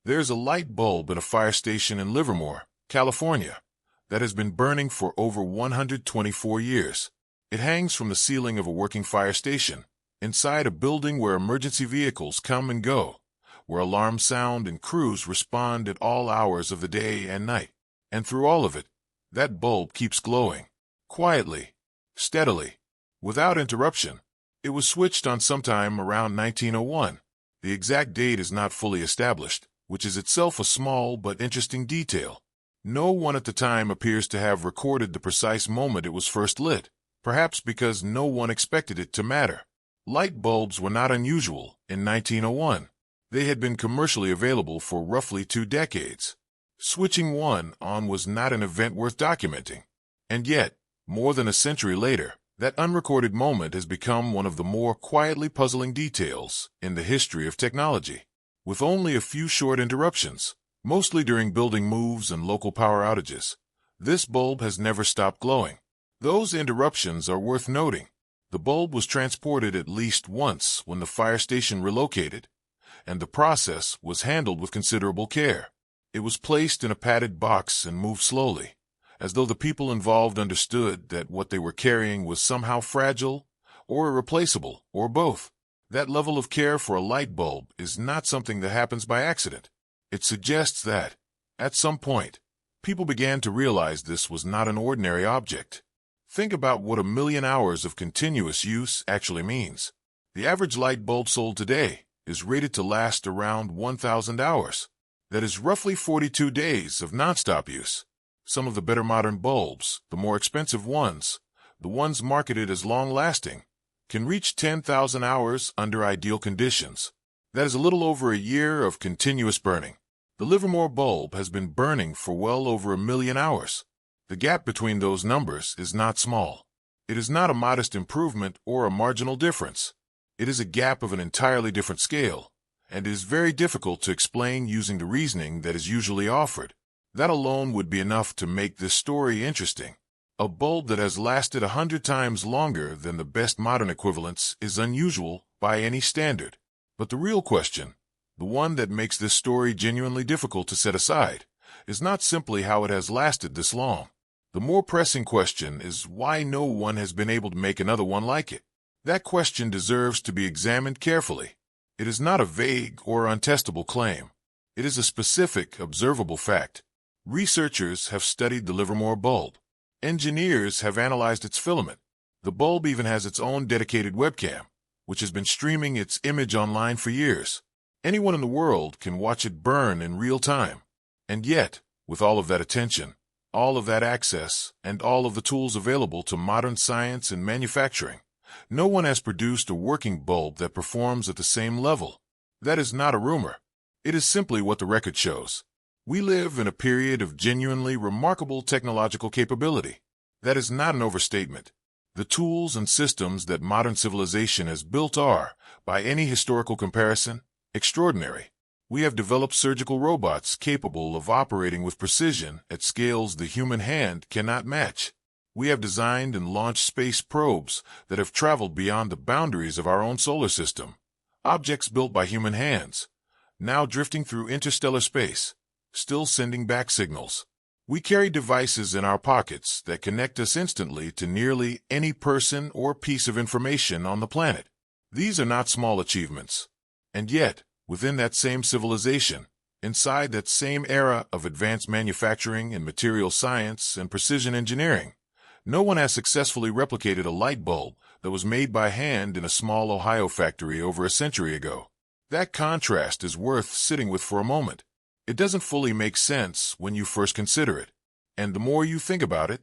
There's a light bulb at a fire station in Livermore, California, that has been burning for over 124 years. It hangs from the ceiling of a working fire station, inside a building where emergency vehicles come and go, where alarms sound and crews respond at all hours of the day and night. And through all of it, that bulb keeps glowing, quietly, steadily, without interruption. It was switched on sometime around 1901. The exact date is not fully established, which is itself a small but interesting detail. No one at the time appears to have recorded the precise moment it was first lit, perhaps because no one expected it to matter. Light bulbs were not unusual in 1901. They had been commercially available for roughly 2 decades. Switching one on was not an event worth documenting. And yet, more than a century later, that unrecorded moment has become one of the more quietly puzzling details in the history of technology. With only a few short interruptions, mostly during building moves and local power outages, this bulb has never stopped glowing. Those interruptions are worth noting. The bulb was transported at least once when the fire station relocated, and the process was handled with considerable care. It was placed in a padded box and moved slowly, as though the people involved understood that what they were carrying was somehow fragile or irreplaceable, or both. That level of care for a light bulb is not something that happens by accident. It suggests that, at some point, people began to realize this was not an ordinary object. Think about what 1,000,000 hours of continuous use actually means. The average light bulb sold today is rated to last around 1,000 hours. That is roughly 42 days of nonstop use. Some of the better modern bulbs, the more expensive ones, the ones marketed as long-lasting, can reach 10,000 hours under ideal conditions. That is a little over a year of continuous burning. The Livermore bulb has been burning for well over 1,000,000 hours. The gap between those numbers is not small. It is not a modest improvement or a marginal difference. It is a gap of an entirely different scale, and it is very difficult to explain using the reasoning that is usually offered. That alone would be enough to make this story interesting. A bulb that has lasted 100 times longer than the best modern equivalents is unusual by any standard. But the real question, the one that makes this story genuinely difficult to set aside, is not simply how it has lasted this long. The more pressing question is why no one has been able to make another one like it. That question deserves to be examined carefully. It is not a vague or untestable claim. It is a specific, observable fact. Researchers have studied the Livermore bulb. Engineers have analyzed its filament. The bulb even has its own dedicated webcam, which has been streaming its image online for years. Anyone in the world can watch it burn in real time. And yet, with all of that attention, all of that access, and all of the tools available to modern science and manufacturing, no one has produced a working bulb that performs at the same level. That is not a rumor. It is simply what the record shows. We live in a period of genuinely remarkable technological capability. That is not an overstatement. The tools and systems that modern civilization has built are, by any historical comparison, extraordinary. We have developed surgical robots capable of operating with precision at scales the human hand cannot match. We have designed and launched space probes that have traveled beyond the boundaries of our own solar system. Objects built by human hands, now drifting through interstellar space, still sending back signals. We carry devices in our pockets that connect us instantly to nearly any person or piece of information on the planet. These are not small achievements. And yet, within that same civilization, inside that same era of advanced manufacturing and material science and precision engineering, no one has successfully replicated a light bulb that was made by hand in a small Ohio factory over a century ago. That contrast is worth sitting with for a moment. It doesn't fully make sense when you first consider it, and the more you think about it,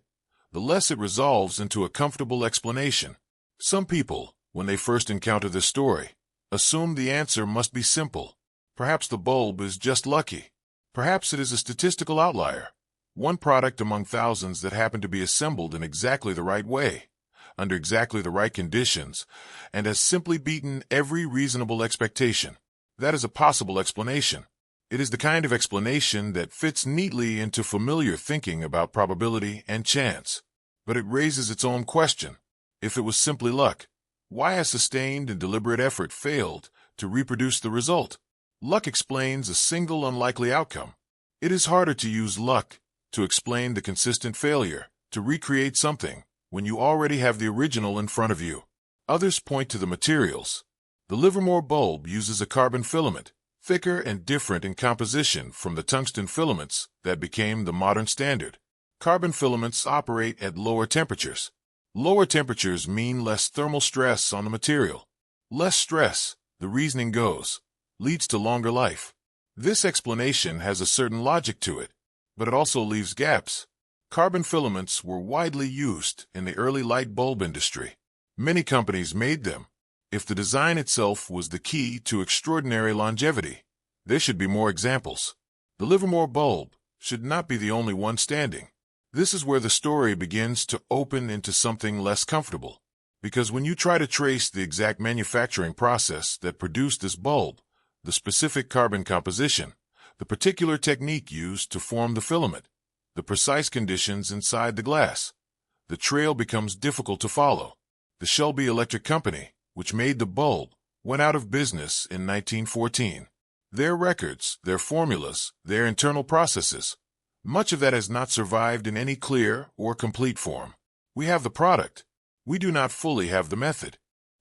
the less it resolves into a comfortable explanation. Some people, when they first encounter this story, assume the answer must be simple. Perhaps the bulb is just lucky. Perhaps it is a statistical outlier, one product among thousands that happen to be assembled in exactly the right way, under exactly the right conditions, and has simply beaten every reasonable expectation. That is a possible explanation. It is the kind of explanation that fits neatly into familiar thinking about probability and chance. But it raises its own question. If it was simply luck, why has sustained and deliberate effort failed to reproduce the result? Luck explains a single unlikely outcome. It is harder to use luck to explain the consistent failure to recreate something when you already have the original in front of you. Others point to the materials. The Livermore bulb uses a carbon filament, thicker and different in composition from the tungsten filaments that became the modern standard. Carbon filaments operate at lower temperatures. Lower temperatures mean less thermal stress on the material. Less stress, the reasoning goes, leads to longer life. This explanation has a certain logic to it, but it also leaves gaps. Carbon filaments were widely used in the early light bulb industry. Many companies made them. If the design itself was the key to extraordinary longevity, there should be more examples. The Livermore bulb should not be the only one standing. This is where the story begins to open into something less comfortable. Because when you try to trace the exact manufacturing process that produced this bulb, the specific carbon composition, the particular technique used to form the filament, the precise conditions inside the glass, the trail becomes difficult to follow. The Shelby Electric Company, which made the bulb, went out of business in 1914. Their records, their formulas, their internal processes, much of that has not survived in any clear or complete form. We have the product. We do not fully have the method.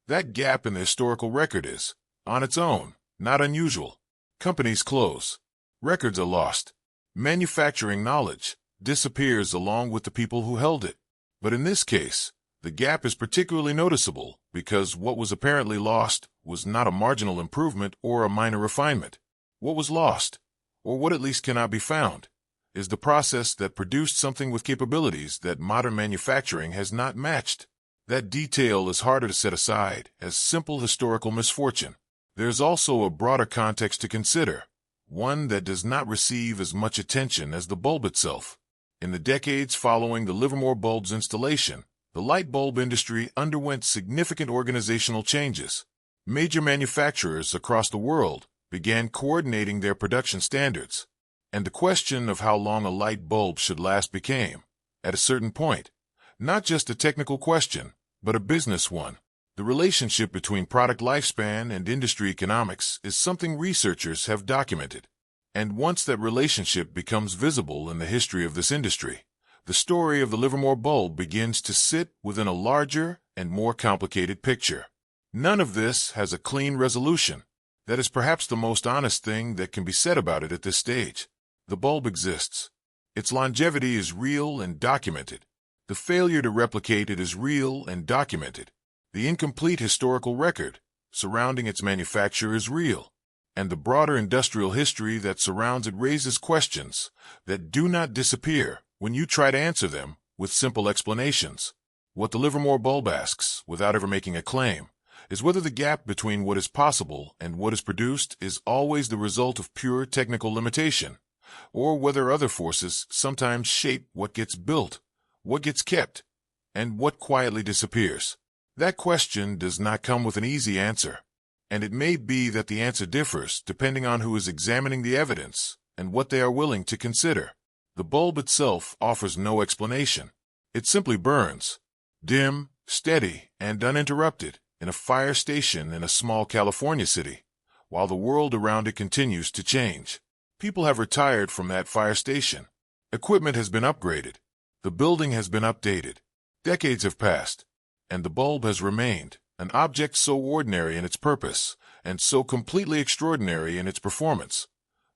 That gap in the historical record is, on its own, not unusual. Companies close. Records are lost. Manufacturing knowledge disappears along with the people who held it. But in this case, the gap is particularly noticeable because what was apparently lost was not a marginal improvement or a minor refinement. What was lost, or what at least cannot be found, is the process that produced something with capabilities that modern manufacturing has not matched. That detail is harder to set aside as simple historical misfortune. There's also a broader context to consider, one that does not receive as much attention as the bulb itself. In the decades following the Livermore bulb's installation, the light bulb industry underwent significant organizational changes. Major manufacturers across the world began coordinating their production standards, and the question of how long a light bulb should last became, at a certain point, not just a technical question, but a business one. The relationship between product lifespan and industry economics is something researchers have documented. And once that relationship becomes visible in the history of this industry, the story of the Livermore bulb begins to sit within a larger and more complicated picture. None of this has a clean resolution. That is perhaps the most honest thing that can be said about it at this stage. The bulb exists. Its longevity is real and documented. The failure to replicate it is real and documented. The incomplete historical record surrounding its manufacture is real, and the broader industrial history that surrounds it raises questions that do not disappear when you try to answer them with simple explanations. What the Livermore bulb asks, without ever making a claim, is whether the gap between what is possible and what is produced is always the result of pure technical limitation, or whether other forces sometimes shape what gets built, what gets kept, and what quietly disappears. That question does not come with an easy answer, and it may be that the answer differs depending on who is examining the evidence and what they are willing to consider. The bulb itself offers no explanation. It simply burns, dim, steady, and uninterrupted, in a fire station in a small California city, while the world around it continues to change. People have retired from that fire station. Equipment has been upgraded. The building has been updated. Decades have passed, and the bulb has remained, an object so ordinary in its purpose and so completely extraordinary in its performance,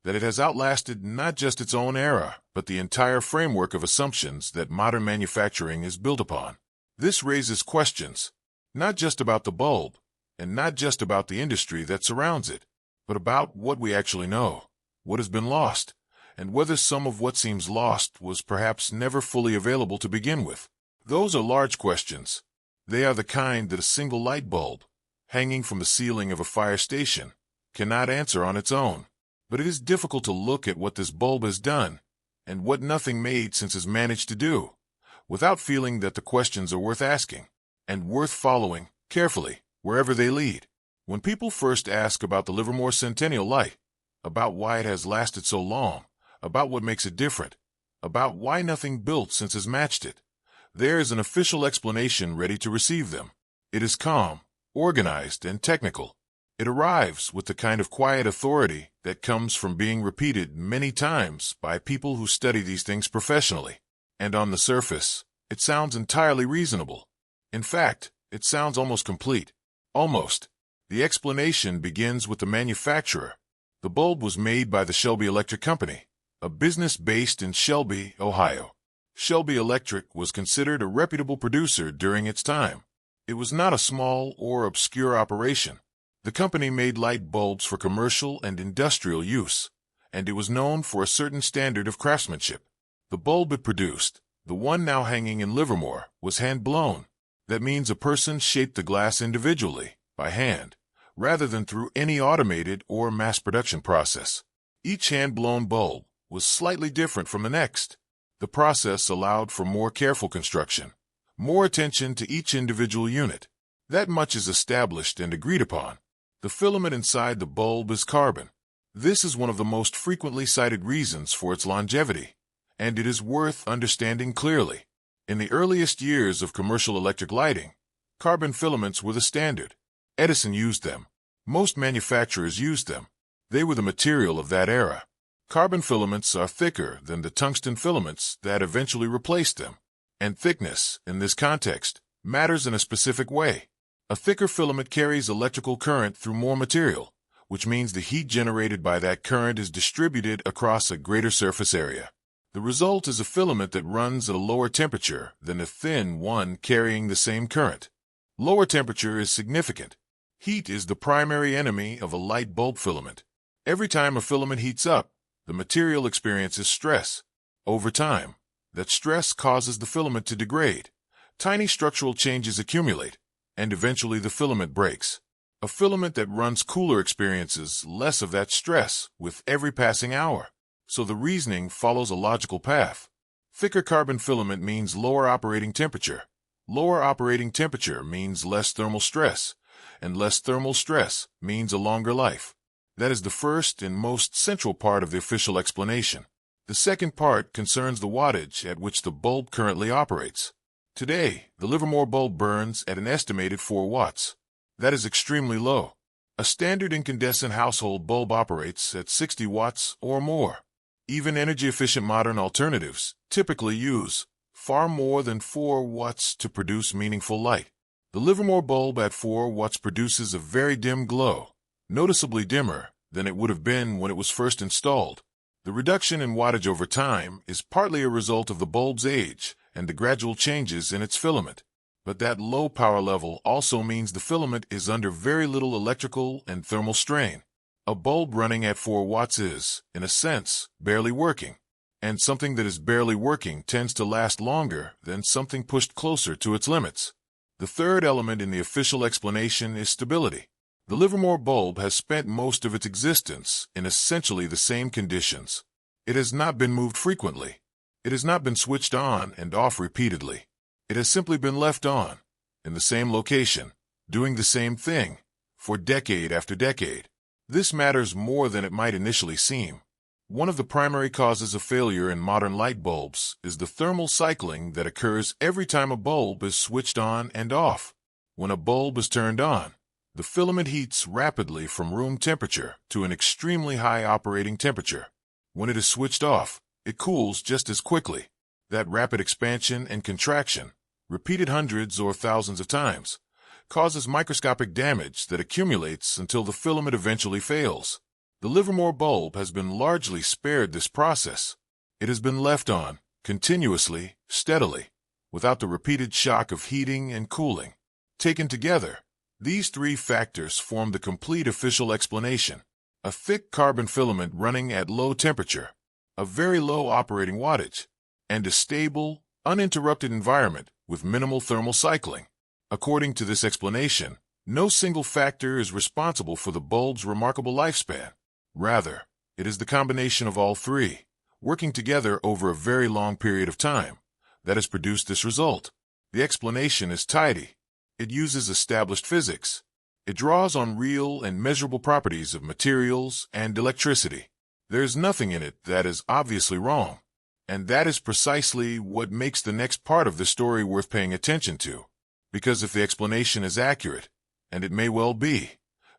that it has outlasted not just its own era, but the entire framework of assumptions that modern manufacturing is built upon. This raises questions, not just about the bulb, and not just about the industry that surrounds it, but about what we actually know, what has been lost, and whether some of what seems lost was perhaps never fully available to begin with. Those are large questions. They are the kind that a single light bulb, hanging from the ceiling of a fire station, cannot answer on its own. But it is difficult to look at what this bulb has done, and what nothing made since has managed to do, without feeling that the questions are worth asking, and worth following carefully, wherever they lead. When people first ask about the Livermore Centennial Light, about why it has lasted so long, about what makes it different, about why nothing built since has matched it, there is an official explanation ready to receive them. It is calm, organized, and technical. It arrives with the kind of quiet authority that comes from being repeated many times by people who study these things professionally. And on the surface, it sounds entirely reasonable. In fact, it sounds almost complete. Almost. The explanation begins with the manufacturer. The bulb was made by the Shelby Electric Company, a business based in Shelby, Ohio. Shelby Electric was considered a reputable producer during its time. It was not a small or obscure operation. The company made light bulbs for commercial and industrial use, and it was known for a certain standard of craftsmanship. The bulb it produced, the one now hanging in Livermore, was hand-blown. That means a person shaped the glass individually, by hand, rather than through any automated or mass production process. Each hand-blown bulb was slightly different from the next. The process allowed for more careful construction, more attention to each individual unit. That much is established and agreed upon. The filament inside the bulb is carbon. This is one of the most frequently cited reasons for its longevity, and it is worth understanding clearly. In the earliest years of commercial electric lighting, carbon filaments were the standard. Edison used them. Most manufacturers used them. They were the material of that era. Carbon filaments are thicker than the tungsten filaments that eventually replaced them. And thickness, in this context, matters in a specific way. A thicker filament carries electrical current through more material, which means the heat generated by that current is distributed across a greater surface area. The result is a filament that runs at a lower temperature than a thin one carrying the same current. Lower temperature is significant. Heat is the primary enemy of a light bulb filament. Every time a filament heats up, the material experiences stress. Over time, that stress causes the filament to degrade. Tiny structural changes accumulate, and eventually the filament breaks. A filament that runs cooler experiences less of that stress with every passing hour. So the reasoning follows a logical path. Thicker carbon filament means lower operating temperature. Lower operating temperature means less thermal stress, and less thermal stress means a longer life. That is the first and most central part of the official explanation. The second part concerns the wattage at which the bulb currently operates. Today, the Livermore bulb burns at an estimated 4 watts. That is extremely low. A standard incandescent household bulb operates at 60 watts or more. Even energy-efficient modern alternatives typically use far more than 4 watts to produce meaningful light. The Livermore bulb at 4 watts produces a very dim glow, noticeably dimmer than it would have been when it was first installed. The reduction in wattage over time is partly a result of the bulb's age and the gradual changes in its filament. But that low power level also means the filament is under very little electrical and thermal strain. A bulb running at 4 watts is, in a sense, barely working, and something that is barely working tends to last longer than something pushed closer to its limits. The third element in the official explanation is stability. The Livermore bulb has spent most of its existence in essentially the same conditions. It has not been moved frequently. It has not been switched on and off repeatedly. It has simply been left on, in the same location, doing the same thing, for decade after decade. This matters more than it might initially seem. One of the primary causes of failure in modern light bulbs is the thermal cycling that occurs every time a bulb is switched on and off. When a bulb is turned on, the filament heats rapidly from room temperature to an extremely high operating temperature. When it is switched off, it cools just as quickly. That rapid expansion and contraction, repeated hundreds or thousands of times, causes microscopic damage that accumulates until the filament eventually fails. The Livermore bulb has been largely spared this process. It has been left on, continuously, steadily, without the repeated shock of heating and cooling. Taken together, these 3 factors form the complete official explanation. A thick carbon filament running at low temperature, a very low operating wattage, and a stable, uninterrupted environment with minimal thermal cycling. According to this explanation, no single factor is responsible for the bulb's remarkable lifespan. Rather, it is the combination of all 3, working together over a very long period of time, that has produced this result. The explanation is tidy. It uses established physics. It draws on real and measurable properties of materials and electricity. There is nothing in it that is obviously wrong. And that is precisely what makes the next part of the story worth paying attention to. Because if the explanation is accurate, and it may well be,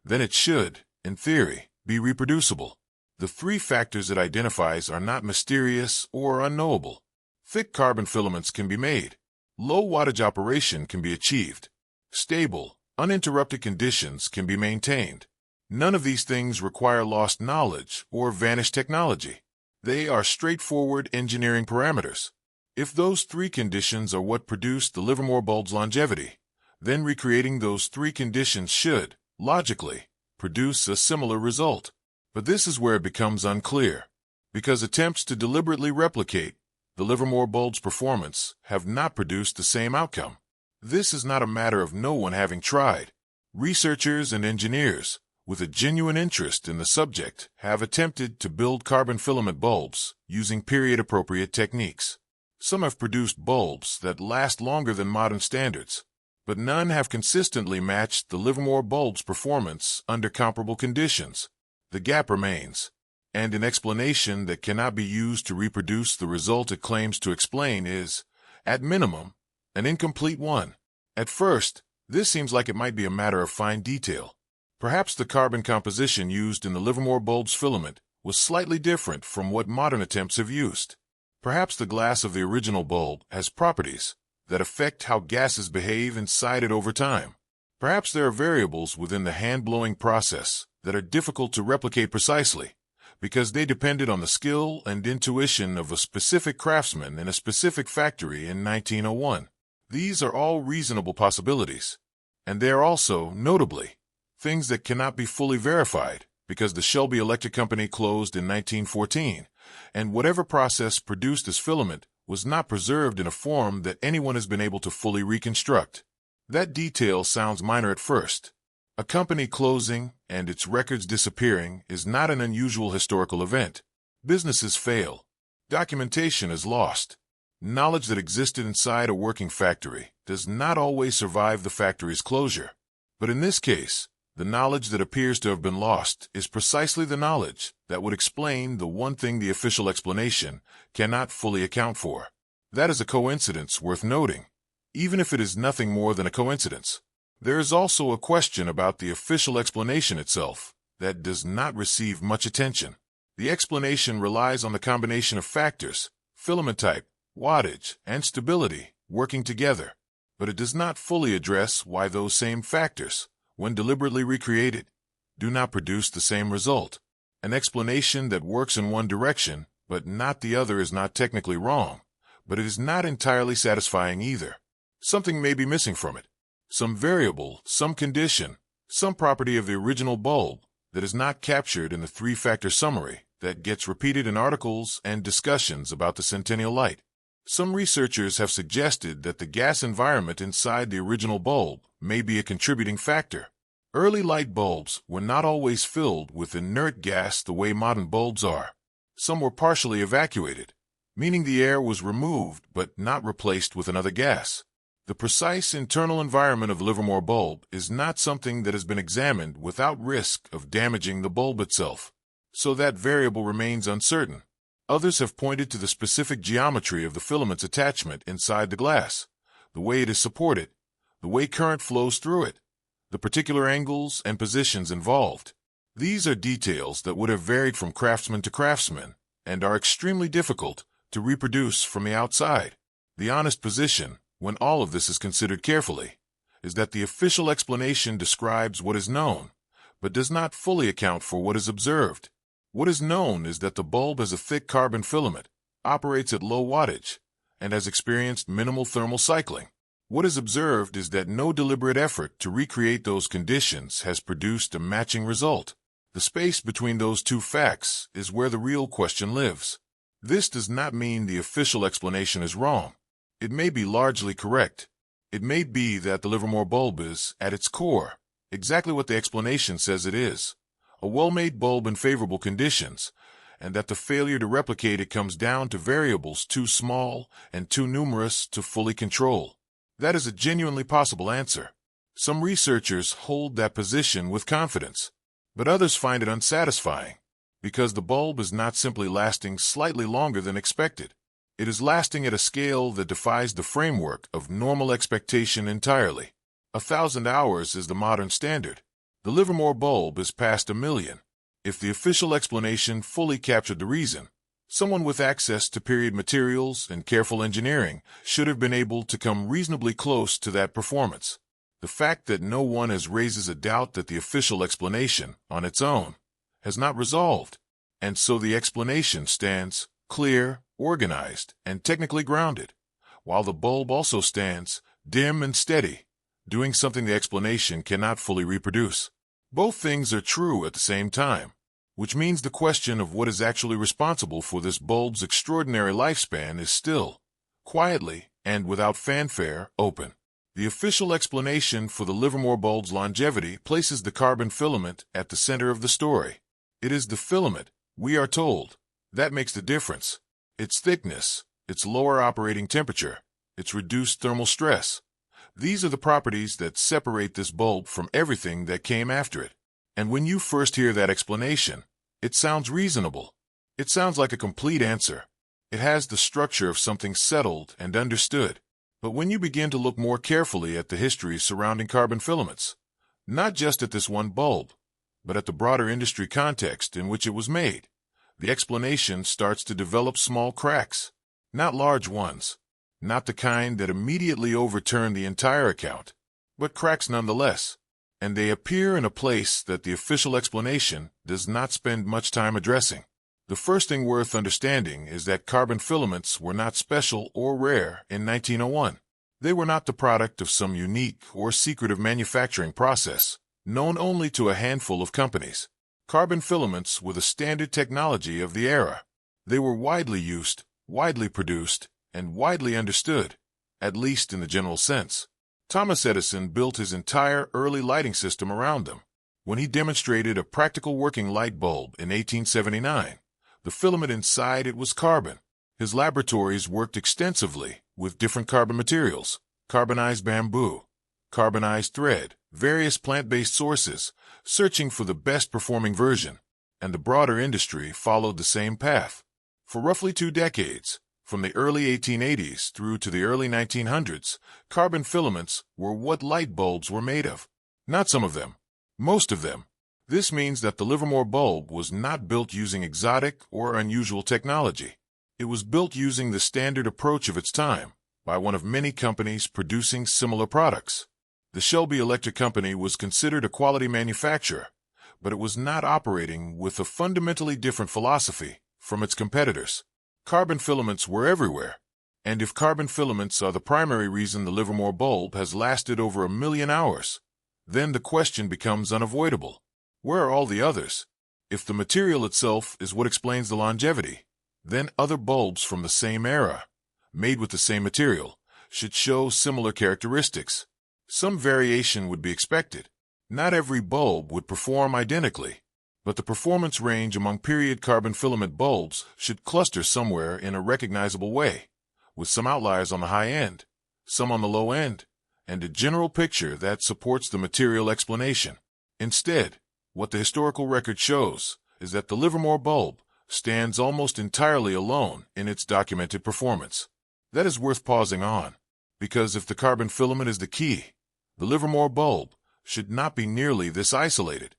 then it should, in theory, be reproducible. The three factors it identifies are not mysterious or unknowable. Thick carbon filaments can be made. Low wattage operation can be achieved. Stable, uninterrupted conditions can be maintained. None of these things require lost knowledge or vanished technology. They are straightforward engineering parameters. If those three conditions are what produced the Livermore bulb's longevity, then recreating those three conditions should, logically, produce a similar result. But this is where it becomes unclear, because attempts to deliberately replicate the Livermore bulb's performance have not produced the same outcome. This is not a matter of no one having tried. Researchers and engineers, with a genuine interest in the subject, have attempted to build carbon filament bulbs using period-appropriate techniques. Some have produced bulbs that last longer than modern standards, but none have consistently matched the Livermore bulb's performance under comparable conditions. The gap remains, and an explanation that cannot be used to reproduce the result it claims to explain is, at minimum, an incomplete one. At first, this seems like it might be a matter of fine detail. Perhaps the carbon composition used in the Livermore bulb's filament was slightly different from what modern attempts have used. Perhaps the glass of the original bulb has properties that affect how gases behave inside it over time. Perhaps there are variables within the hand-blowing process that are difficult to replicate precisely, because they depended on the skill and intuition of a specific craftsman in a specific factory in 1901. These are all reasonable possibilities, and they are also, notably, things that cannot be fully verified because the Shelby Electric Company closed in 1914, and whatever process produced this filament was not preserved in a form that anyone has been able to fully reconstruct. That detail sounds minor at first. A company closing and its records disappearing is not an unusual historical event. Businesses fail. Documentation is lost. Knowledge that existed inside a working factory does not always survive the factory's closure. But in this case, the knowledge that appears to have been lost is precisely the knowledge that would explain the one thing the official explanation cannot fully account for. That is a coincidence worth noting, even if it is nothing more than a coincidence. There is also a question about the official explanation itself that does not receive much attention. The explanation relies on the combination of factors, filament type, wattage, and stability, working together, but it does not fully address why those same factors, when deliberately recreated, do not produce the same result. An explanation that works in one direction but not the other is not technically wrong, but it is not entirely satisfying either. Something may be missing from it. Some variable, some condition, some property of the original bulb that is not captured in the three-factor summary that gets repeated in articles and discussions about the Centennial Light. Some researchers have suggested that the gas environment inside the original bulb may be a contributing factor. Early light bulbs were not always filled with inert gas the way modern bulbs are. Some were partially evacuated, meaning the air was removed but not replaced with another gas. The precise internal environment of the Livermore bulb is not something that has been examined without risk of damaging the bulb itself, so that variable remains uncertain. Others have pointed to the specific geometry of the filament's attachment inside the glass, the way it is supported, the way current flows through it, the particular angles and positions involved. These are details that would have varied from craftsman to craftsman and are extremely difficult to reproduce from the outside. The honest position, when all of this is considered carefully, is that the official explanation describes what is known, but does not fully account for what is observed. What is known is that the bulb has a thick carbon filament, operates at low wattage, and has experienced minimal thermal cycling. What is observed is that no deliberate effort to recreate those conditions has produced a matching result. The space between those two facts is where the real question lives. This does not mean the official explanation is wrong. It may be largely correct. It may be that the Livermore bulb is, at its core, exactly what the explanation says it is, a well-made bulb in favorable conditions, and that the failure to replicate it comes down to variables too small and too numerous to fully control. That is a genuinely possible answer. Some researchers hold that position with confidence, but others find it unsatisfying, because the bulb is not simply lasting slightly longer than expected. It is lasting at a scale that defies the framework of normal expectation entirely. 1,000 hours is the modern standard. The Livermore bulb is past a million. If the official explanation fully captured the reason, someone with access to period materials and careful engineering should have been able to come reasonably close to that performance. The fact that no one has raises a doubt that the official explanation, on its own, has not resolved, and so the explanation stands clear, organized, and technically grounded, while the bulb also stands dim and steady, doing something the explanation cannot fully reproduce. Both things are true at the same time, which means the question of what is actually responsible for this bulb's extraordinary lifespan is still, quietly and without fanfare, open. The official explanation for the Livermore bulb's longevity places the carbon filament at the center of the story. It is the filament, we are told, that makes the difference. Its thickness, its lower operating temperature, its reduced thermal stress. These are the properties that separate this bulb from everything that came after it. And when you first hear that explanation, it sounds reasonable. It sounds like a complete answer. It has the structure of something settled and understood. But when you begin to look more carefully at the history surrounding carbon filaments, not just at this one bulb, but at the broader industry context in which it was made, the explanation starts to develop small cracks, not large ones, not the kind that immediately overturn the entire account, but cracks nonetheless, and they appear in a place that the official explanation does not spend much time addressing. The first thing worth understanding is that carbon filaments were not special or rare in 1901. They were not the product of some unique or secretive manufacturing process, known only to a handful of companies. Carbon filaments were the standard technology of the era. They were widely used, widely produced, and widely understood, at least in the general sense. Thomas Edison built his entire early lighting system around them. When he demonstrated a practical working light bulb in 1879, the filament inside it was carbon. His laboratories worked extensively with different carbon materials, carbonized bamboo, carbonized thread, various plant-based sources, searching for the best performing version, and the broader industry followed the same path. For roughly 2 decades, from the early 1880s through to the early 1900s, carbon filaments were what light bulbs were made of. Not some of them, most of them. This means that the Livermore bulb was not built using exotic or unusual technology. It was built using the standard approach of its time by one of many companies producing similar products. The Shelby Electric Company was considered a quality manufacturer, but it was not operating with a fundamentally different philosophy from its competitors. Carbon filaments were everywhere, and if carbon filaments are the primary reason the Livermore bulb has lasted over 1 million hours, then the question becomes unavoidable. Where are all the others? If the material itself is what explains the longevity, then other bulbs from the same era, made with the same material, should show similar characteristics. Some variation would be expected. Not every bulb would perform identically, but the performance range among period carbon filament bulbs should cluster somewhere in a recognizable way, with some outliers on the high end, some on the low end, and a general picture that supports the material explanation. Instead, what the historical record shows is that the Livermore bulb stands almost entirely alone in its documented performance. That is worth pausing on, because if the carbon filament is the key, the Livermore bulb should not be nearly this isolated.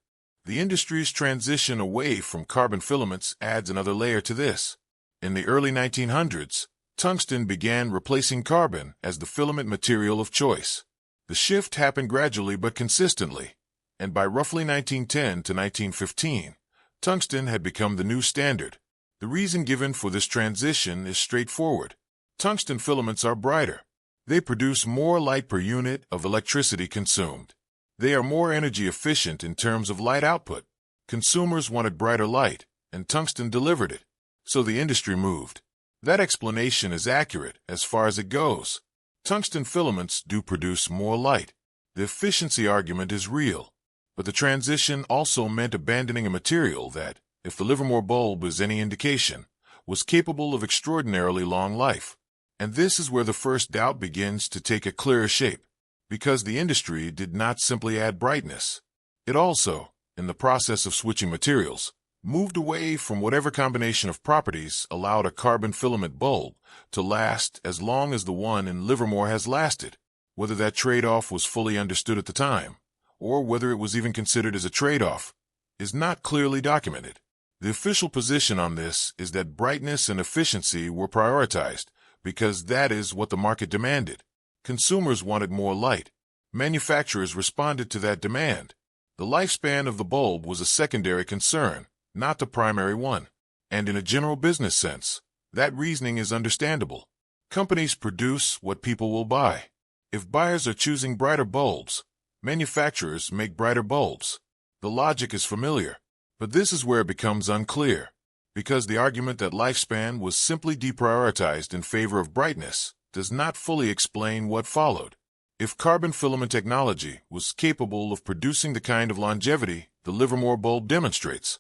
The industry's transition away from carbon filaments adds another layer to this. In the early 1900s, tungsten began replacing carbon as the filament material of choice. The shift happened gradually but consistently, and by roughly 1910 to 1915, tungsten had become the new standard. The reason given for this transition is straightforward. Tungsten filaments are brighter. They produce more light per unit of electricity consumed. They are more energy efficient in terms of light output. Consumers wanted brighter light, and tungsten delivered it. So the industry moved. That explanation is accurate as far as it goes. Tungsten filaments do produce more light. The efficiency argument is real. But the transition also meant abandoning a material that, if the Livermore bulb is any indication, was capable of extraordinarily long life. And this is where the first doubt begins to take a clearer shape, because the industry did not simply add brightness. It also, in the process of switching materials, moved away from whatever combination of properties allowed a carbon filament bulb to last as long as the one in Livermore has lasted. Whether that trade-off was fully understood at the time, or whether it was even considered as a trade-off, is not clearly documented. The official position on this is that brightness and efficiency were prioritized because that is what the market demanded. Consumers wanted more light. Manufacturers responded to that demand. The lifespan of the bulb was a secondary concern, not the primary one. And in a general business sense, that reasoning is understandable. Companies produce what people will buy. If buyers are choosing brighter bulbs, manufacturers make brighter bulbs. The logic is familiar, but this is where it becomes unclear, because the argument that lifespan was simply deprioritized in favor of brightness does not fully explain what followed. If carbon filament technology was capable of producing the kind of longevity the Livermore bulb demonstrates,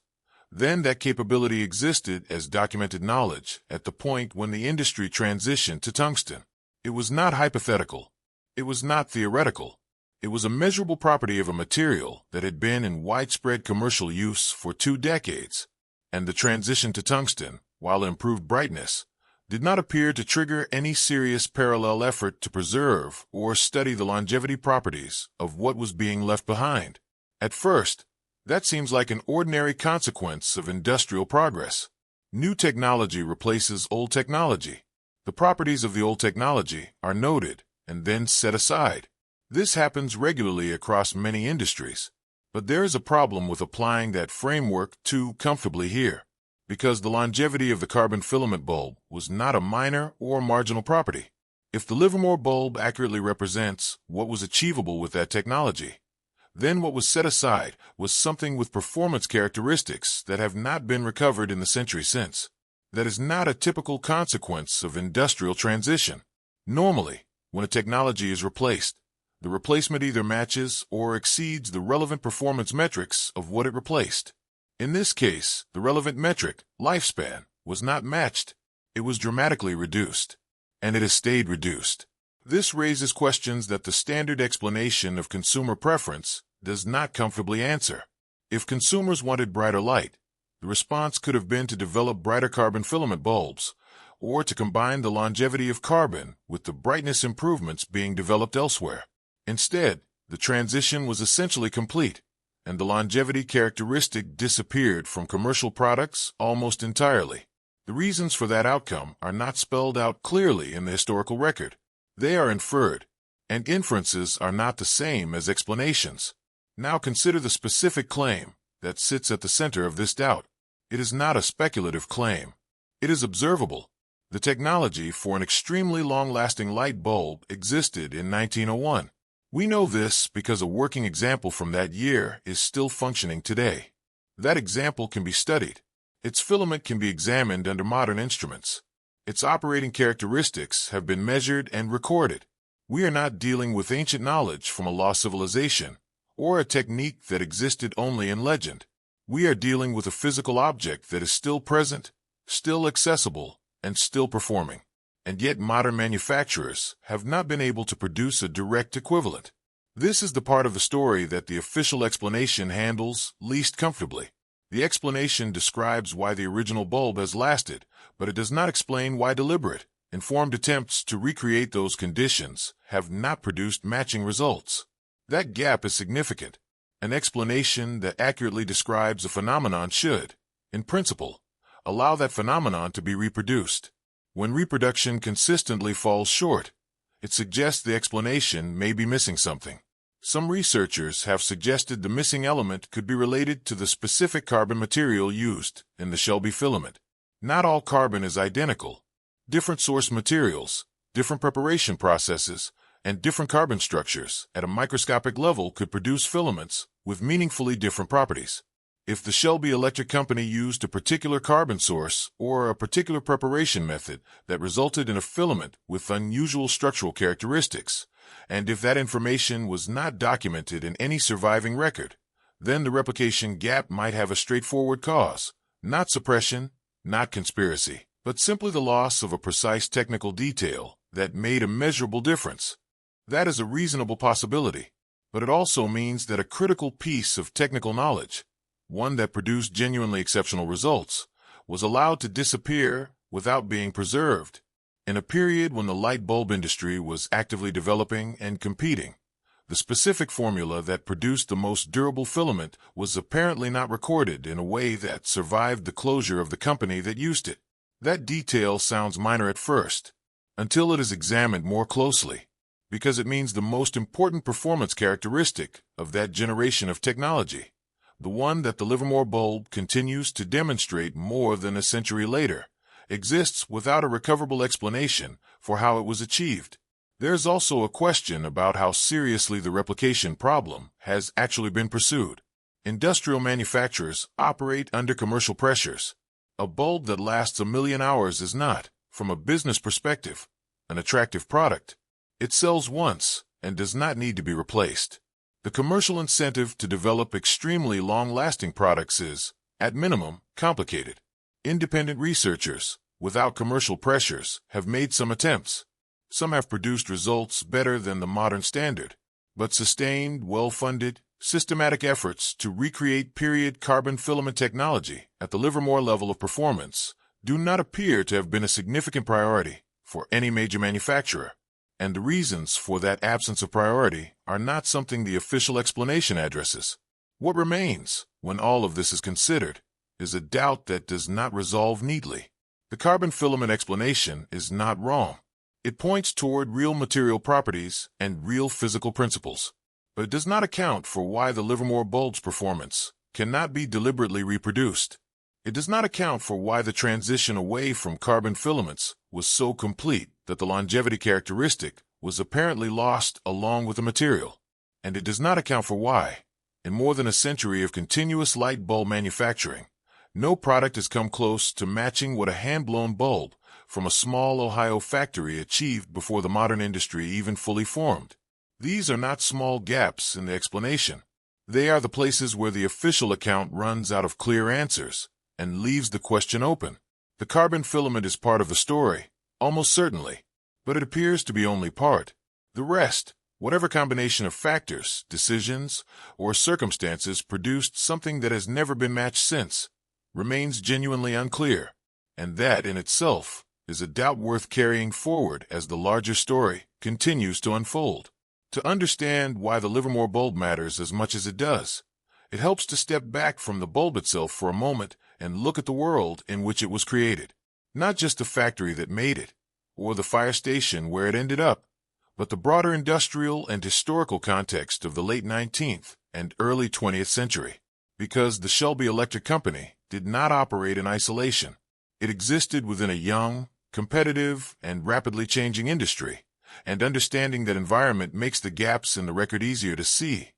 then that capability existed as documented knowledge at the point when the industry transitioned to tungsten. It was not hypothetical. It was not theoretical. It was a measurable property of a material that had been in widespread commercial use for 2 decades, and the transition to tungsten, while improved brightness, did not appear to trigger any serious parallel effort to preserve or study the longevity properties of what was being left behind. At first, that seems like an ordinary consequence of industrial progress. New technology replaces old technology. The properties of the old technology are noted and then set aside. This happens regularly across many industries, but there is a problem with applying that framework too comfortably here, because the longevity of the carbon filament bulb was not a minor or marginal property. If the Livermore bulb accurately represents what was achievable with that technology, then what was set aside was something with performance characteristics that have not been recovered in the century since. That is not a typical consequence of industrial transition. Normally, when a technology is replaced, the replacement either matches or exceeds the relevant performance metrics of what it replaced. In this case, the relevant metric, lifespan, was not matched. It was dramatically reduced, and it has stayed reduced. This raises questions that the standard explanation of consumer preference does not comfortably answer. If consumers wanted brighter light, the response could have been to develop brighter carbon filament bulbs, or to combine the longevity of carbon with the brightness improvements being developed elsewhere. Instead, the transition was essentially complete, and the longevity characteristic disappeared from commercial products almost entirely. The reasons for that outcome are not spelled out clearly in the historical record. They are inferred, and inferences are not the same as explanations. Now consider the specific claim that sits at the center of this doubt. It is not a speculative claim. It is observable. The technology for an extremely long-lasting light bulb existed in 1901. We know this because a working example from that year is still functioning today. That example can be studied. Its filament can be examined under modern instruments. Its operating characteristics have been measured and recorded. We are not dealing with ancient knowledge from a lost civilization, or a technique that existed only in legend. We are dealing with a physical object that is still present, still accessible, and still performing. And yet modern manufacturers have not been able to produce a direct equivalent. This is the part of the story that the official explanation handles least comfortably. The explanation describes why the original bulb has lasted, but it does not explain why deliberate, informed attempts to recreate those conditions have not produced matching results. That gap is significant. An explanation that accurately describes a phenomenon should, in principle, allow that phenomenon to be reproduced. When reproduction consistently falls short, it suggests the explanation may be missing something. Some researchers have suggested the missing element could be related to the specific carbon material used in the Shelby filament. Not all carbon is identical. Different source materials, different preparation processes, and different carbon structures at a microscopic level could produce filaments with meaningfully different properties. If the Shelby Electric Company used a particular carbon source or a particular preparation method that resulted in a filament with unusual structural characteristics, and if that information was not documented in any surviving record, then the replication gap might have a straightforward cause, not suppression, not conspiracy, but simply the loss of a precise technical detail that made a measurable difference. That is a reasonable possibility, but it also means that a critical piece of technical knowledge, one that produced genuinely exceptional results, was allowed to disappear without being preserved. In a period when the light bulb industry was actively developing and competing, The specific formula that produced the most durable filament was apparently not recorded in a way that survived the closure of the company that used it. That detail sounds minor at first, until it is examined more closely, because it means the most important performance characteristic of that generation of technology, the one that the Livermore bulb continues to demonstrate more than a century later, exists without a recoverable explanation for how it was achieved. There's also a question about how seriously the replication problem has actually been pursued. Industrial manufacturers operate under commercial pressures. A bulb that lasts 1,000,000 hours is not, from a business perspective, an attractive product. It sells once and does not need to be replaced. The commercial incentive to develop extremely long-lasting products is, at minimum, complicated. Independent researchers, without commercial pressures, have made some attempts. Some have produced results better than the modern standard, but sustained, well-funded, systematic efforts to recreate period carbon filament technology at the Livermore level of performance do not appear to have been a significant priority for any major manufacturer. And the reasons for that absence of priority are not something the official explanation addresses. What remains, when all of this is considered, is a doubt that does not resolve neatly. The carbon filament explanation is not wrong. It points toward real material properties and real physical principles, but it does not account for why the Livermore bulb's performance cannot be deliberately reproduced. It does not account for why the transition away from carbon filaments was so complete that the longevity characteristic was apparently lost along with the material. And it does not account for why, in more than a century of continuous light bulb manufacturing, no product has come close to matching what a hand-blown bulb from a small Ohio factory achieved before the modern industry even fully formed. These are not small gaps in the explanation. They are the places where the official account runs out of clear answers and leaves the question open. The carbon filament is part of the story, almost certainly, but it appears to be only part. The rest, whatever combination of factors, decisions, or circumstances produced something that has never been matched since, remains genuinely unclear, and that in itself is a doubt worth carrying forward as the larger story continues to unfold. To understand why the Livermore bulb matters as much as it does, it helps to step back from the bulb itself for a moment and look at the world in which it was created. Not just the factory that made it, or the fire station where it ended up, but the broader industrial and historical context of the late 19th and early 20th century. Because the Shelby Electric Company did not operate in isolation. It existed within a young, competitive, and rapidly changing industry, and understanding that environment makes the gaps in the record easier to see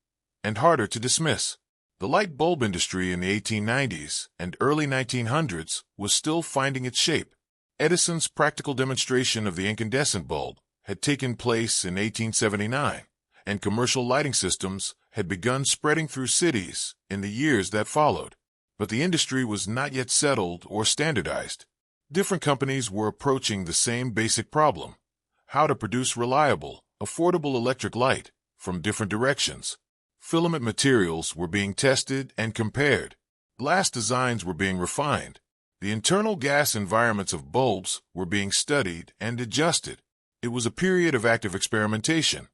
and harder to dismiss. The light bulb industry in the 1890s and early 1900s was still finding its shape. Edison's practical demonstration of the incandescent bulb had taken place in 1879, and commercial lighting systems had begun spreading through cities in the years that followed. But the industry was not yet settled or standardized. Different companies were approaching the same basic problem: how to produce reliable, affordable electric light from different directions. Filament materials were being tested and compared. Glass designs were being refined. The internal gas environments of bulbs were being studied and adjusted. It was a period of active experimentation,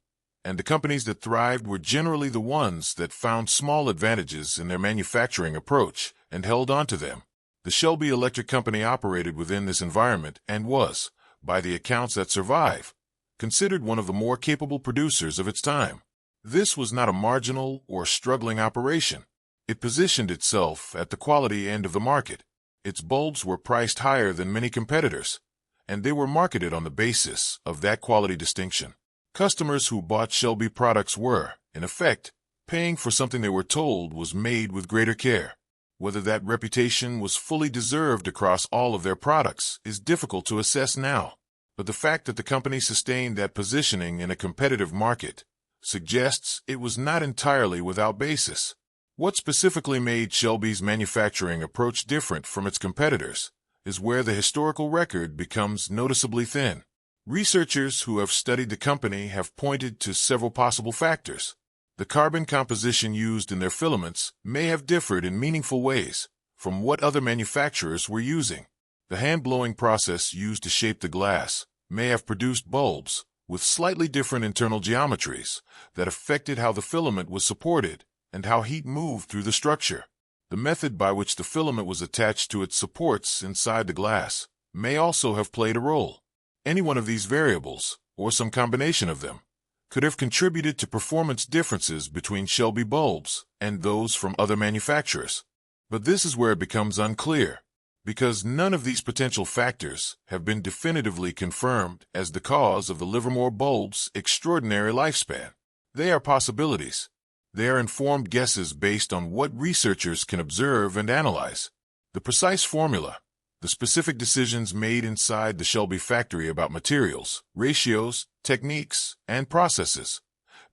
and the companies that thrived were generally the ones that found small advantages in their manufacturing approach and held on to them. The Shelby Electric Company operated within this environment and was, by the accounts that survive, considered one of the more capable producers of its time. This was not a marginal or struggling operation. It positioned itself at the quality end of the market. Its bulbs were priced higher than many competitors, and they were marketed on the basis of that quality distinction. Customers who bought Shelby products were, in effect, paying for something they were told was made with greater care. Whether that reputation was fully deserved across all of their products is difficult to assess now, but the fact that the company sustained that positioning in a competitive market suggests it was not entirely without basis. What specifically made Shelby's manufacturing approach different from its competitors is where the historical record becomes noticeably thin. Researchers who have studied the company have pointed to several possible factors. The carbon composition used in their filaments may have differed in meaningful ways from what other manufacturers were using. The hand-blowing process used to shape the glass may have produced bulbs with slightly different internal geometries that affected how the filament was supported and how heat moved through the structure. The method by which the filament was attached to its supports inside the glass may also have played a role. Any one of these variables, or some combination of them, could have contributed to performance differences between Shelby bulbs and those from other manufacturers. But this is where it becomes unclear, because none of these potential factors have been definitively confirmed as the cause of the Livermore bulb's extraordinary lifespan. They are possibilities. They are informed guesses based on what researchers can observe and analyze. The precise formula, the specific decisions made inside the Shelby factory about materials, ratios, techniques, and processes,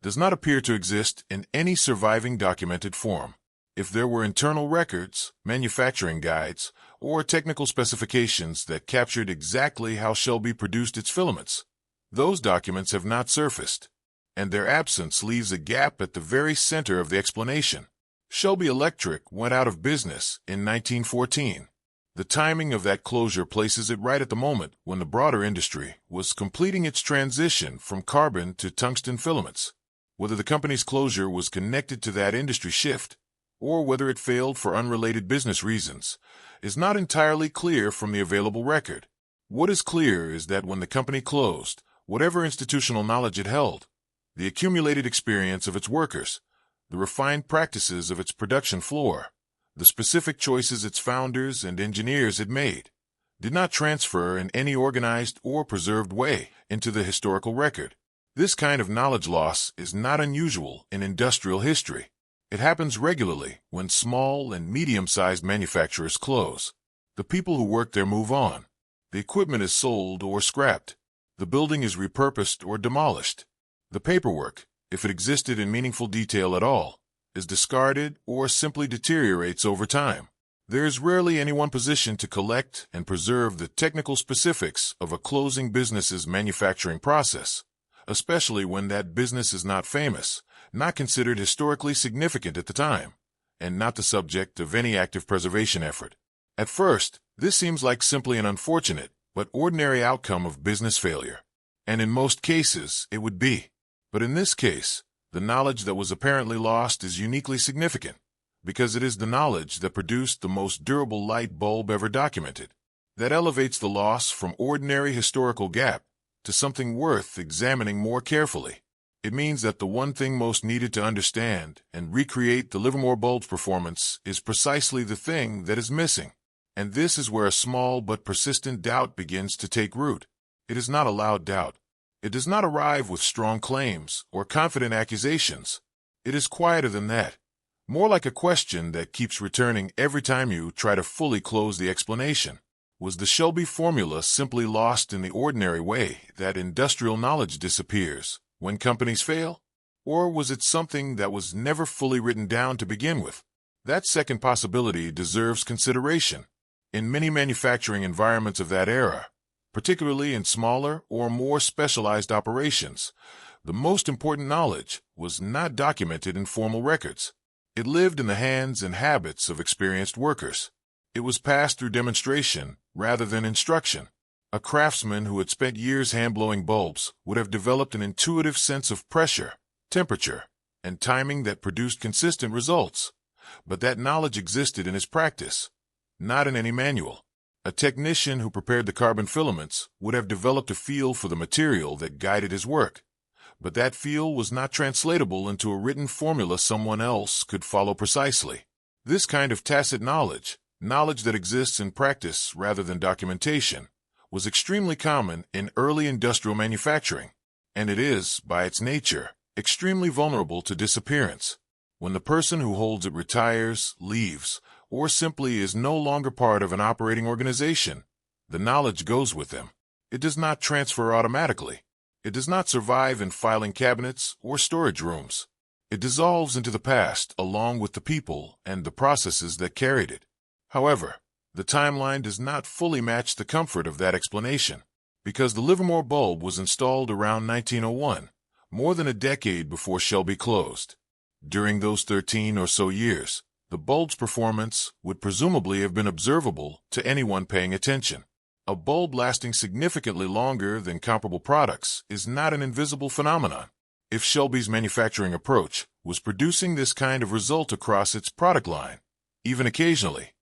does not appear to exist in any surviving documented form. If there were internal records, manufacturing guides, or technical specifications that captured exactly how Shelby produced its filaments, those documents have not surfaced, and their absence leaves a gap at the very center of the explanation. Shelby Electric went out of business in 1914. The timing of that closure places it right at the moment when the broader industry was completing its transition from carbon to tungsten filaments. Whether the company's closure was connected to that industry shift, or whether it failed for unrelated business reasons, is not entirely clear from the available record. What is clear is that when the company closed, whatever institutional knowledge it held, the accumulated experience of its workers, the refined practices of its production floor, the specific choices its founders and engineers had made, did not transfer in any organized or preserved way into the historical record. This kind of knowledge loss is not unusual in industrial history. It happens regularly when small and medium-sized manufacturers close. The people who work there move on. The equipment is sold or scrapped. The building is repurposed or demolished. The paperwork, if it existed in meaningful detail at all, is discarded or simply deteriorates over time. There is rarely any one position to collect and preserve the technical specifics of a closing business's manufacturing process, especially when that business is not famous, not considered historically significant at the time, and not the subject of any active preservation effort. At first, this seems like simply an unfortunate but ordinary outcome of business failure, and in most cases it would be. But in this case, the knowledge that was apparently lost is uniquely significant, because it is the knowledge that produced the most durable light bulb ever documented. That elevates the loss from ordinary historical gap to something worth examining more carefully. It means that the one thing most needed to understand and recreate the Livermore bulb's performance is precisely the thing that is missing. And this is where a small but persistent doubt begins to take root. It is not a loud doubt. It does not arrive with strong claims or confident accusations. It is quieter than that, more like a question that keeps returning every time you try to fully close the explanation. Was the Shelby formula simply lost in the ordinary way that industrial knowledge disappears when companies fail? Or was it something that was never fully written down to begin with? That second possibility deserves consideration. In many manufacturing environments of that era, particularly in smaller or more specialized operations, the most important knowledge was not documented in formal records. It lived in the hands and habits of experienced workers. It was passed through demonstration rather than instruction. A craftsman who had spent years hand-blowing bulbs would have developed an intuitive sense of pressure, temperature, and timing that produced consistent results. But that knowledge existed in his practice, not in any manual. A technician who prepared the carbon filaments would have developed a feel for the material that guided his work. But that feel was not translatable into a written formula someone else could follow precisely. This kind of tacit knowledge that exists in practice rather than documentation, was extremely common in early industrial manufacturing, and it is, by its nature, extremely vulnerable to disappearance. When the person who holds it retires, leaves, or simply is no longer part of an operating organization, the knowledge goes with them. It does not transfer automatically. It does not survive in filing cabinets or storage rooms. It dissolves into the past along with the people and the processes that carried it. However, the timeline does not fully match the comfort of that explanation, because the Livermore bulb was installed around 1901, more than a decade before Shelby closed. During those 13 or so years, the bulb's performance would presumably have been observable to anyone paying attention. A bulb lasting significantly longer than comparable products is not an invisible phenomenon. If Shelby's manufacturing approach was producing this kind of result across its product line, even occasionally,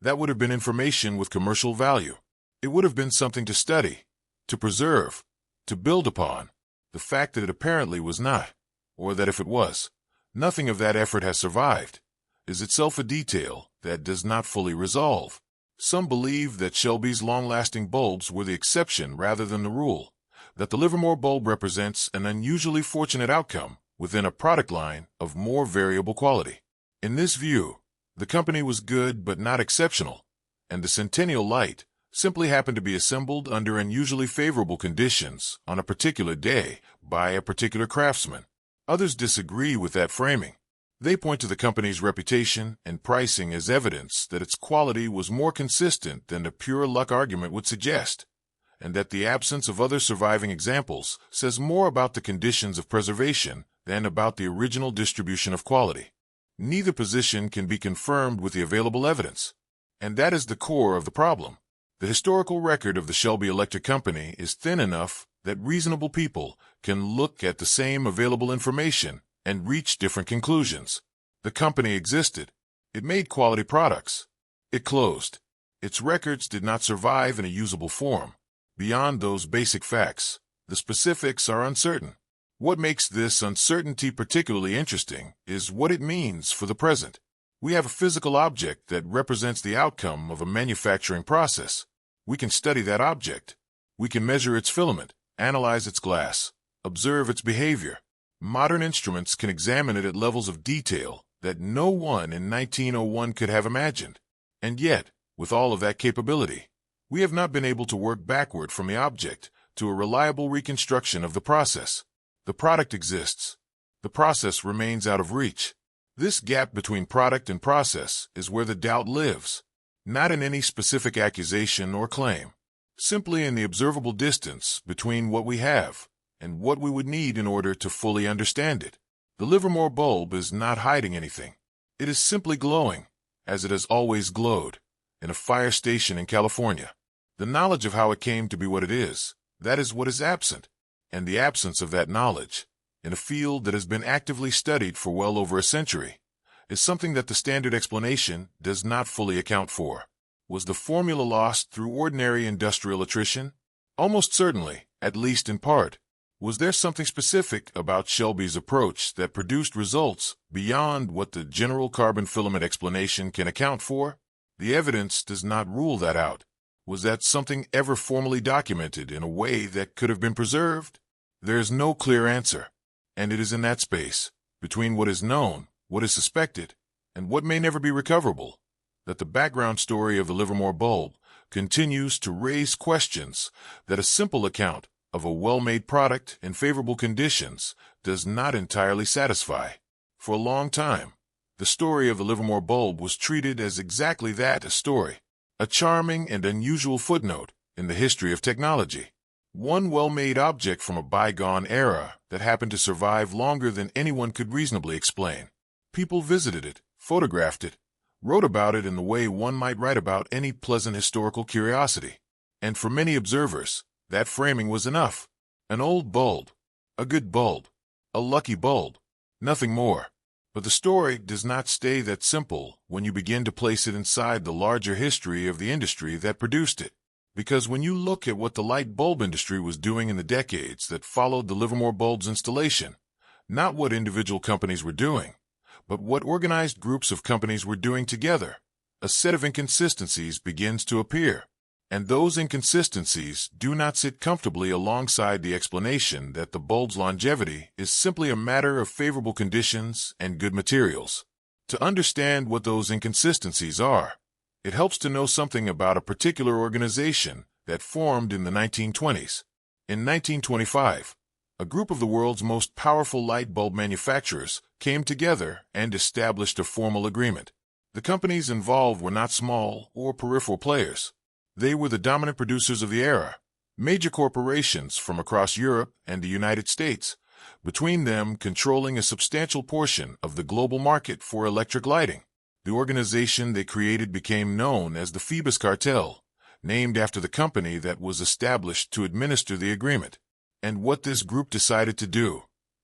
that would have been information with commercial value. It would have been something to study, to preserve, to build upon. The fact that it apparently was not, or that if it was, nothing of that effort has survived, is itself a detail that does not fully resolve. Some believe that Shelby's long-lasting bulbs were the exception rather than the rule, that the Livermore bulb represents an unusually fortunate outcome within a product line of more variable quality. In this view, the company was good but not exceptional, and the Centennial Light simply happened to be assembled under unusually favorable conditions on a particular day by a particular craftsman. Others disagree with that framing. They point to the company's reputation and pricing as evidence that its quality was more consistent than the pure luck argument would suggest, and that the absence of other surviving examples says more about the conditions of preservation than about the original distribution of quality. Neither position can be confirmed with the available evidence, and that is the core of the problem. The historical record of the Shelby Electric Company is thin enough that reasonable people can look at the same available information and reach different conclusions. The company existed. It made quality products. It closed. Its records did not survive in a usable form. Beyond those basic facts, the specifics are uncertain. What makes this uncertainty particularly interesting is what it means for the present. We have a physical object that represents the outcome of a manufacturing process. We can study that object. We can measure its filament, analyze its glass, observe its behavior. Modern instruments can examine it at levels of detail that no one in 1901 could have imagined. And yet, with all of that capability, we have not been able to work backward from the object to a reliable reconstruction of the process. The product exists. The process remains out of reach. This gap between product and process is where the doubt lives, not in any specific accusation or claim, simply in the observable distance between what we have and what we would need in order to fully understand it. The Livermore bulb is not hiding anything. It is simply glowing, as it has always glowed, in a fire station in California. The knowledge of how it came to be what it is, that is what is absent, and the absence of that knowledge, in a field that has been actively studied for well over a century, is something that the standard explanation does not fully account for. Was the formula lost through ordinary industrial attrition? Almost certainly, at least in part. Was there something specific about Shelby's approach that produced results beyond what the general carbon filament explanation can account for? The evidence does not rule that out. Was that something ever formally documented in a way that could have been preserved? There is no clear answer, and it is in that space, between what is known, what is suspected, and what may never be recoverable, that the background story of the Livermore bulb continues to raise questions that a simple account of a well-made product in favorable conditions does not entirely satisfy. For a long time, the story of the Livermore bulb was treated as exactly that, a story, a charming and unusual footnote in the history of technology. One well-made object from a bygone era that happened to survive longer than anyone could reasonably explain. People visited it, photographed it, wrote about it in the way one might write about any pleasant historical curiosity. And for many observers, that framing was enough. An old bulb, a good bulb, a lucky bulb, nothing more. But the story does not stay that simple when you begin to place it inside the larger history of the industry that produced it. Because when you look at what the light bulb industry was doing in the decades that followed the Livermore bulb's installation, not what individual companies were doing, but what organized groups of companies were doing together, a set of inconsistencies begins to appear. And those inconsistencies do not sit comfortably alongside the explanation that the bulb's longevity is simply a matter of favorable conditions and good materials. To understand what those inconsistencies are, it helps to know something about a particular organization that formed in the 1920s. In 1925, a group of the world's most powerful light bulb manufacturers came together and established a formal agreement. The companies involved were not small or peripheral players. They were the dominant producers of the era, major corporations from across Europe and the United States, between them controlling a substantial portion of the global market for electric lighting. The organization they created became known as the Phoebus Cartel, named after the company that was established to administer the agreement. And what this group decided to do,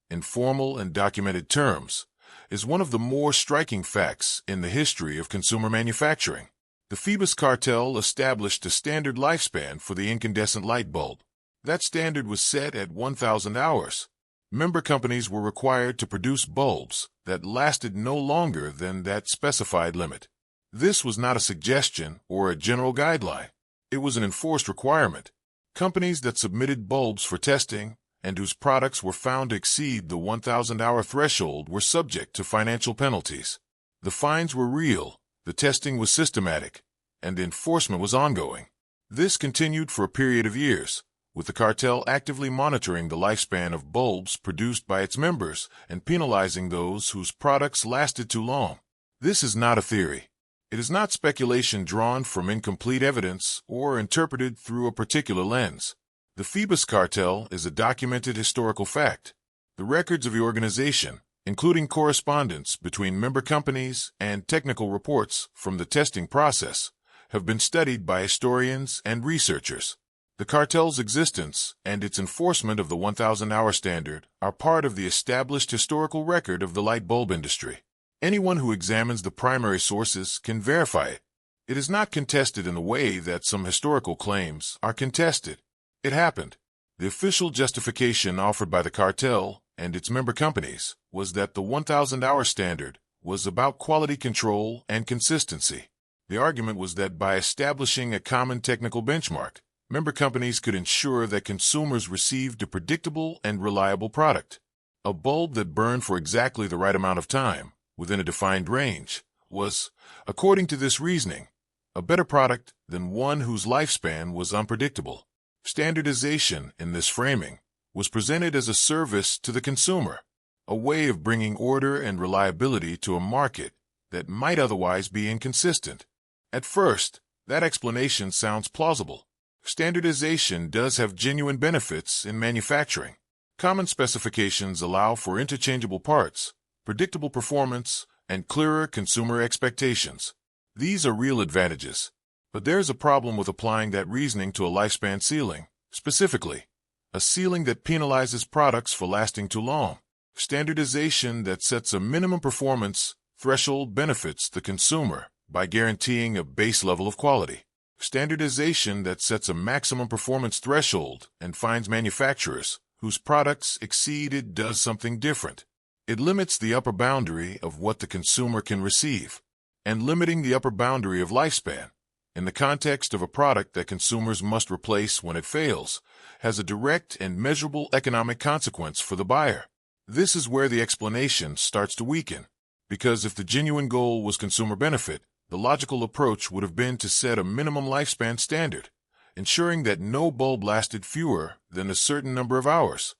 in formal and documented terms, is one of the more striking facts in the history of consumer manufacturing. The Phoebus cartel established a standard lifespan for the incandescent light bulb. That standard was set at 1,000 hours. Member companies were required to produce bulbs that lasted no longer than that specified limit. This was not a suggestion or a general guideline. It was an enforced requirement. Companies that submitted bulbs for testing and whose products were found to exceed the 1,000-hour threshold were subject to financial penalties. The fines were real, the testing was systematic, and the enforcement was ongoing. This continued for a period of years, with the cartel actively monitoring the lifespan of bulbs produced by its members and penalizing those whose products lasted too long. This is not a theory. It is not speculation drawn from incomplete evidence or interpreted through a particular lens. The Phoebus cartel is a documented historical fact. The records of the organization, including correspondence between member companies and technical reports from the testing process, have been studied by historians and researchers. The cartel's existence and its enforcement of the 1,000-hour standard are part of the established historical record of the light bulb industry. Anyone who examines the primary sources can verify it. It is not contested in the way that some historical claims are contested. It happened. The official justification offered by the cartel and its member companies was that the 1,000-hour standard was about quality control and consistency. The argument was that by establishing a common technical benchmark, member companies could ensure that consumers received a predictable and reliable product. A bulb that burned for exactly the right amount of time, within a defined range, was, according to this reasoning, a better product than one whose lifespan was unpredictable. Standardization, in this framing, was presented as a service to the consumer, a way of bringing order and reliability to a market that might otherwise be inconsistent. At first, that explanation sounds plausible. Standardization does have genuine benefits in manufacturing. Common specifications allow for interchangeable parts, predictable performance, and clearer consumer expectations. These are real advantages. But there's a problem with applying that reasoning to a lifespan ceiling, specifically, a ceiling that penalizes products for lasting too long. Standardization that sets a minimum performance threshold benefits the consumer by guaranteeing a base level of quality. Standardization that sets a maximum performance threshold and finds manufacturers whose products exceed it does something different. It limits the upper boundary of what the consumer can receive, and limiting the upper boundary of lifespan, in the context of a product that consumers must replace when it fails, has a direct and measurable economic consequence for the buyer. This is where the explanation starts to weaken, because if the genuine goal was consumer benefit, the logical approach would have been to set a minimum lifespan standard, ensuring that no bulb lasted fewer than a certain number of hours,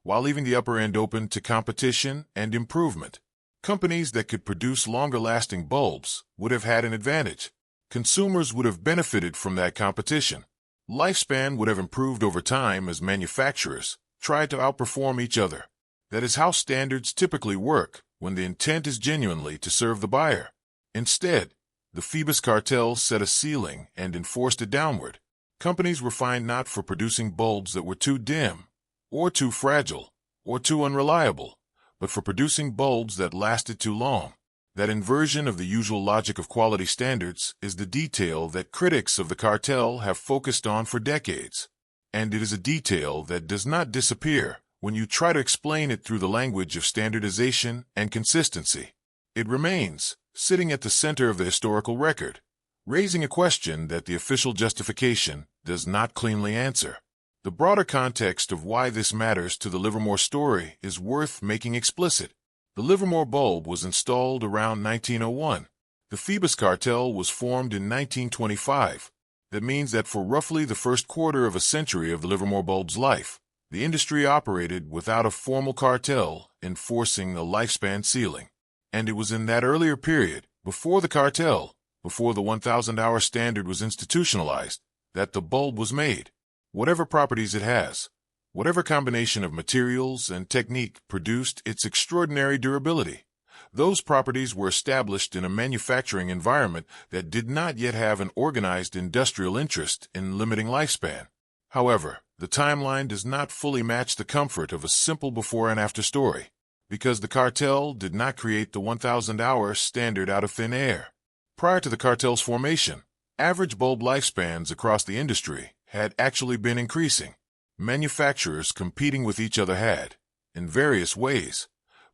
while leaving the upper end open to competition and improvement. Companies that could produce longer-lasting bulbs would have had an advantage. Consumers would have benefited from that competition. Lifespan would have improved over time as manufacturers tried to outperform each other. That is how standards typically work when the intent is genuinely to serve the buyer. Instead, the Phoebus cartel set a ceiling and enforced it downward. Companies were fined not for producing bulbs that were too dim, or too fragile, or too unreliable, but for producing bulbs that lasted too long. That inversion of the usual logic of quality standards is the detail that critics of the cartel have focused on for decades. And it is a detail that does not disappear when you try to explain it through the language of standardization and consistency. It remains, sitting at the center of the historical record, raising a question that the official justification does not cleanly answer. The broader context of why this matters to the Livermore story is worth making explicit. The Livermore bulb was installed around 1901. The Phoebus cartel was formed in 1925. That means that for roughly the first quarter of a century of the Livermore bulb's life, the industry operated without a formal cartel enforcing a lifespan ceiling. And it was in that earlier period, before the cartel, before the 1,000-hour standard was institutionalized, that the bulb was made. Whatever properties it has, whatever combination of materials and technique produced its extraordinary durability, Those properties were established in a manufacturing environment that did not yet have an organized industrial interest in limiting lifespan. However, the timeline does not fully match the comfort of a simple before and after story, because the cartel did not create the 1,000-hour standard out of thin air. Prior to the cartel's formation, average bulb lifespans across the industry had actually been increasing. Manufacturers competing with each other had, in various ways,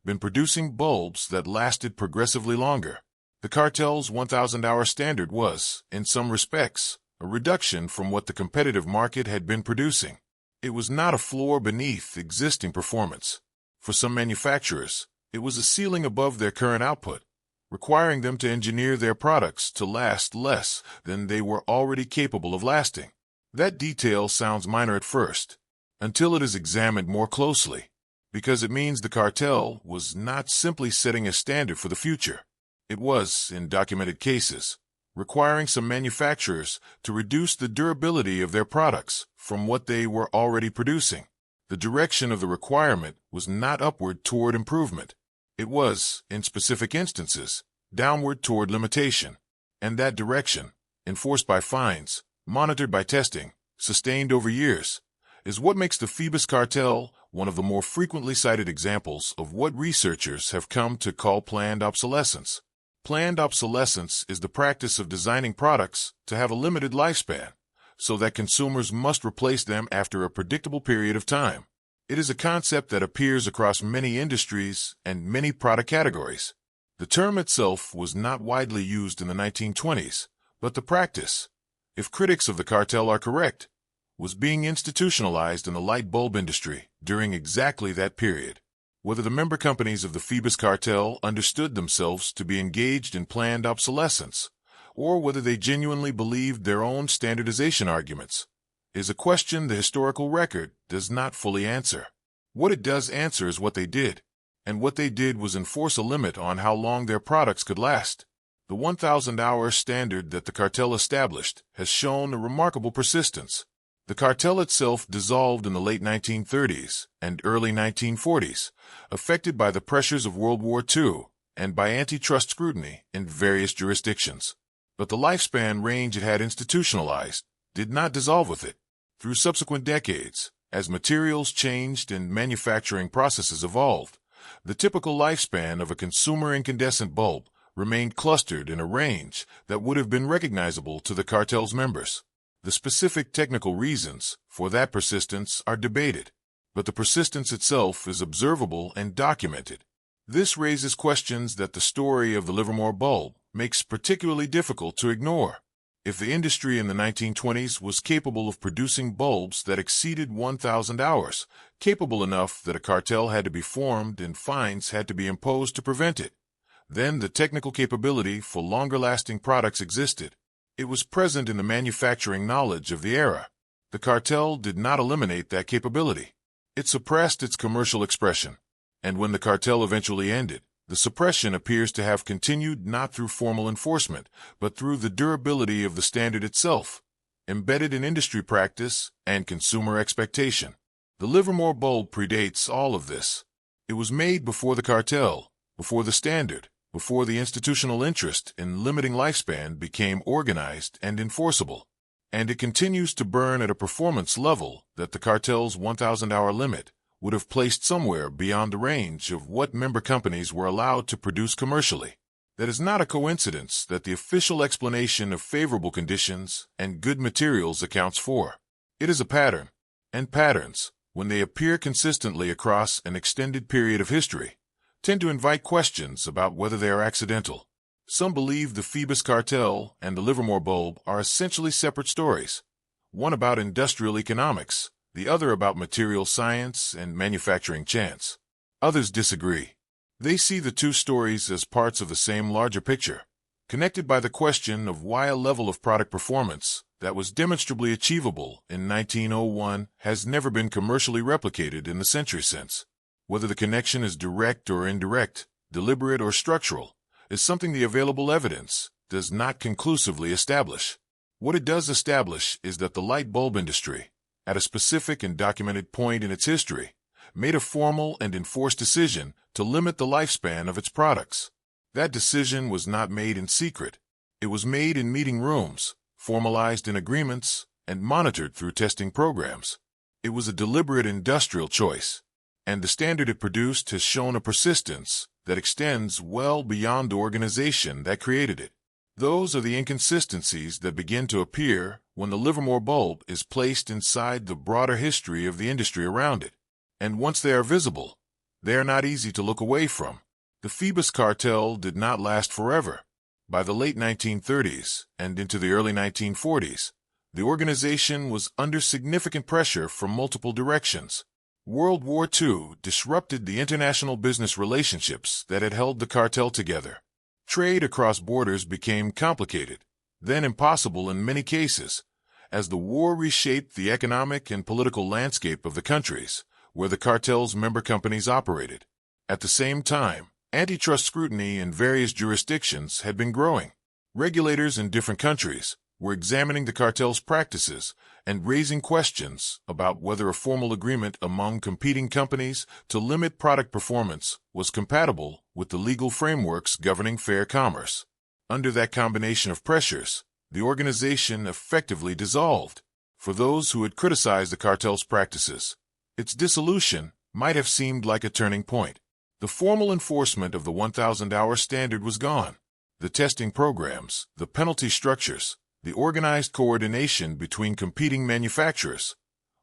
been producing bulbs that lasted progressively longer. The cartel's 1,000-hour standard was, in some respects, a reduction from what the competitive market had been producing. It was not a floor beneath existing performance. For some manufacturers, it was a ceiling above their current output, requiring them to engineer their products to last less than they were already capable of lasting. That detail sounds minor at first, until it is examined more closely, because it means the cartel was not simply setting a standard for the future. It was, in documented cases, requiring some manufacturers to reduce the durability of their products from what they were already producing. The direction of the requirement was not upward toward improvement. It was, in specific instances, downward toward limitation. And that direction, enforced by fines, monitored by testing, sustained over years, is what makes the Phoebus cartel one of the more frequently cited examples of what researchers have come to call planned obsolescence. Planned obsolescence is the practice of designing products to have a limited lifespan, so that consumers must replace them after a predictable period of time. It is a concept that appears across many industries and many product categories. The term itself was not widely used in the 1920s, but the practice, if critics of the cartel are correct, was being institutionalized in the light bulb industry during exactly that period. Whether the member companies of the Phoebus cartel understood themselves to be engaged in planned obsolescence, or whether they genuinely believed their own standardization arguments, is a question the historical record does not fully answer. What it does answer is what they did, and what they did was enforce a limit on how long their products could last. The 1,000-hour standard that the cartel established has shown a remarkable persistence. The cartel itself dissolved in the late 1930s and early 1940s, affected by the pressures of World War II and by antitrust scrutiny in various jurisdictions. But the lifespan range it had institutionalized did not dissolve with it. Through subsequent decades, as materials changed and manufacturing processes evolved, the typical lifespan of a consumer incandescent bulb remained clustered in a range that would have been recognizable to the cartel's members. The specific technical reasons for that persistence are debated, but the persistence itself is observable and documented. This raises questions that the story of the Livermore bulb makes particularly difficult to ignore. If the industry in the 1920s was capable of producing bulbs that exceeded 1,000 hours, capable enough that a cartel had to be formed and fines had to be imposed to prevent it, then the technical capability for longer-lasting products existed. It was present in the manufacturing knowledge of the era. The cartel did not eliminate that capability. It suppressed its commercial expression. And when the cartel eventually ended, the suppression appears to have continued not through formal enforcement, but through the durability of the standard itself, embedded in industry practice and consumer expectation. The Livermore bulb predates all of this. It was made before the cartel, before the standard, before the institutional interest in limiting lifespan became organized and enforceable. And it continues to burn at a performance level that the cartel's 1,000-hour limit would have placed somewhere beyond the range of what member companies were allowed to produce commercially. That is not a coincidence that the official explanation of favorable conditions and good materials accounts for. It is a pattern, and patterns, when they appear consistently across an extended period of history, tend to invite questions about whether they are accidental. Some believe the Phoebus cartel and the Livermore bulb are essentially separate stories, one about industrial economics, the other about material science and manufacturing chance. Others disagree. They see the two stories as parts of the same larger picture, connected by the question of why a level of product performance that was demonstrably achievable in 1901 has never been commercially replicated in the century since. Whether the connection is direct or indirect, deliberate or structural, is something the available evidence does not conclusively establish. What it does establish is that the light bulb industry, at a specific and documented point in its history, made a formal and enforced decision to limit the lifespan of its products. That decision was not made in secret. It was made in meeting rooms, formalized in agreements, and monitored through testing programs. It was a deliberate industrial choice, and the standard it produced has shown a persistence that extends well beyond the organization that created it. Those are the inconsistencies that begin to appear when the Livermore bulb is placed inside the broader history of the industry around it. And once they are visible, they are not easy to look away from. The Phoebus cartel did not last forever. By the late 1930s and into the early 1940s, the organization was under significant pressure from multiple directions. World War II disrupted the international business relationships that had held the cartel together. Trade across borders became complicated, then impossible in many cases, as the war reshaped the economic and political landscape of the countries where the cartel's member companies operated. At the same time, antitrust scrutiny in various jurisdictions had been growing. Regulators in different countries were examining the cartel's practices and raising questions about whether a formal agreement among competing companies to limit product performance was compatible with the legal frameworks governing fair commerce. Under that combination of pressures, the organization effectively dissolved. For those who had criticized the cartel's practices, its dissolution might have seemed like a turning point. The formal enforcement of the 1,000-hour standard was gone. The testing programs, the penalty structures, the organized coordination between competing manufacturers,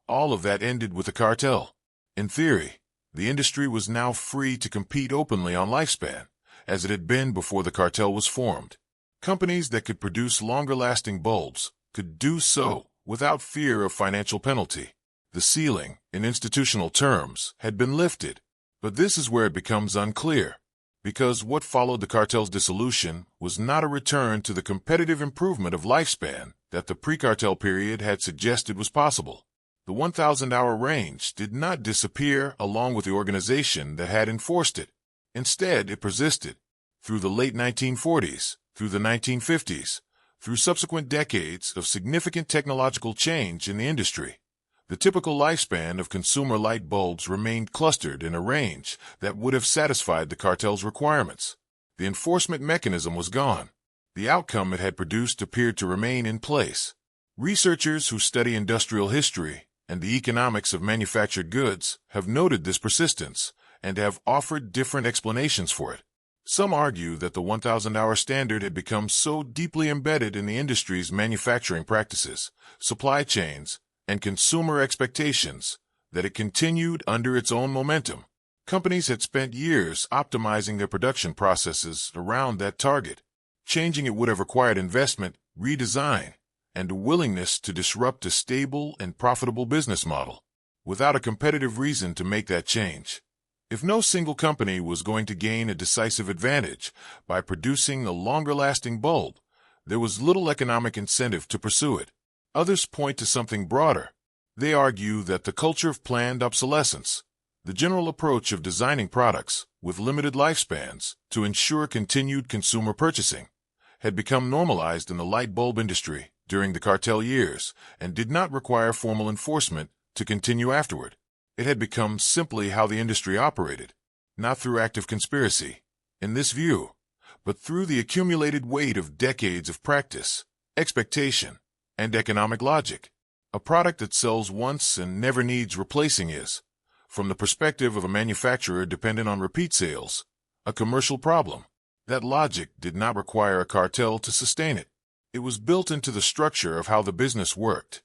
all of that ended with the cartel. In theory, the industry was now free to compete openly on lifespan, as it had been before the cartel was formed. Companies that could produce longer-lasting bulbs could do so without fear of financial penalty. The ceiling, in institutional terms, had been lifted. But this is where it becomes unclear, because what followed the cartel's dissolution was not a return to the competitive improvement of lifespan that the pre-cartel period had suggested was possible. The 1,000-hour range did not disappear along with the organization that had enforced it. Instead, it persisted. Through the late 1940s, through the 1950s, through subsequent decades of significant technological change in the industry, the typical lifespan of consumer light bulbs remained clustered in a range that would have satisfied the cartel's requirements. The enforcement mechanism was gone. The outcome it had produced appeared to remain in place. Researchers who study industrial history and the economics of manufactured goods have noted this persistence and have offered different explanations for it. Some argue that the 1,000-hour standard had become so deeply embedded in the industry's manufacturing practices, supply chains, and consumer expectations that it continued under its own momentum. Companies had spent years optimizing their production processes around that target. Changing it would have required investment, redesign, and a willingness to disrupt a stable and profitable business model, without a competitive reason to make that change. If no single company was going to gain a decisive advantage by producing a longer-lasting bulb, there was little economic incentive to pursue it. Others point to something broader. They argue that the culture of planned obsolescence, the general approach of designing products with limited lifespans to ensure continued consumer purchasing, had become normalized in the light bulb industry during the cartel years and did not require formal enforcement to continue afterward. It had become simply how the industry operated, not through active conspiracy, in this view, but through the accumulated weight of decades of practice, expectation, and economic logic. A product that sells once and never needs replacing is, from the perspective of a manufacturer dependent on repeat sales, a commercial problem. That logic did not require a cartel to sustain it. It was built into the structure of how the business worked.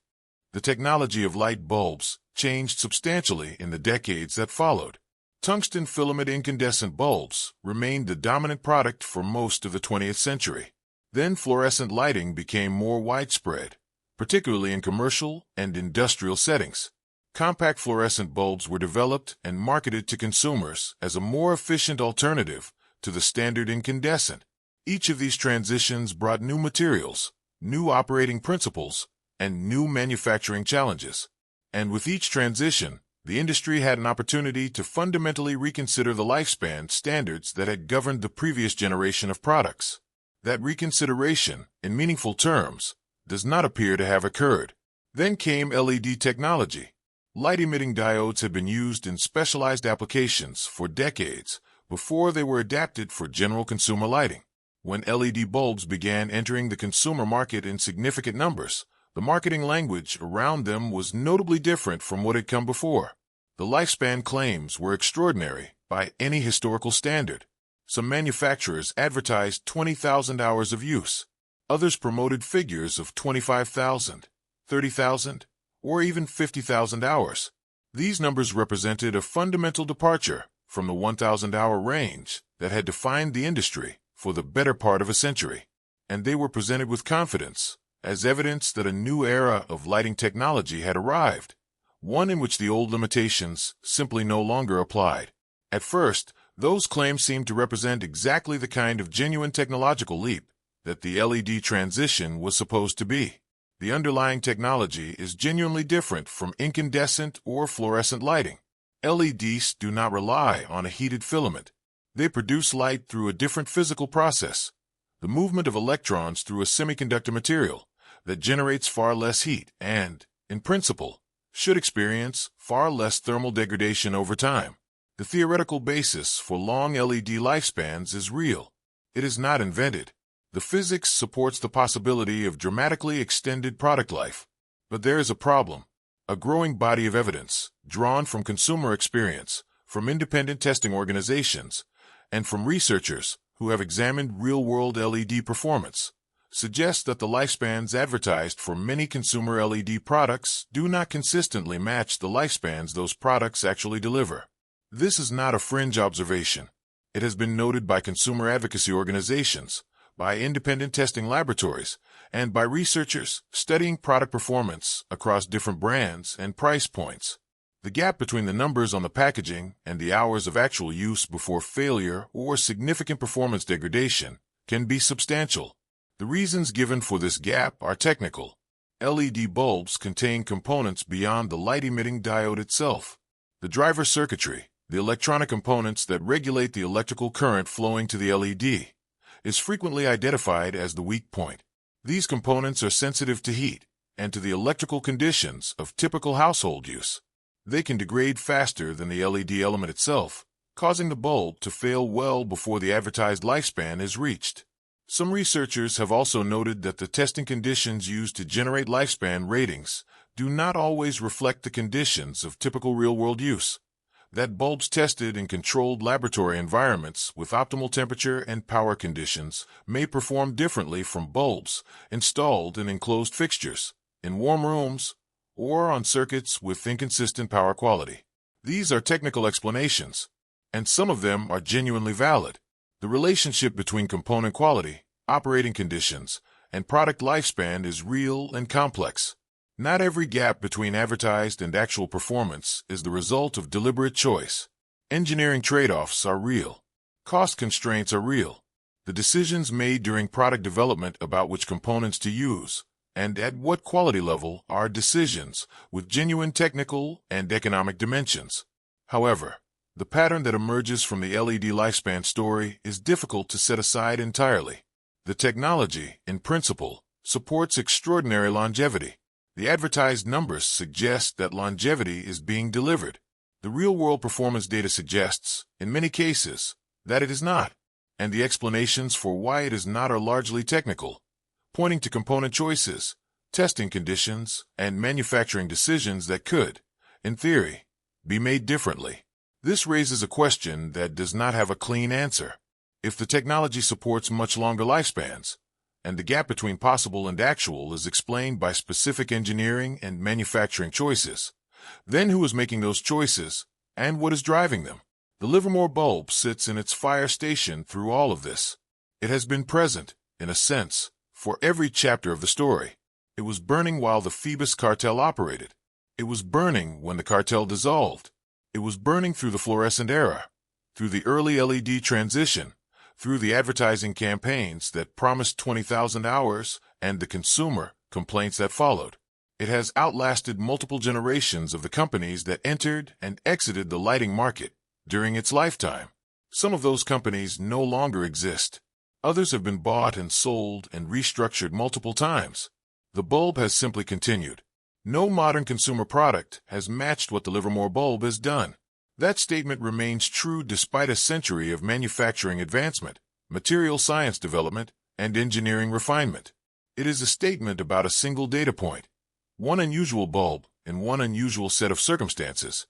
The technology of light bulbs changed substantially in the decades that followed. Tungsten filament incandescent bulbs remained the dominant product for most of the 20th century. Then fluorescent lighting became more widespread, particularly in commercial and industrial settings. Compact fluorescent bulbs were developed and marketed to consumers as a more efficient alternative to the standard incandescent. Each of these transitions brought new materials, new operating principles, and new manufacturing challenges. And with each transition, the industry had an opportunity to fundamentally reconsider the lifespan standards that had governed the previous generation of products. That reconsideration, in meaningful terms, does not appear to have occurred. Then came LED technology. Light-emitting diodes had been used in specialized applications for decades before they were adapted for general consumer lighting. When LED bulbs began entering the consumer market in significant numbers, the marketing language around them was notably different from what had come before. The lifespan claims were extraordinary by any historical standard. Some manufacturers advertised 20,000 hours of use. Others promoted figures of 25,000, 30,000, or even 50,000 hours. These numbers represented a fundamental departure from the 1,000-hour range that had defined the industry for the better part of a century, and they were presented with confidence as evidence that a new era of lighting technology had arrived, one in which the old limitations simply no longer applied. At first, those claims seemed to represent exactly the kind of genuine technological leap that the LED transition was supposed to be. The underlying technology is genuinely different from incandescent or fluorescent lighting. LEDs do not rely on a heated filament. They produce light through a different physical process, the movement of electrons through a semiconductor material that generates far less heat and, in principle, should experience far less thermal degradation over time. The theoretical basis for long LED lifespans is real. It is not invented. The physics supports the possibility of dramatically extended product life. But there is a problem. A growing body of evidence, drawn from consumer experience, from independent testing organizations, and from researchers who have examined real-world LED performance, suggests that the lifespans advertised for many consumer LED products do not consistently match the lifespans those products actually deliver. This is not a fringe observation. It has been noted by consumer advocacy organizations, by independent testing laboratories, and by researchers studying product performance across different brands and price points. The gap between the numbers on the packaging and the hours of actual use before failure or significant performance degradation can be substantial. The reasons given for this gap are technical. LED bulbs contain components beyond the light-emitting diode itself. The driver circuitry, the electronic components that regulate the electrical current flowing to the LED, is frequently identified as the weak point. These components are sensitive to heat and to the electrical conditions of typical household use. They can degrade faster than the LED element itself, causing the bulb to fail well before the advertised lifespan is reached. Some researchers have also noted that the testing conditions used to generate lifespan ratings do not always reflect the conditions of typical real-world use. That bulbs tested in controlled laboratory environments with optimal temperature and power conditions may perform differently from bulbs installed in enclosed fixtures, in warm rooms, or on circuits with inconsistent power quality. These are technical explanations, and some of them are genuinely valid. The relationship between component quality, operating conditions, and product lifespan is real and complex. Not every gap between advertised and actual performance is the result of deliberate choice. Engineering trade-offs are real. Cost constraints are real. The decisions made during product development about which components to use and at what quality level are decisions with genuine technical and economic dimensions. However, the pattern that emerges from the LED lifespan story is difficult to set aside entirely. The technology, in principle, supports extraordinary longevity. The advertised numbers suggest that longevity is being delivered. The real-world performance data suggests, in many cases, that it is not, and the explanations for why it is not are largely technical, pointing to component choices, testing conditions, and manufacturing decisions that could, in theory, be made differently. This raises a question that does not have a clean answer. If the technology supports much longer lifespans, and the gap between possible and actual is explained by specific engineering and manufacturing choices, then who is making those choices, and what is driving them? The Livermore bulb sits in its fire station through all of this. It has been present, in a sense, for every chapter of the story. It was burning while the Phoebus cartel operated. It was burning when the cartel dissolved. It was burning through the fluorescent era, through the early LED transition, through the advertising campaigns that promised 20,000 hours and the consumer complaints that followed. It has outlasted multiple generations of the companies that entered and exited the lighting market during its lifetime. Some of those companies no longer exist. Others have been bought and sold and restructured multiple times. The bulb has simply continued. No modern consumer product has matched what the Livermore bulb has done. That statement remains true despite a century of manufacturing advancement, material science development, and engineering refinement. It is a statement about a single data point, one unusual bulb in one unusual set of circumstances,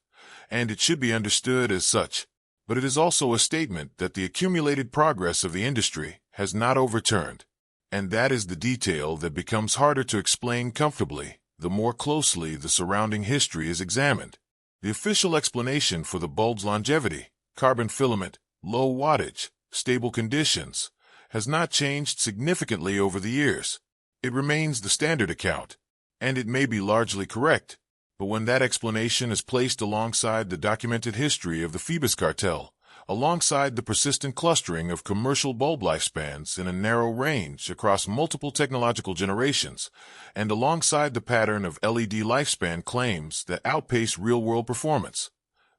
and it should be understood as such. But it is also a statement that the accumulated progress of the industry has not overturned. And that is the detail that becomes harder to explain comfortably the more closely the surrounding history is examined. The official explanation for the bulb's longevity, carbon filament, low wattage, stable conditions, has not changed significantly over the years. It remains the standard account, and it may be largely correct, but when that explanation is placed alongside the documented history of the Phoebus cartel, alongside the persistent clustering of commercial bulb lifespans in a narrow range across multiple technological generations, and alongside the pattern of LED lifespan claims that outpace real-world performance,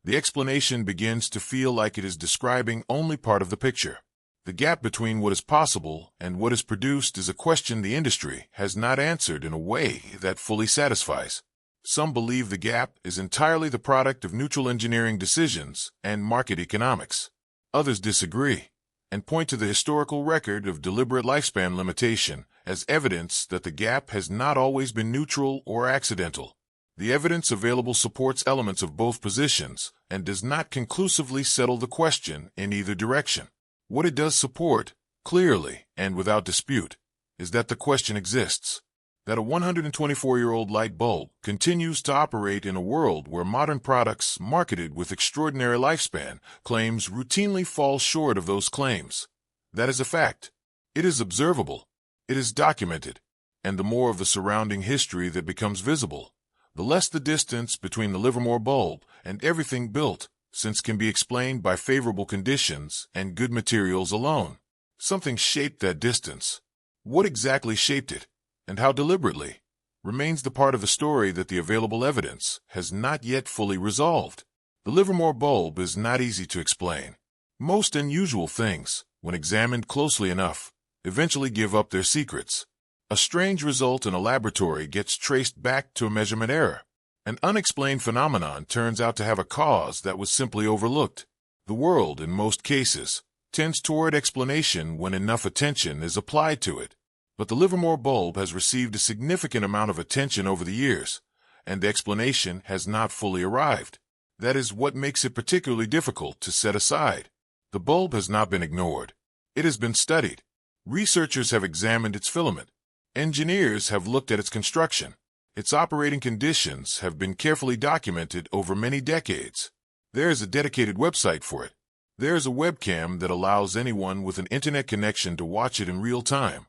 the explanation begins to feel like it is describing only part of the picture. The gap between what is possible and what is produced is a question the industry has not answered in a way that fully satisfies. Some believe the gap is entirely the product of neutral engineering decisions and market economics. Others disagree and point to the historical record of deliberate lifespan limitation as evidence that the gap has not always been neutral or accidental. The evidence available supports elements of both positions and does not conclusively settle the question in either direction. What it does support, clearly and without dispute, is that the question exists. That a 124-year-old light bulb continues to operate in a world where modern products marketed with extraordinary lifespan claims routinely fall short of those claims. That is a fact. It is observable. It is documented. And the more of the surrounding history that becomes visible, the less the distance between the Livermore bulb and everything built since can be explained by favorable conditions and good materials alone. Something shaped that distance. What exactly shaped it? And how deliberately, remains the part of the story that the available evidence has not yet fully resolved. The Livermore bulb is not easy to explain. Most unusual things, when examined closely enough, eventually give up their secrets. A strange result in a laboratory gets traced back to a measurement error. An unexplained phenomenon turns out to have a cause that was simply overlooked. The world, in most cases, tends toward explanation when enough attention is applied to it. But the Livermore bulb has received a significant amount of attention over the years, and the explanation has not fully arrived. That is what makes it particularly difficult to set aside. The bulb has not been ignored. It has been studied. Researchers have examined its filament. Engineers have looked at its construction. Its operating conditions have been carefully documented over many decades. There is a dedicated website for it. There is a webcam that allows anyone with an internet connection to watch it in real time,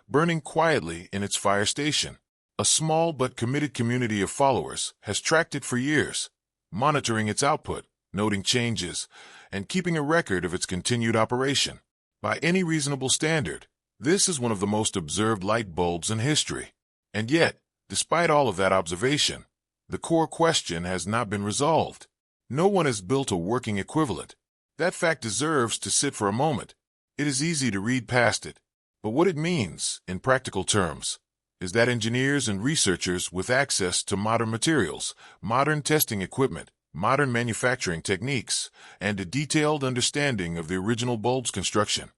burning quietly in its fire station. A small but committed community of followers has tracked it for years, monitoring its output, noting changes, and keeping a record of its continued operation. By any reasonable standard, this is one of the most observed light bulbs in history. And yet, despite all of that observation, the core question has not been resolved. No one has built a working equivalent. That fact deserves to sit for a moment. It is easy to read past it. But what it means, in practical terms, is that engineers and researchers with access to modern materials, modern testing equipment, modern manufacturing techniques, and a detailed understanding of the original bulb's construction,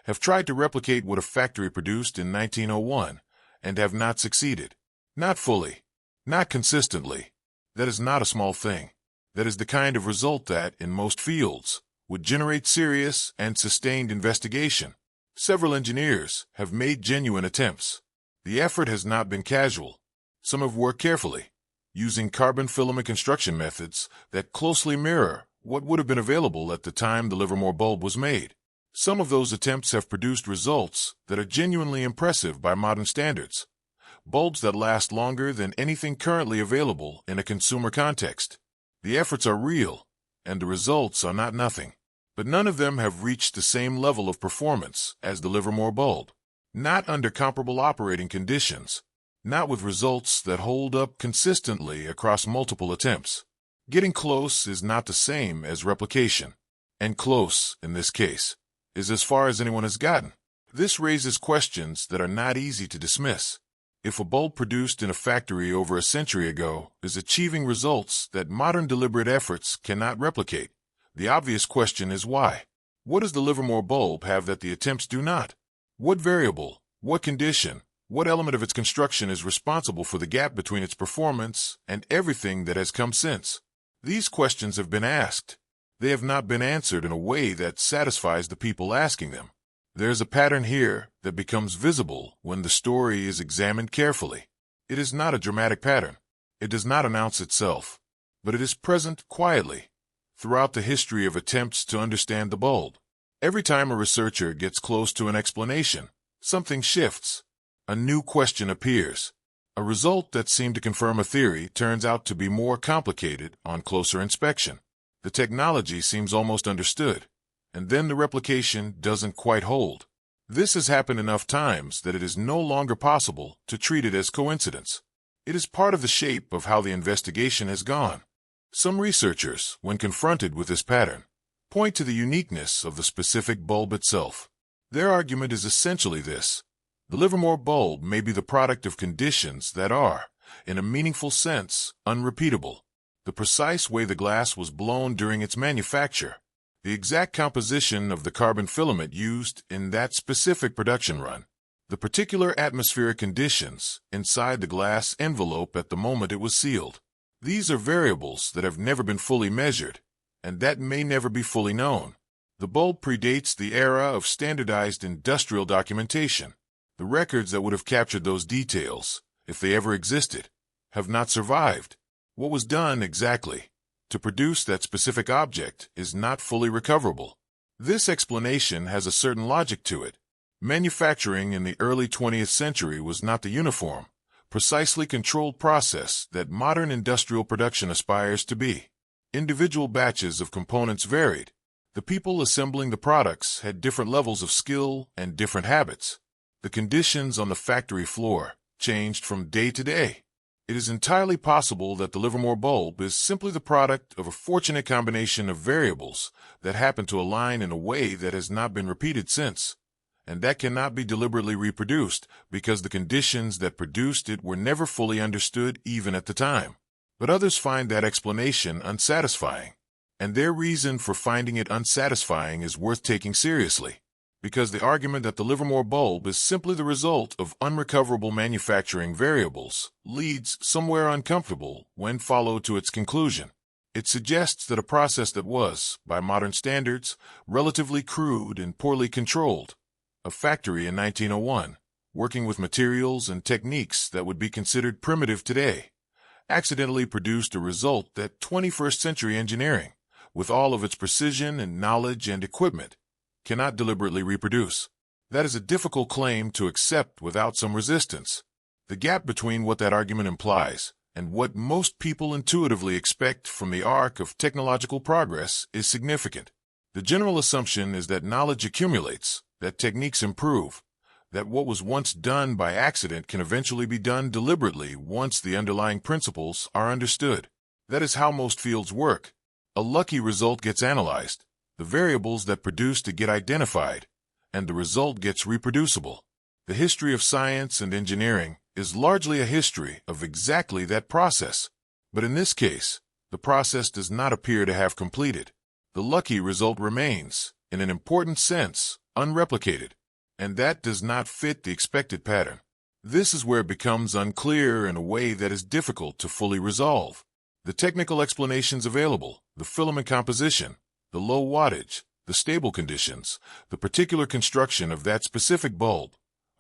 have tried to replicate what a factory produced in 1901 and have not succeeded. Not fully. Not consistently. That is not a small thing. That is the kind of result that, in most fields, would generate serious and sustained investigation. Several engineers have made genuine attempts. The effort has not been casual. Some have worked carefully, using carbon filament construction methods that closely mirror what would have been available at the time the Livermore bulb was made. Some of those attempts have produced results that are genuinely impressive by modern standards. Bulbs that last longer than anything currently available in a consumer context. The efforts are real, and the results are not nothing. But none of them have reached the same level of performance as the Livermore bulb. Not under comparable operating conditions. Not with results that hold up consistently across multiple attempts. Getting close is not the same as replication. And close, in this case, is as far as anyone has gotten. This raises questions that are not easy to dismiss. If a bulb produced in a factory over a century ago is achieving results that modern deliberate efforts cannot replicate, the obvious question is why? What does the Livermore bulb have that the attempts do not? What variable, what condition, what element of its construction is responsible for the gap between its performance and everything that has come since? These questions have been asked. They have not been answered in a way that satisfies the people asking them. There's a pattern here that becomes visible when the story is examined carefully. It is not a dramatic pattern. It does not announce itself, but it is present quietly throughout the history of attempts to understand the bulb. Every time a researcher gets close to an explanation, something shifts. A new question appears. A result that seemed to confirm a theory turns out to be more complicated on closer inspection. The technology seems almost understood, and then the replication doesn't quite hold. This has happened enough times that it is no longer possible to treat it as coincidence. It is part of the shape of how the investigation has gone. Some researchers, when confronted with this pattern, point to the uniqueness of the specific bulb itself. Their argument is essentially this: the Livermore bulb may be the product of conditions that are, in a meaningful sense, unrepeatable. The precise way the glass was blown during its manufacture, the exact composition of the carbon filament used in that specific production run, the particular atmospheric conditions inside the glass envelope at the moment it was sealed. These are variables that have never been fully measured, and that may never be fully known. The bulb predates the era of standardized industrial documentation. The records that would have captured those details, if they ever existed, have not survived. What was done exactly to produce that specific object is not fully recoverable. This explanation has a certain logic to it. Manufacturing in the early 20th century was not the uniform, precisely controlled process that modern industrial production aspires to be. Individual batches of components varied. The people assembling the products had different levels of skill and different habits. The conditions on the factory floor changed from day to day. It is entirely possible that the Livermore bulb is simply the product of a fortunate combination of variables that happen to align in a way that has not been repeated since, and that cannot be deliberately reproduced because the conditions that produced it were never fully understood even at the time. But others find that explanation unsatisfying, and their reason for finding it unsatisfying is worth taking seriously, because the argument that the Livermore bulb is simply the result of unrecoverable manufacturing variables leads somewhere uncomfortable when followed to its conclusion. It suggests that a process that was, by modern standards, relatively crude and poorly controlled, a factory in 1901, working with materials and techniques that would be considered primitive today, accidentally produced a result that 21st century engineering, with all of its precision and knowledge and equipment, cannot deliberately reproduce. That is a difficult claim to accept without some resistance. The gap between what that argument implies and what most people intuitively expect from the arc of technological progress is significant. The general assumption is that knowledge accumulates, that techniques improve, that what was once done by accident can eventually be done deliberately once the underlying principles are understood. That is how most fields work. A lucky result gets analyzed, the variables that produced it get identified, and the result gets reproducible. The history of science and engineering is largely a history of exactly that process. But in this case, the process does not appear to have completed. The lucky result remains, in an important sense, unreplicated, and that does not fit the expected pattern. This is where it becomes unclear in a way that is difficult to fully resolve. The technical explanations available, the filament composition, the low wattage, the stable conditions, the particular construction of that specific bulb,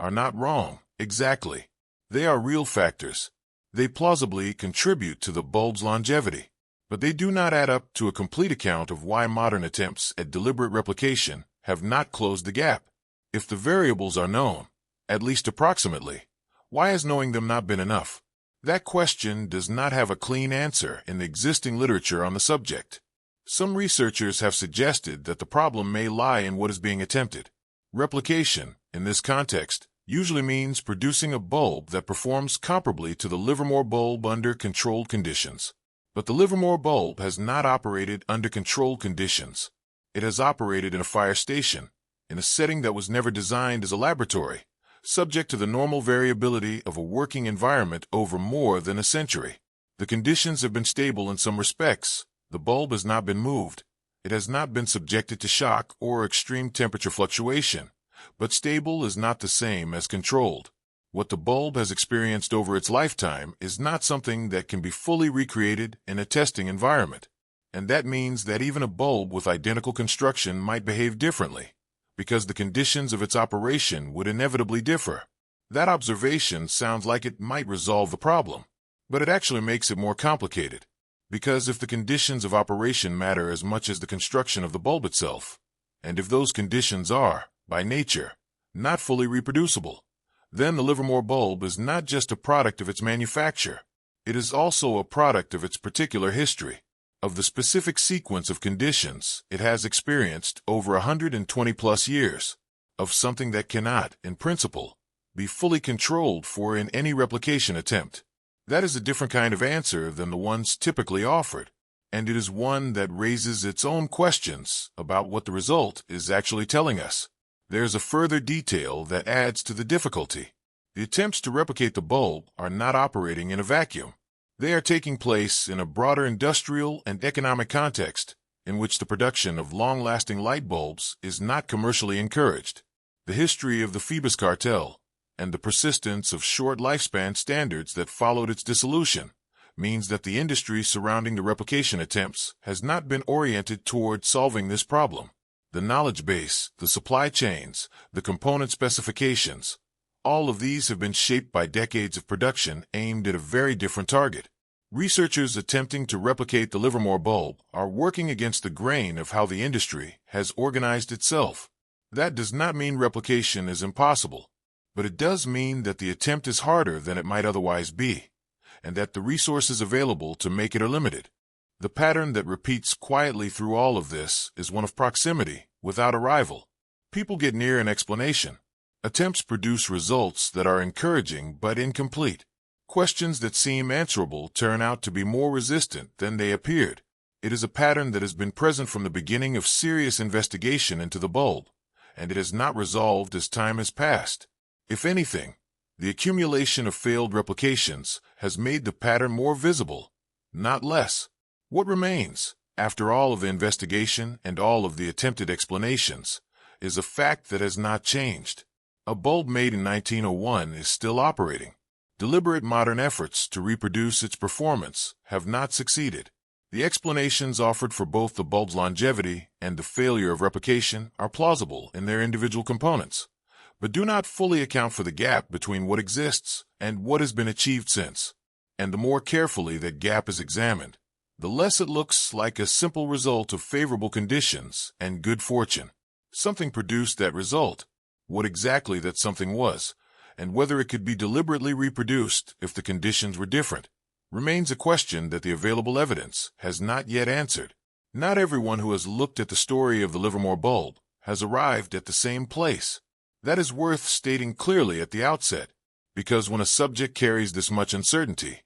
are not wrong, exactly. They are real factors. They plausibly contribute to the bulb's longevity, but they do not add up to a complete account of why modern attempts at deliberate replication have not closed the gap. If the variables are known, at least approximately, why has knowing them not been enough? That question does not have a clean answer in the existing literature on the subject. Some researchers have suggested that the problem may lie in what is being attempted. Replication, in this context, usually means producing a bulb that performs comparably to the Livermore bulb under controlled conditions. But the Livermore bulb has not operated under controlled conditions. It has operated in a fire station, in a setting that was never designed as a laboratory, subject to the normal variability of a working environment over more than a century. The conditions have been stable in some respects. The bulb has not been moved. It has not been subjected to shock or extreme temperature fluctuation. But stable is not the same as controlled. What the bulb has experienced over its lifetime is not something that can be fully recreated in a testing environment. And that means that even a bulb with identical construction might behave differently, because the conditions of its operation would inevitably differ. That observation sounds like it might resolve the problem, but it actually makes it more complicated. Because if the conditions of operation matter as much as the construction of the bulb itself, and if those conditions are, by nature, not fully reproducible, then the Livermore bulb is not just a product of its manufacture. It is also a product of its particular history, of the specific sequence of conditions it has experienced over 120+ years, of something that cannot, in principle, be fully controlled for in any replication attempt. That is a different kind of answer than the ones typically offered, and it is one that raises its own questions about what the result is actually telling us. There's a further detail that adds to the difficulty. The attempts to replicate the bulb are not operating in a vacuum. They are taking place in a broader industrial and economic context, in which the production of long-lasting light bulbs is not commercially encouraged. The history of the Phoebus cartel, and the persistence of short lifespan standards that followed its dissolution, means that the industry surrounding the replication attempts has not been oriented toward solving this problem. The knowledge base, the supply chains, the component specifications, all of these have been shaped by decades of production aimed at a very different target. Researchers attempting to replicate the Livermore bulb are working against the grain of how the industry has organized itself. That does not mean replication is impossible, but it does mean that the attempt is harder than it might otherwise be, and that the resources available to make it are limited. The pattern that repeats quietly through all of this is one of proximity without a rival. People get near an explanation. Attempts produce results that are encouraging but incomplete. Questions that seem answerable turn out to be more resistant than they appeared. It is a pattern that has been present from the beginning of serious investigation into the bulb, and it has not resolved as time has passed. If anything, the accumulation of failed replications has made the pattern more visible, not less. What remains, after all of the investigation and all of the attempted explanations, is a fact that has not changed. A bulb made in 1901 is still operating. Deliberate modern efforts to reproduce its performance have not succeeded. The explanations offered for both the bulb's longevity and the failure of replication are plausible in their individual components, but do not fully account for the gap between what exists and what has been achieved since. And the more carefully that gap is examined, the less it looks like a simple result of favorable conditions and good fortune. Something produced that result. What exactly that something was, and whether it could be deliberately reproduced if the conditions were different, remains a question that the available evidence has not yet answered. Not everyone who has looked at the story of the Livermore bulb has arrived at the same place. That is worth stating clearly at the outset, because when a subject carries this much uncertainty,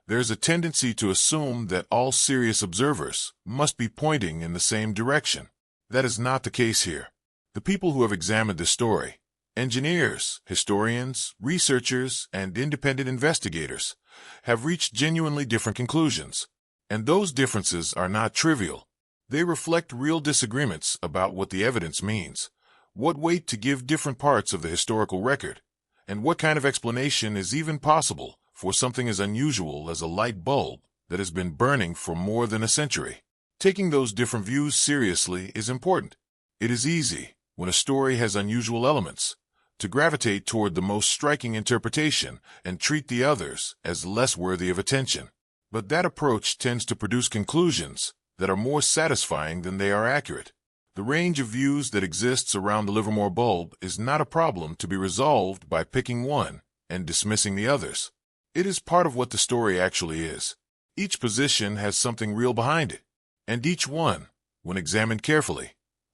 there's a tendency to assume that all serious observers must be pointing in the same direction. That is not the case here. The people who have examined this story, engineers, historians, researchers, and independent investigators, have reached genuinely different conclusions. And those differences are not trivial. They reflect real disagreements about what the evidence means, what weight to give different parts of the historical record, and what kind of explanation is even possible for something as unusual as a light bulb that has been burning for more than a century. Taking those different views seriously is important. It is easy, when a story has unusual elements, to gravitate toward the most striking interpretation and treat the others as less worthy of attention. But that approach tends to produce conclusions that are more satisfying than they are accurate. The range of views that exists around the Livermore bulb is not a problem to be resolved by picking one and dismissing the others. It is part of what the story actually is. Each position has something real behind it, and each one, when examined carefully,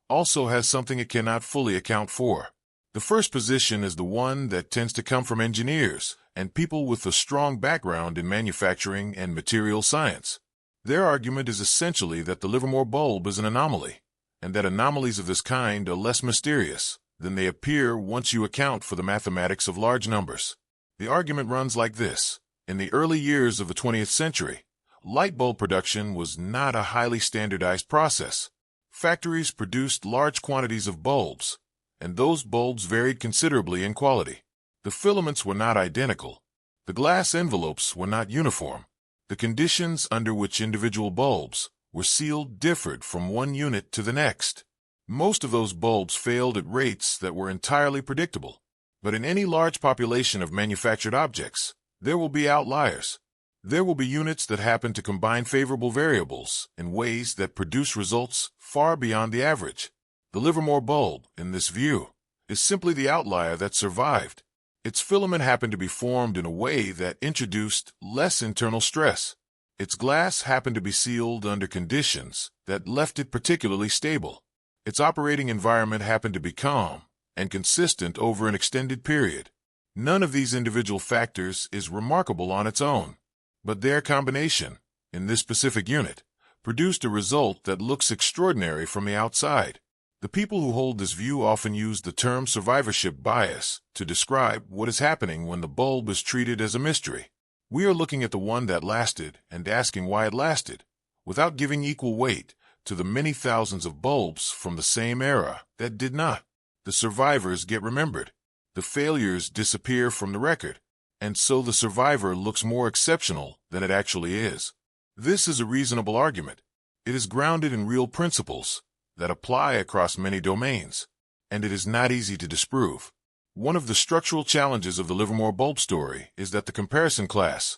also has something it cannot fully account for. The first position is the one that tends to come from engineers and people with a strong background in manufacturing and material science. Their argument is essentially that the Livermore bulb is an anomaly, and that anomalies of this kind are less mysterious than they appear once you account for the mathematics of large numbers. The argument runs like this. In the early years of the 20th century, light bulb production was not a highly standardized process. Factories produced large quantities of bulbs, and those bulbs varied considerably in quality. The filaments were not identical. The glass envelopes were not uniform. The conditions under which individual bulbs were sealed differed from one unit to the next. Most of those bulbs failed at rates that were entirely predictable. But in any large population of manufactured objects, there will be outliers. There will be units that happen to combine favorable variables in ways that produce results far beyond the average. The Livermore bulb, in this view, is simply the outlier that survived. Its filament happened to be formed in a way that introduced less internal stress. Its glass happened to be sealed under conditions that left it particularly stable. Its operating environment happened to be calm and consistent over an extended period. None of these individual factors is remarkable on its own, but their combination, in this specific unit, produced a result that looks extraordinary from the outside. The people who hold this view often use the term survivorship bias to describe what is happening when the bulb is treated as a mystery. We are looking at the one that lasted and asking why it lasted, without giving equal weight to the many thousands of bulbs from the same era that did not. The survivors get remembered. The failures disappear from the record, and so the survivor looks more exceptional than it actually is. This is a reasonable argument. It is grounded in real principles that apply across many domains, and it is not easy to disprove. One of the structural challenges of the Livermore bulb story is that the comparison class,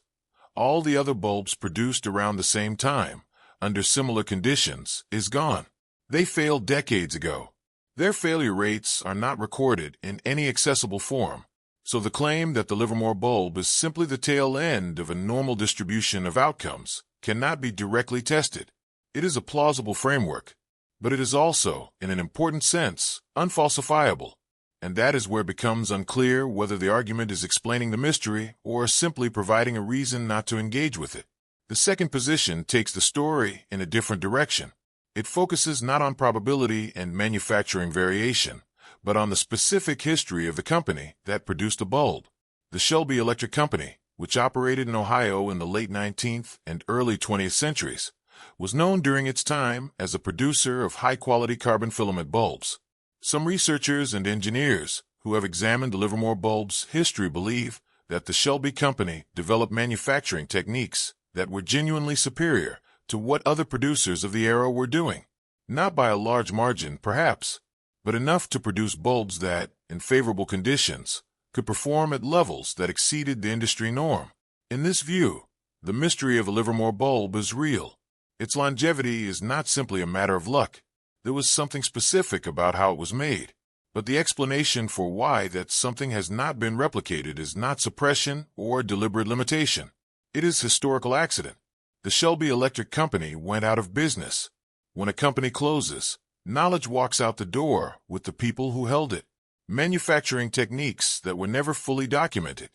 all the other bulbs produced around the same time, under similar conditions, is gone. They failed decades ago. Their failure rates are not recorded in any accessible form, so the claim that the Livermore bulb is simply the tail end of a normal distribution of outcomes cannot be directly tested. It is a plausible framework, but it is also, in an important sense, unfalsifiable, and that is where it becomes unclear whether the argument is explaining the mystery or simply providing a reason not to engage with it. The second position takes the story in a different direction. It focuses not on probability and manufacturing variation, but on the specific history of the company that produced the bulb. The Shelby Electric Company, which operated in Ohio in the late 19th and early 20th centuries, was known during its time as a producer of high-quality carbon filament bulbs. Some researchers and engineers who have examined the Livermore bulb's history believe that the Shelby Company developed manufacturing techniques that were genuinely superior to what other producers of the era were doing. Not by a large margin, perhaps, but enough to produce bulbs that, in favorable conditions, could perform at levels that exceeded the industry norm. In this view, the mystery of a Livermore bulb is real. Its longevity is not simply a matter of luck. There was something specific about how it was made. But the explanation for why that something has not been replicated is not suppression or deliberate limitation. It is historical accident. The Shelby Electric Company went out of business. When a company closes, knowledge walks out the door with the people who held it. Manufacturing techniques that were never fully documented,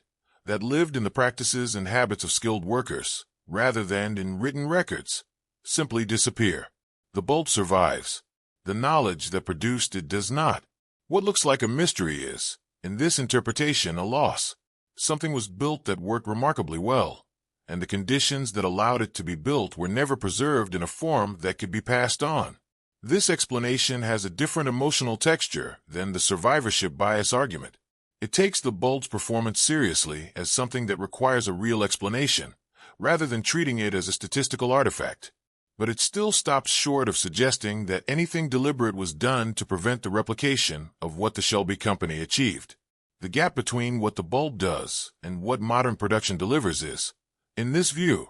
that lived in the practices and habits of skilled workers, rather than in written records, simply disappear. The bulb survives. The knowledge that produced it does not. What looks like a mystery is, in this interpretation, a loss. Something was built that worked remarkably well, and the conditions that allowed it to be built were never preserved in a form that could be passed on. This explanation has a different emotional texture than the survivorship bias argument. It takes the bulb's performance seriously as something that requires a real explanation, rather than treating it as a statistical artifact. But it still stops short of suggesting that anything deliberate was done to prevent the replication of what the Shelby Company achieved. The gap between what the bulb does and what modern production delivers is, in this view,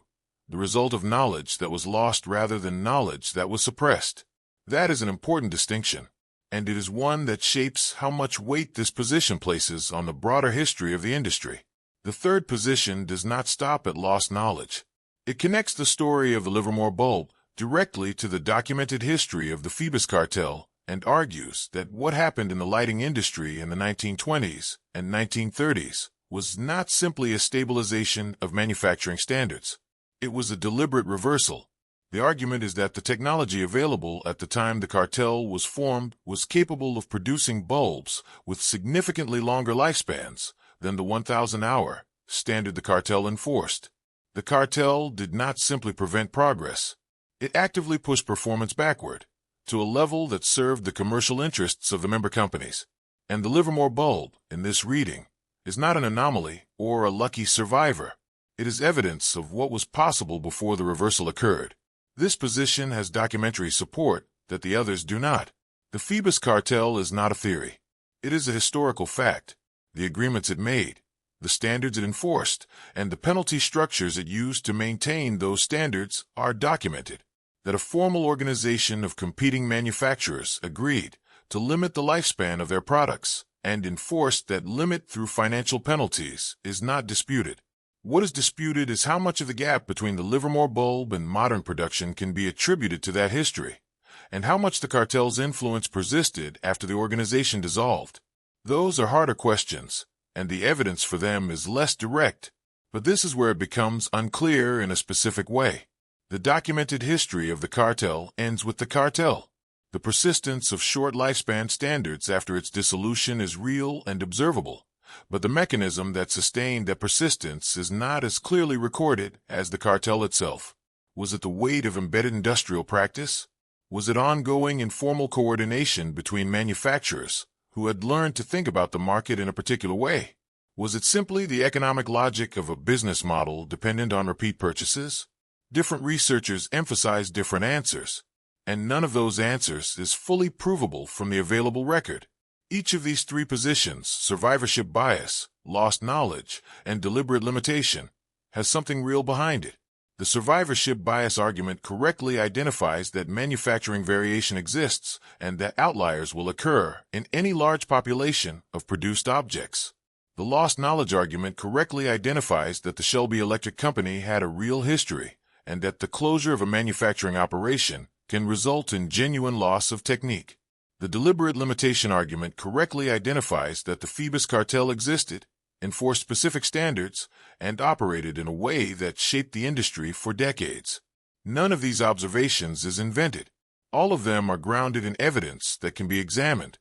the result of knowledge that was lost rather than knowledge that was suppressed. That is an important distinction, and it is one that shapes how much weight this position places on the broader history of the industry. The third position does not stop at lost knowledge. It connects the story of the Livermore bulb directly to the documented history of the Phoebus cartel and argues that what happened in the lighting industry in the 1920s and 1930s was not simply a stabilization of manufacturing standards. It was a deliberate reversal. The argument is that the technology available at the time the cartel was formed was capable of producing bulbs with significantly longer lifespans than the 1,000-hour standard the cartel enforced. The cartel did not simply prevent progress. It actively pushed performance backward to a level that served the commercial interests of the member companies. And the Livermore bulb, in this reading, is not an anomaly or a lucky survivor. It is evidence of what was possible before the reversal occurred. This position has documentary support that the others do not. The Phoebus cartel is not a theory. It is a historical fact. The agreements it made, the standards it enforced, and the penalty structures it used to maintain those standards are documented. That a formal organization of competing manufacturers agreed to limit the lifespan of their products and enforced that limit through financial penalties is not disputed. What is disputed is how much of the gap between the Livermore bulb and modern production can be attributed to that history, and how much the cartel's influence persisted after the organization dissolved. Those are harder questions, and the evidence for them is less direct, but this is where it becomes unclear in a specific way. The documented history of the cartel ends with the cartel. The persistence of short lifespan standards after its dissolution is real and observable, but the mechanism that sustained that persistence is not as clearly recorded as the cartel itself. Was it the weight of embedded industrial practice? Was it ongoing informal coordination between manufacturers who had learned to think about the market in a particular way? Was it simply the economic logic of a business model dependent on repeat purchases? Different researchers emphasize different answers, and none of those answers is fully provable from the available record. Each of these three positions, survivorship bias, lost knowledge, and deliberate limitation, has something real behind it. The survivorship bias argument correctly identifies that manufacturing variation exists and that outliers will occur in any large population of produced objects. The lost knowledge argument correctly identifies that the Shelby Electric Company had a real history and that the closure of a manufacturing operation can result in genuine loss of technique. The deliberate limitation argument correctly identifies that the Phoebus cartel existed, enforced specific standards, and operated in a way that shaped the industry for decades. None of these observations is invented. All of them are grounded in evidence that can be examined,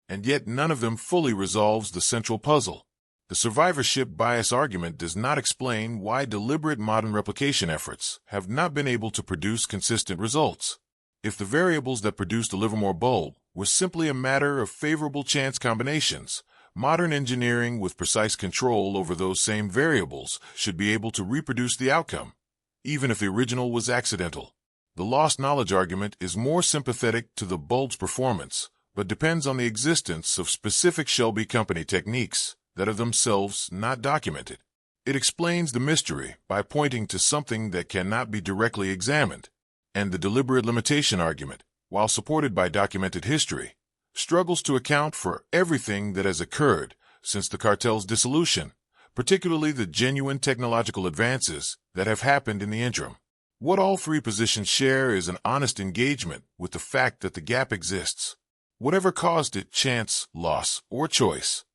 and yet none of them fully resolves the central puzzle. The survivorship bias argument does not explain why deliberate modern replication efforts have not been able to produce consistent results. If the variables that produced the Livermore bulb were simply a matter of favorable chance combinations, modern engineering with precise control over those same variables should be able to reproduce the outcome, even if the original was accidental. The lost knowledge argument is more sympathetic to the bulb's performance, but depends on the existence of specific Shelby Company techniques that are themselves not documented. It explains the mystery by pointing to something that cannot be directly examined. And the deliberate limitation argument, while supported by documented history, struggles to account for everything that has occurred since the cartel's dissolution, particularly the genuine technological advances that have happened in the interim. What all three positions share is an honest engagement with the fact that the gap exists. Whatever caused it, chance, loss, or choice,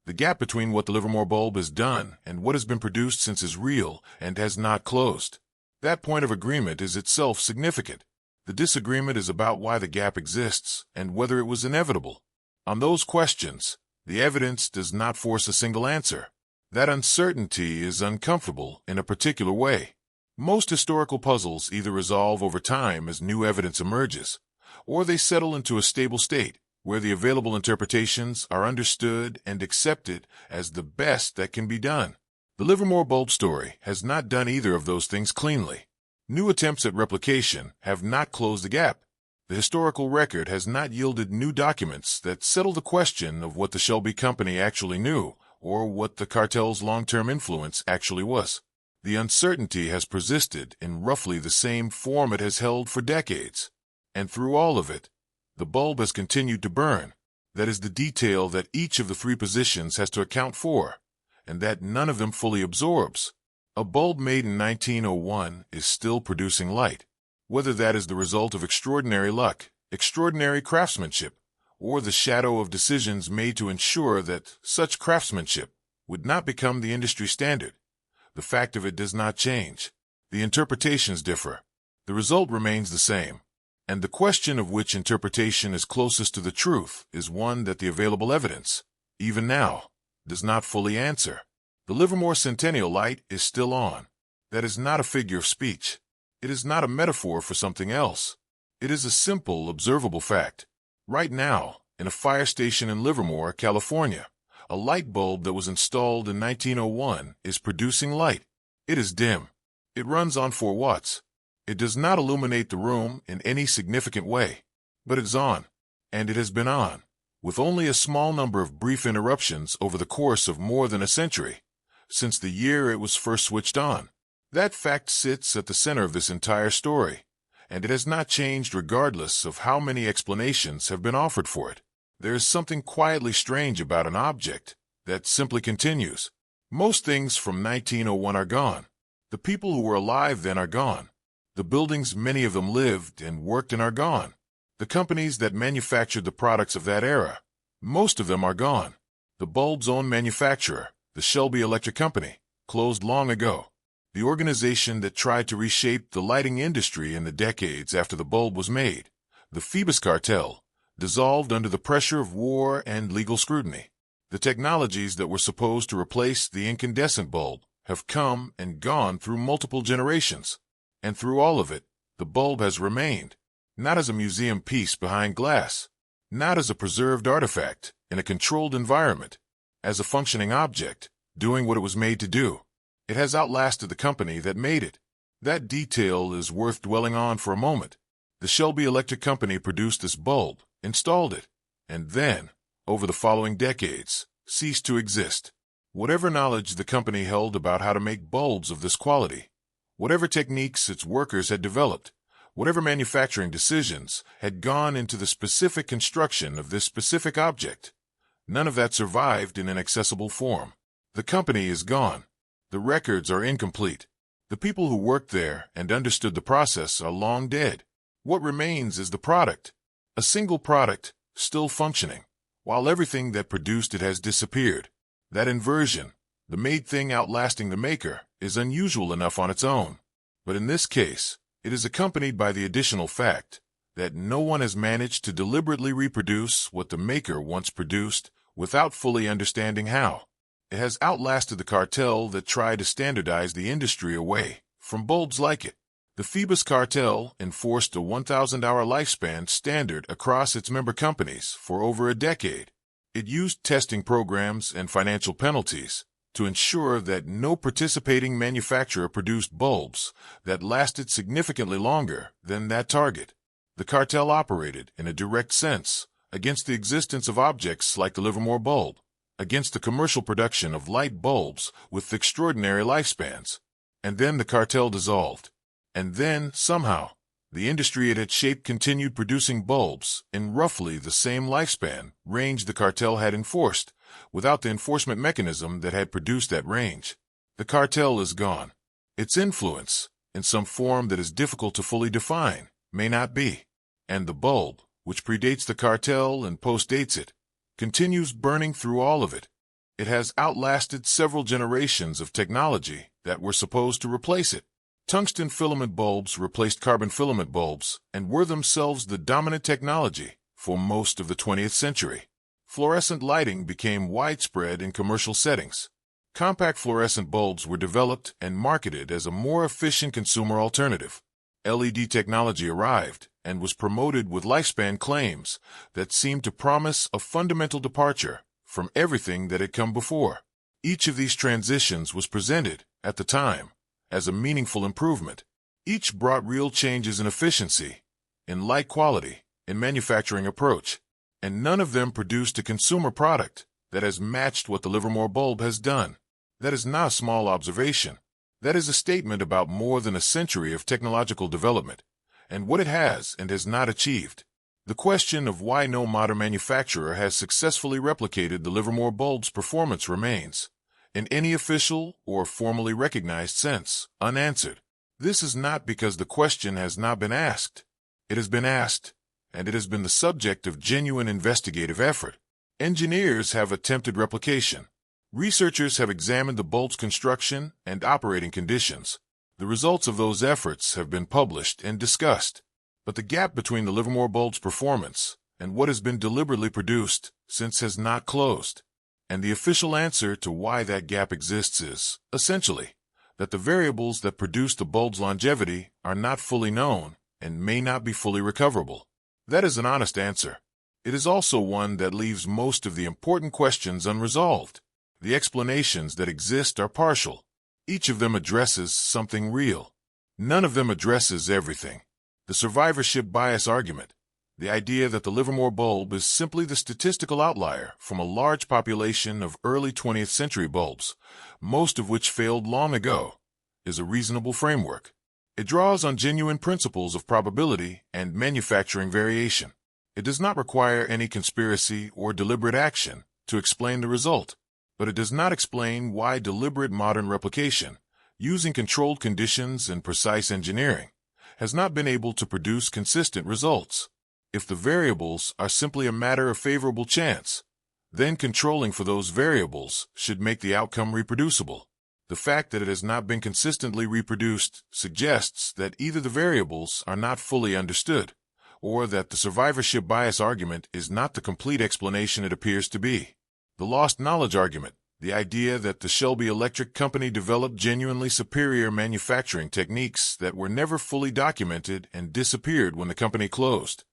the gap between what the Livermore bulb has done and what has been produced since is real and has not closed. That point of agreement is itself significant. The disagreement is about why the gap exists and whether it was inevitable. On those questions, the evidence does not force a single answer. That uncertainty is uncomfortable in a particular way. Most historical puzzles either resolve over time as new evidence emerges, or they settle into a stable state where the available interpretations are understood and accepted as the best that can be done. The Livermore bulb story has not done either of those things cleanly. New attempts at replication have not closed the gap. The historical record has not yielded new documents that settle the question of what the Shelby Company actually knew or what the cartel's long-term influence actually was. The uncertainty has persisted in roughly the same form it has held for decades. And through all of it, the bulb has continued to burn. That is the detail that each of the three positions has to account for, and that none of them fully absorbs. A bulb made in 1901 is still producing light. Whether that is the result of extraordinary luck, extraordinary craftsmanship, or the shadow of decisions made to ensure that such craftsmanship would not become the industry standard, the fact of it does not change. The interpretations differ. The result remains the same. And the question of which interpretation is closest to the truth is one that the available evidence, even now, does not fully answer. The Livermore Centennial Light is still on. That is not a figure of speech. It is not a metaphor for something else. It is a simple, observable fact. Right now, in a fire station in Livermore, California, a light bulb that was installed in 1901 is producing light. It is dim. It runs on 4 watts. It does not illuminate the room in any significant way, but it is on, and it has been on, with only a small number of brief interruptions over the course of more than a century, since the year it was first switched on. That fact sits at the center of this entire story, and it has not changed regardless of how many explanations have been offered for it. There is something quietly strange about an object that simply continues. Most things from 1901 are gone. The people who were alive then are gone. The buildings many of them lived and worked in are gone. The companies that manufactured the products of that era, most of them are gone. The bulb's own manufacturer, the Shelby Electric Company, closed long ago. The organization that tried to reshape the lighting industry in the decades after the bulb was made, the Phoebus cartel, dissolved under the pressure of war and legal scrutiny. The technologies that were supposed to replace the incandescent bulb have come and gone through multiple generations. And through all of it, the bulb has remained, not as a museum piece behind glass, not as a preserved artifact in a controlled environment, as a functioning object, doing what it was made to do. It has outlasted the company that made it. That detail is worth dwelling on for a moment. The Shelby Electric Company produced this bulb, installed it, and then, over the following decades, ceased to exist. Whatever knowledge the company held about how to make bulbs of this quality, whatever techniques its workers had developed, whatever manufacturing decisions had gone into the specific construction of this specific object, none of that survived in an accessible form. The company is gone. The records are incomplete. The people who worked there and understood the process are long dead. What remains is the product, a single product, still functioning, while everything that produced it has disappeared. That inversion, the made thing outlasting the maker, is unusual enough on its own. But in this case, it is accompanied by the additional fact that no one has managed to deliberately reproduce what the maker once produced without fully understanding how. It has outlasted the cartel that tried to standardize the industry away from bulbs like it. The Phoebus cartel enforced a 1,000-hour lifespan standard across its member companies for over a decade. It used testing programs and financial penalties to ensure that no participating manufacturer produced bulbs that lasted significantly longer than that target. The cartel operated, in a direct sense, against the existence of objects like the Livermore bulb, against the commercial production of light bulbs with extraordinary lifespans. And then the cartel dissolved. And then, somehow, the industry it had shaped continued producing bulbs in roughly the same lifespan range the cartel had enforced, without the enforcement mechanism that had produced that range. The cartel is gone. Its influence, in some form that is difficult to fully define, may not be. And the bulb, which predates the cartel and postdates it, continues burning through all of it. It has outlasted several generations of technology that were supposed to replace it. Tungsten filament bulbs replaced carbon filament bulbs and were themselves the dominant technology for most of the 20th century. Fluorescent lighting became widespread in commercial settings. Compact fluorescent bulbs were developed and marketed as a more efficient consumer alternative. LED technology arrived and was promoted with lifespan claims that seemed to promise a fundamental departure from everything that had come before. Each of these transitions was presented, at the time, as a meaningful improvement. Each brought real changes in efficiency, in light quality, in manufacturing approach, and none of them produced a consumer product that has matched what the Livermore bulb has done. That is not a small observation. That is a statement about more than a century of technological development, and what it has and has not achieved. The question of why no modern manufacturer has successfully replicated the Livermore bulb's performance remains, in any official or formally recognized sense, unanswered. This is not because the question has not been asked. It has been asked, and it has been the subject of genuine investigative effort. Engineers have attempted replication. Researchers have examined the bulb's construction and operating conditions. The results of those efforts have been published and discussed. But the gap between the Livermore bulb's performance and what has been deliberately produced since has not closed. And the official answer to why that gap exists is, essentially, that the variables that produce the bulb's longevity are not fully known and may not be fully recoverable. That is an honest answer. It is also one that leaves most of the important questions unresolved. The explanations that exist are partial. Each of them addresses something real. None of them addresses everything. The survivorship bias argument, the idea that the Livermore bulb is simply the statistical outlier from a large population of early 20th century bulbs, most of which failed long ago, is a reasonable framework. It draws on genuine principles of probability and manufacturing variation. It does not require any conspiracy or deliberate action to explain the result, but it does not explain why deliberate modern replication, using controlled conditions and precise engineering, has not been able to produce consistent results. If the variables are simply a matter of favorable chance, then controlling for those variables should make the outcome reproducible. The fact that it has not been consistently reproduced suggests that either the variables are not fully understood, or that the survivorship bias argument is not the complete explanation it appears to be. The lost knowledge argument, the idea that the Shelby Electric Company developed genuinely superior manufacturing techniques that were never fully documented and disappeared when the company closed,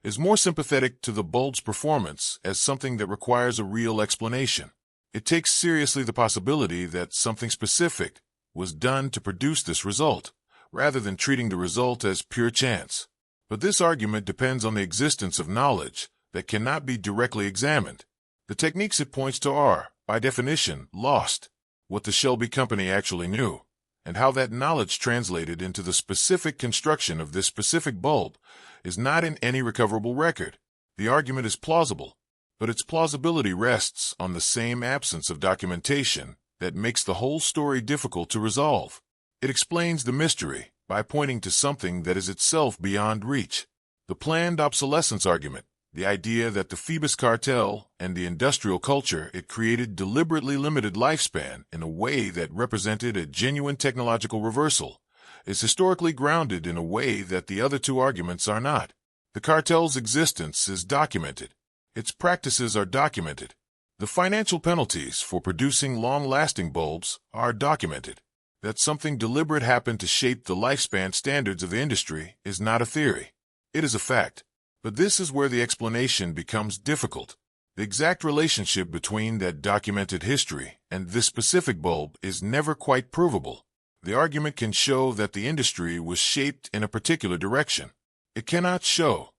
is more sympathetic to the bulb's performance as something that requires a real explanation. It takes seriously the possibility that something specific was done to produce this result, rather than treating the result as pure chance. But this argument depends on the existence of knowledge that cannot be directly examined. The techniques it points to are, by definition, lost. What the Shelby Company actually knew, and how that knowledge translated into the specific construction of this specific bulb, is not in any recoverable record. The argument is plausible, but its plausibility rests on the same absence of documentation that makes the whole story difficult to resolve. It explains the mystery by pointing to something that is itself beyond reach. The planned obsolescence argument, the idea that the Phoebus cartel and the industrial culture it created deliberately limited lifespan in a way that represented a genuine technological reversal, is historically grounded in a way that the other two arguments are not. The cartel's existence is documented. Its practices are documented. The financial penalties for producing long-lasting bulbs are documented. That something deliberate happened to shape the lifespan standards of the industry is not a theory. It is a fact. But this is where the explanation becomes difficult. The exact relationship between that documented history and this specific bulb is never quite provable. The argument can show that the industry was shaped in a particular direction. It cannot show,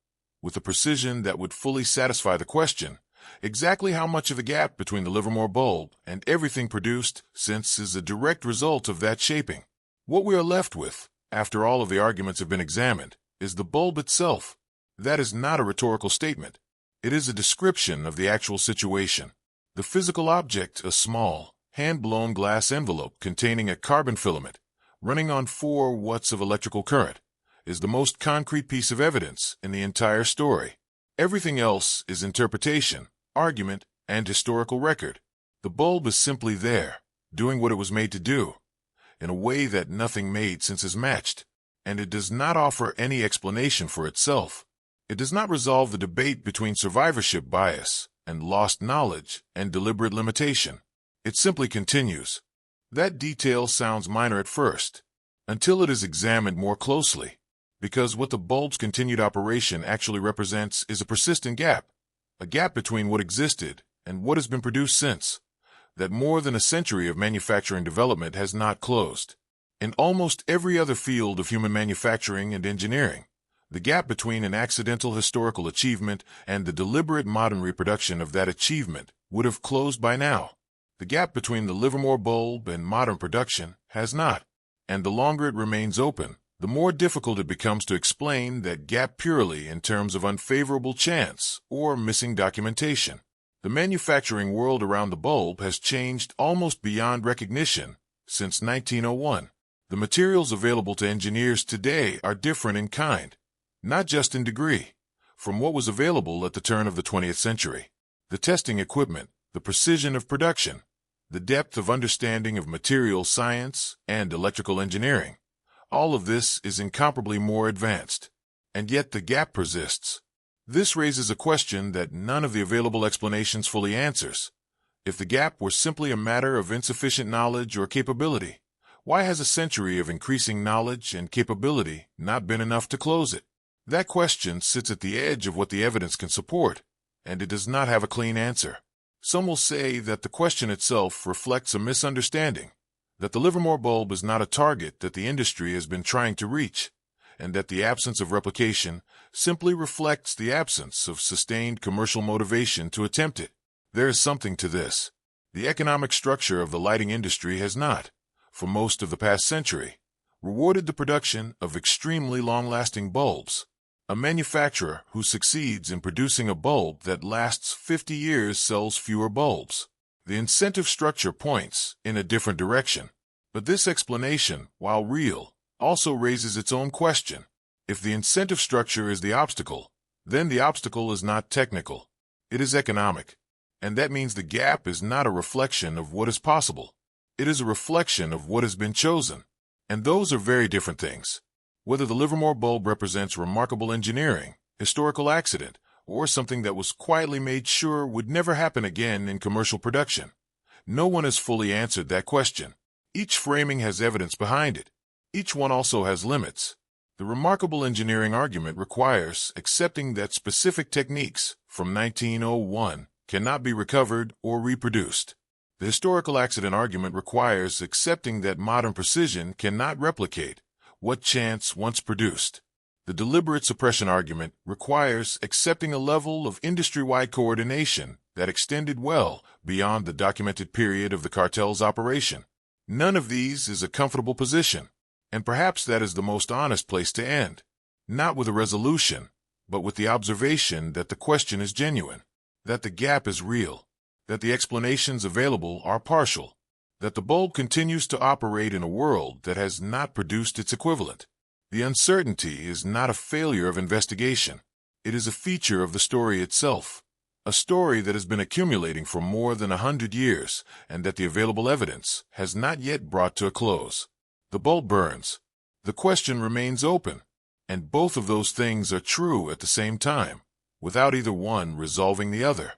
with a precision that would fully satisfy the question, exactly how much of the gap between the Livermore bulb and everything produced since is a direct result of that shaping. What we are left with, after all of the arguments have been examined, is the bulb itself. That is not a rhetorical statement. It is a description of the actual situation. The physical object, a small, hand-blown glass envelope containing a carbon filament, running on 4 watts of electrical current, is the most concrete piece of evidence in the entire story. Everything else is interpretation, argument, and historical record. The bulb is simply there, doing what it was made to do, in a way that nothing made since is matched, and it does not offer any explanation for itself. It does not resolve the debate between survivorship bias and lost knowledge and deliberate limitation. It simply continues. That detail sounds minor at first, until it is examined more closely, because what the bulb's continued operation actually represents is a persistent gap, a gap between what existed and what has been produced since, that more than a century of manufacturing development has not closed. In almost every other field of human manufacturing and engineering, the gap between an accidental historical achievement and the deliberate modern reproduction of that achievement would have closed by now. The gap between the Livermore bulb and modern production has not, and the longer it remains open, the more difficult it becomes to explain that gap purely in terms of unfavorable chance or missing documentation. The manufacturing world around the bulb has changed almost beyond recognition since 1901. The materials available to engineers today are different in kind, not just in degree, from what was available at the turn of the 20th century. The testing equipment, the precision of production, the depth of understanding of material science and electrical engineering, All of this is incomparably more advanced. And yet the gap persists. This raises a question that none of the available explanations fully answers. If the gap were simply a matter of insufficient knowledge or capability, why has a century of increasing knowledge and capability not been enough to close it? That question sits at the edge of what the evidence can support, and it does not have a clean answer. Some will say that the question itself reflects a misunderstanding, that the Livermore bulb is not a target that the industry has been trying to reach, and that the absence of replication simply reflects the absence of sustained commercial motivation to attempt it. There is something to this. The economic structure of the lighting industry has not, for most of the past century, rewarded the production of extremely long-lasting bulbs. A manufacturer who succeeds in producing a bulb that lasts 50 years sells fewer bulbs. The incentive structure points in a different direction. But this explanation, while real, also raises its own question. If the incentive structure is the obstacle, then the obstacle is not technical. It is economic. And that means the gap is not a reflection of what is possible. It is a reflection of what has been chosen. And those are very different things. Whether the Livermore bulb represents remarkable engineering, historical accident, or something that was quietly made sure would never happen again in commercial production, no one has fully answered that question. Each framing has evidence behind it. Each one also has limits. The remarkable engineering argument requires accepting that specific techniques from 1901 cannot be recovered or reproduced. The historical accident argument requires accepting that modern precision cannot replicate what chance once produced. The deliberate suppression argument requires accepting a level of industry-wide coordination that extended well beyond the documented period of the cartel's operation. None of these is a comfortable position, and perhaps that is the most honest place to end, not with a resolution, but with the observation that the question is genuine, that the gap is real, that the explanations available are partial, that the bulb continues to operate in a world that has not produced its equivalent. The uncertainty is not a failure of investigation. It is a feature of the story itself, a story that has been accumulating for more than 100 years and that the available evidence has not yet brought to a close. The bulb burns. The question remains open, and both of those things are true at the same time, without either one resolving the other.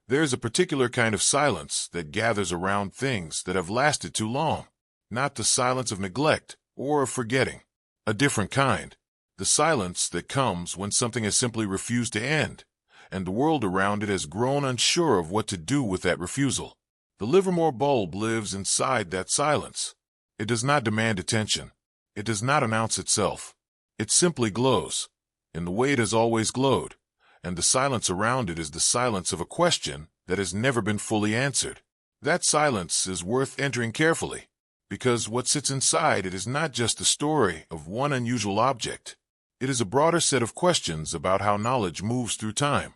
There is a particular kind of silence that gathers around things that have lasted too long, not the silence of neglect or of forgetting. A different kind, the silence that comes when something has simply refused to end, and the world around it has grown unsure of what to do with that refusal. The Livermore bulb lives inside that silence. It does not demand attention. It does not announce itself. It simply glows, in the way it has always glowed, and the silence around it is the silence of a question that has never been fully answered. That silence is worth entering carefully, because what sits inside it is not just the story of one unusual object. It is a broader set of questions about how knowledge moves through time,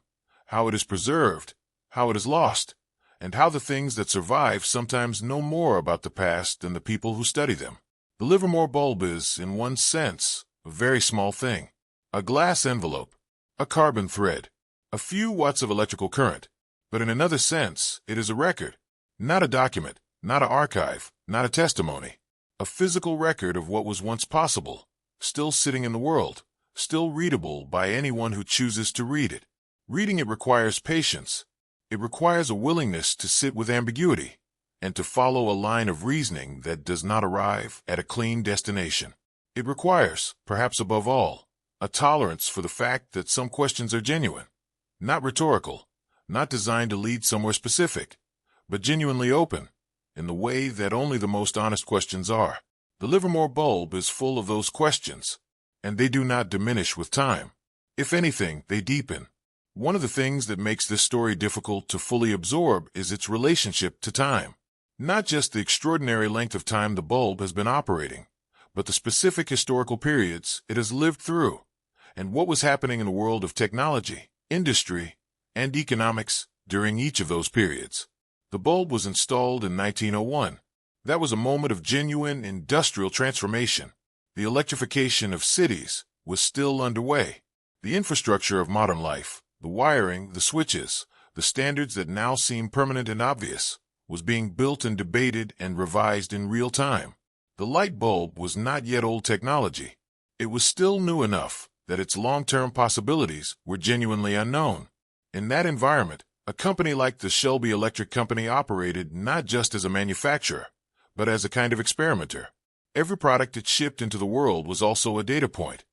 how it is preserved, how it is lost, and how the things that survive sometimes know more about the past than the people who study them. The Livermore bulb is, in one sense, a very small thing. A glass envelope, a carbon thread, a few watts of electrical current. But in another sense, it is a record, not a document, not an archive, not a testimony. A physical record of what was once possible, still sitting in the world, still readable by anyone who chooses to read it. Reading it requires patience. It requires a willingness to sit with ambiguity and to follow a line of reasoning that does not arrive at a clean destination. It requires, perhaps above all, a tolerance for the fact that some questions are genuine, not rhetorical, not designed to lead somewhere specific, but genuinely open, in the way that only the most honest questions are. The Livermore bulb is full of those questions, and they do not diminish with time. If anything, they deepen. One of the things that makes this story difficult to fully absorb is its relationship to time. Not just the extraordinary length of time the bulb has been operating, but the specific historical periods it has lived through, and what was happening in the world of technology, industry, and economics during each of those periods. The bulb was installed in 1901. That was a moment of genuine industrial transformation. The electrification of cities was still underway. The infrastructure of modern life, the wiring, the switches, the standards that now seem permanent and obvious, was being built and debated and revised in real time. The light bulb was not yet old technology. It was still new enough that its long-term possibilities were genuinely unknown. In that environment, a company like the Shelby Electric Company operated not just as a manufacturer, but as a kind of experimenter. Every product it shipped into the world was also a data point,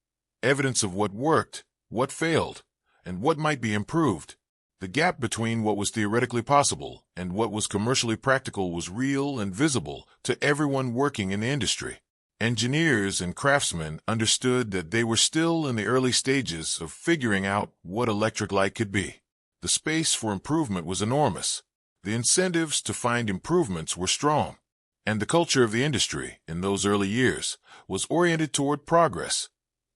evidence of what worked, what failed, and what might be improved. The gap between what was theoretically possible and what was commercially practical was real and visible to everyone working in the industry. Engineers and craftsmen understood that they were still in the early stages of figuring out what electric light could be. The space for improvement was enormous. The incentives to find improvements were strong. And the culture of the industry in those early years was oriented toward progress,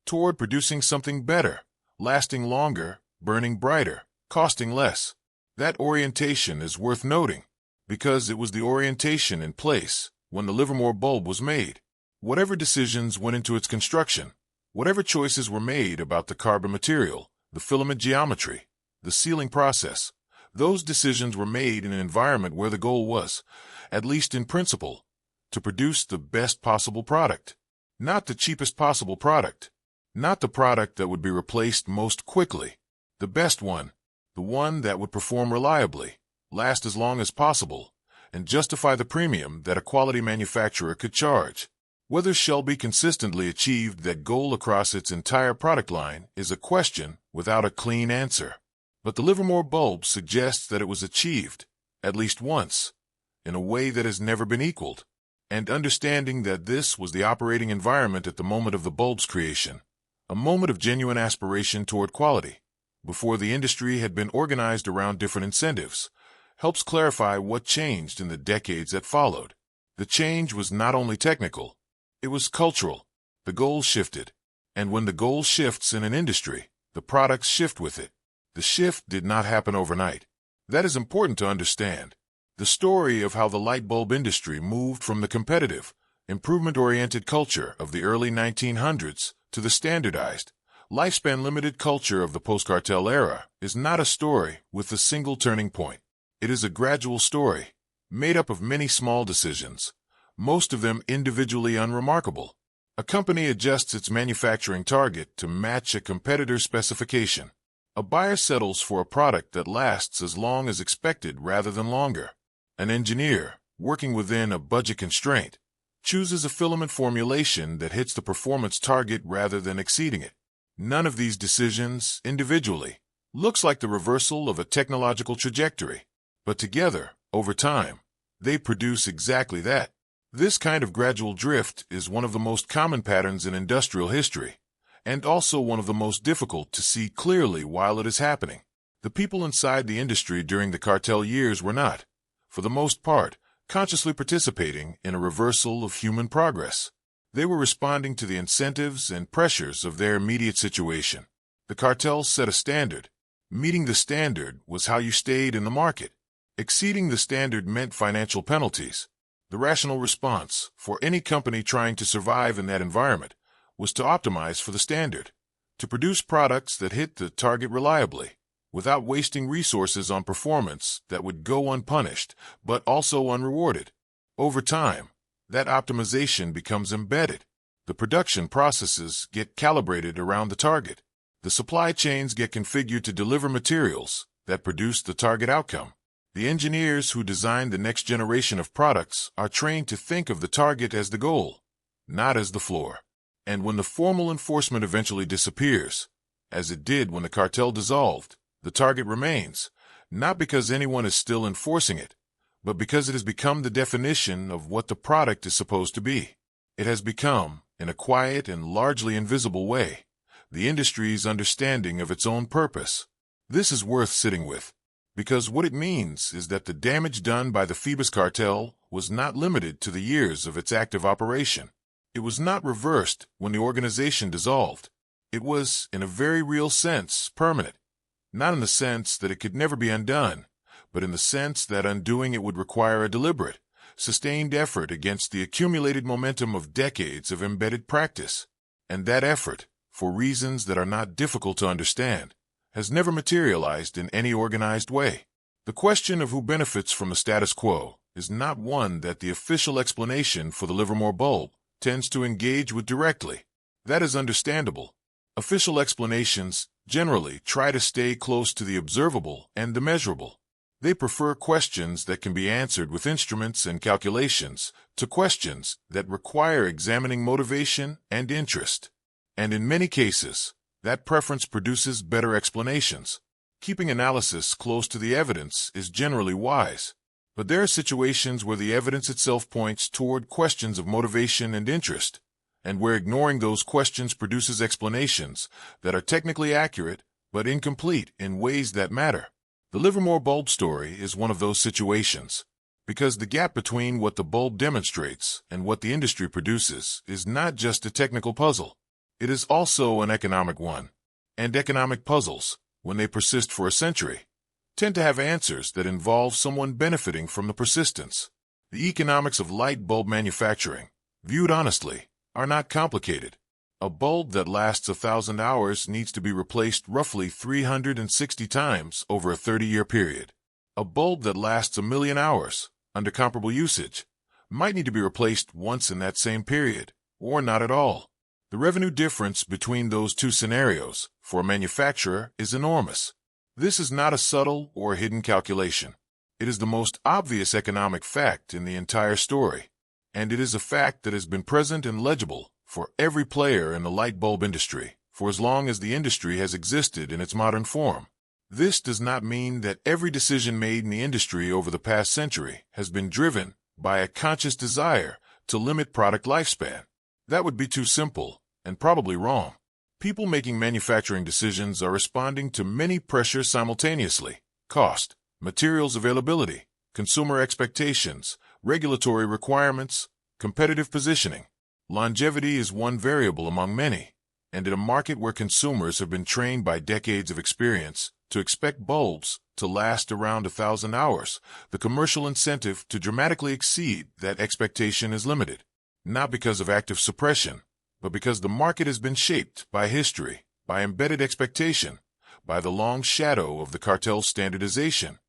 toward producing something better, lasting longer, burning brighter, costing less. That orientation is worth noting, because it was the orientation in place when the Livermore bulb was made. Whatever decisions went into its construction, whatever choices were made about the carbon material, the filament geometry, the sealing process, those decisions were made in an environment where the goal was, at least in principle, to produce the best possible product. Not the cheapest possible product. Not the product that would be replaced most quickly. The best one. The one that would perform reliably, last as long as possible, and justify the premium that a quality manufacturer could charge. Whether Shelby consistently achieved that goal across its entire product line is a question without a clean answer. But the Livermore bulb suggests that it was achieved, at least once, in a way that has never been equaled. And understanding that this was the operating environment at the moment of the bulb's creation, a moment of genuine aspiration toward quality, before the industry had been organized around different incentives, helps clarify what changed in the decades that followed. The change was not only technical, it was cultural. The goal shifted. And when the goal shifts in an industry, the products shift with it. The shift did not happen overnight. That is important to understand. The story of how the light bulb industry moved from the competitive, improvement-oriented culture of the early 1900s to the standardized, lifespan-limited culture of the post-cartel era is not a story with a single turning point. It is a gradual story, made up of many small decisions, most of them individually unremarkable. A company adjusts its manufacturing target to match a competitor's specification. A buyer settles for a product that lasts as long as expected rather than longer. An engineer, working within a budget constraint, chooses a filament formulation that hits the performance target rather than exceeding it. None of these decisions, individually, looks like the reversal of a technological trajectory, but together, over time, they produce exactly that. This kind of gradual drift is one of the most common patterns in industrial history, and also one of the most difficult to see clearly while it is happening. The people inside the industry during the cartel years were not, for the most part, consciously participating in a reversal of human progress. They were responding to the incentives and pressures of their immediate situation. The cartels set a standard. Meeting the standard was how you stayed in the market. Exceeding the standard meant financial penalties. The rational response for any company trying to survive in that environment was to optimize for the standard, to produce products that hit the target reliably, without wasting resources on performance that would go unpunished, but also unrewarded. Over time, that optimization becomes embedded. The production processes get calibrated around the target. The supply chains get configured to deliver materials that produce the target outcome. The engineers who design the next generation of products are trained to think of the target as the goal, not as the floor. And when the formal enforcement eventually disappears, as it did when the cartel dissolved, the target remains, not because anyone is still enforcing it, but because it has become the definition of what the product is supposed to be. It has become, in a quiet and largely invisible way, the industry's understanding of its own purpose. This is worth sitting with, because what it means is that the damage done by the Phoebus cartel was not limited to the years of its active operation. It was not reversed when the organization dissolved. It was, in a very real sense, permanent. Not in the sense that it could never be undone, but in the sense that undoing it would require a deliberate, sustained effort against the accumulated momentum of decades of embedded practice. And that effort, for reasons that are not difficult to understand, has never materialized in any organized way. The question of who benefits from the status quo is not one that the official explanation for the Livermore bulb tends to engage with directly. That is understandable. Official explanations generally try to stay close to the observable and the measurable. They prefer questions that can be answered with instruments and calculations to questions that require examining motivation and interest. And in many cases, that preference produces better explanations. Keeping analysis close to the evidence is generally wise. But there are situations where the evidence itself points toward questions of motivation and interest, and where ignoring those questions produces explanations that are technically accurate but incomplete in ways that matter. The Livermore bulb story is one of those situations, because the gap between what the bulb demonstrates and what the industry produces is not just a technical puzzle. It is also an economic one. And economic puzzles, when they persist for a century, tend to have answers that involve someone benefiting from the persistence. The economics of light bulb manufacturing, viewed honestly, are not complicated. A bulb that lasts 1,000 hours needs to be replaced roughly 360 times over a 30-year period. A bulb that lasts 1,000,000 hours, under comparable usage, might need to be replaced once in that same period, or not at all. The revenue difference between those two scenarios, for a manufacturer, is enormous. This is not a subtle or hidden calculation. It is the most obvious economic fact in the entire story, and it is a fact that has been present and legible for every player in the light bulb industry, for as long as the industry has existed in its modern form. This does not mean that every decision made in the industry over the past century has been driven by a conscious desire to limit product lifespan. That would be too simple, and probably wrong. People making manufacturing decisions are responding to many pressures simultaneously: cost, materials availability, consumer expectations, regulatory requirements, competitive positioning. Longevity is one variable among many, and in a market where consumers have been trained by decades of experience to expect bulbs to last around 1,000 hours, the commercial incentive to dramatically exceed that expectation is limited, not because of active suppression, but because the market has been shaped by history, by embedded expectation, by the long shadow of the cartel's standardization,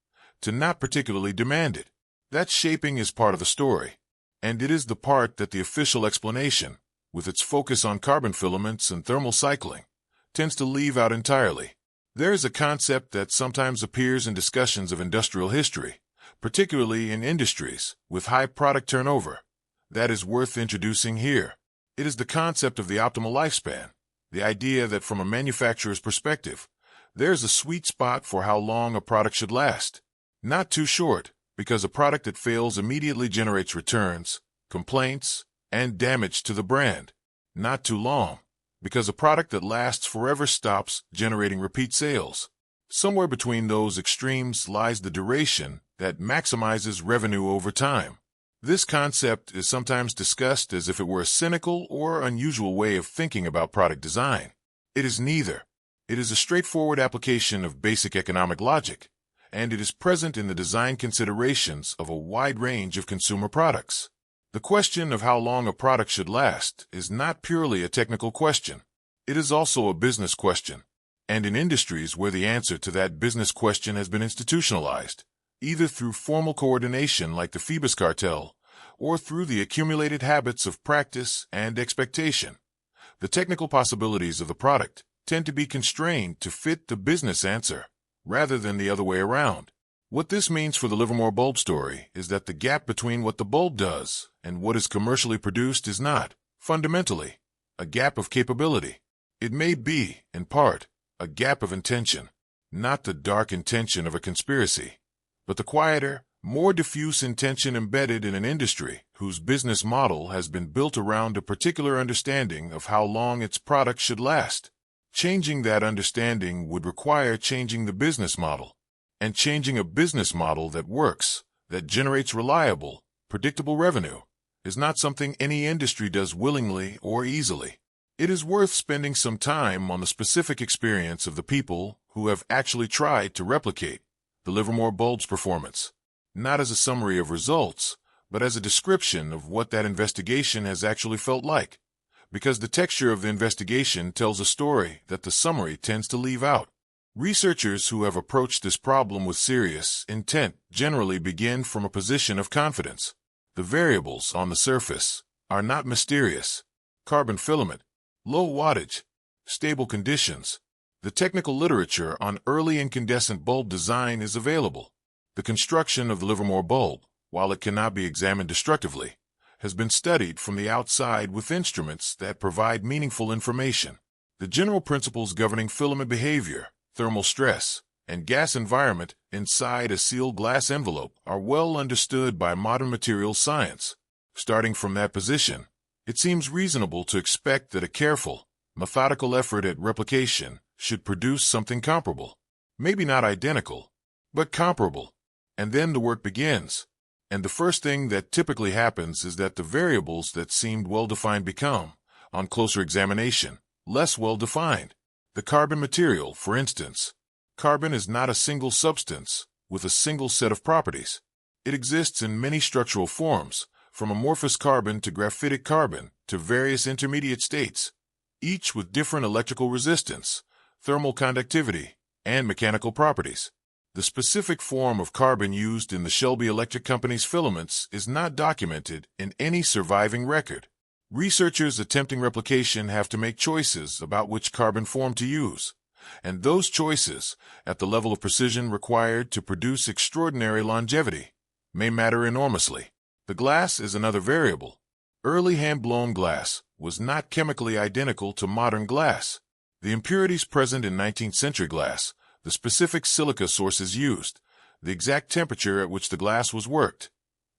to not particularly demand it. That shaping is part of the story. And it is the part that the official explanation, with its focus on carbon filaments and thermal cycling, tends to leave out entirely. There is a concept that sometimes appears in discussions of industrial history, particularly in industries with high product turnover, that is worth introducing here. It is the concept of the optimal lifespan, the idea that from a manufacturer's perspective, there is a sweet spot for how long a product should last. Not too short, because a product that fails immediately generates returns, complaints, and damage to the brand. Not too long, because a product that lasts forever stops generating repeat sales. Somewhere between those extremes lies the duration that maximizes revenue over time. This concept is sometimes discussed as if it were a cynical or unusual way of thinking about product design. It is neither. It is a straightforward application of basic economic logic, and it is present in the design considerations of a wide range of consumer products. The question of how long a product should last is not purely a technical question. It is also a business question, and in industries where the answer to that business question has been institutionalized, either through formal coordination like the Phoebus cartel, or through the accumulated habits of practice and expectation, the technical possibilities of the product tend to be constrained to fit the business answer, rather than the other way around. What this means for the Livermore bulb story is that the gap between what the bulb does and what is commercially produced is not, fundamentally, a gap of capability. It may be, in part, a gap of intention, not the dark intention of a conspiracy, but the quieter, more diffuse intention embedded in an industry whose business model has been built around a particular understanding of how long its product should last. Changing that understanding would require changing the business model, and changing a business model that works, that generates reliable, predictable revenue, is not something any industry does willingly or easily. It is worth spending some time on the specific experience of the people who have actually tried to replicate the Livermore bulb's performance, not as a summary of results, but as a description of what that investigation has actually felt like, because the texture of the investigation tells a story that the summary tends to leave out. Researchers who have approached this problem with serious intent generally begin from a position of confidence. The variables on the surface, are not mysterious. Carbon filament, low wattage, stable conditions. The technical literature on early incandescent bulb design is available. The construction of the Livermore bulb, while it cannot be examined destructively, has been studied from the outside with instruments that provide meaningful information. The general principles governing filament behavior, thermal stress, and gas environment inside a sealed glass envelope are well understood by modern materials science. Starting from that position, it seems reasonable to expect that a careful, methodical effort at replication should produce something comparable. Maybe not identical, but comparable. And then the work begins. And the first thing that typically happens is that the variables that seemed well-defined become, on closer examination, less well-defined. The carbon material, for instance. Carbon is not a single substance with a single set of properties. It exists in many structural forms, from amorphous carbon to graphitic carbon to various intermediate states, each with different electrical resistance, thermal conductivity, and mechanical properties. The specific form of carbon used in the Shelby Electric Company's filaments is not documented in any surviving record. Researchers attempting replication have to make choices about which carbon form to use, and those choices, at the level of precision required to produce extraordinary longevity, may matter enormously. The glass is another variable. Early hand-blown glass was not chemically identical to modern glass. The impurities present in 19th century glass, the specific silica sources used, the exact temperature at which the glass was worked.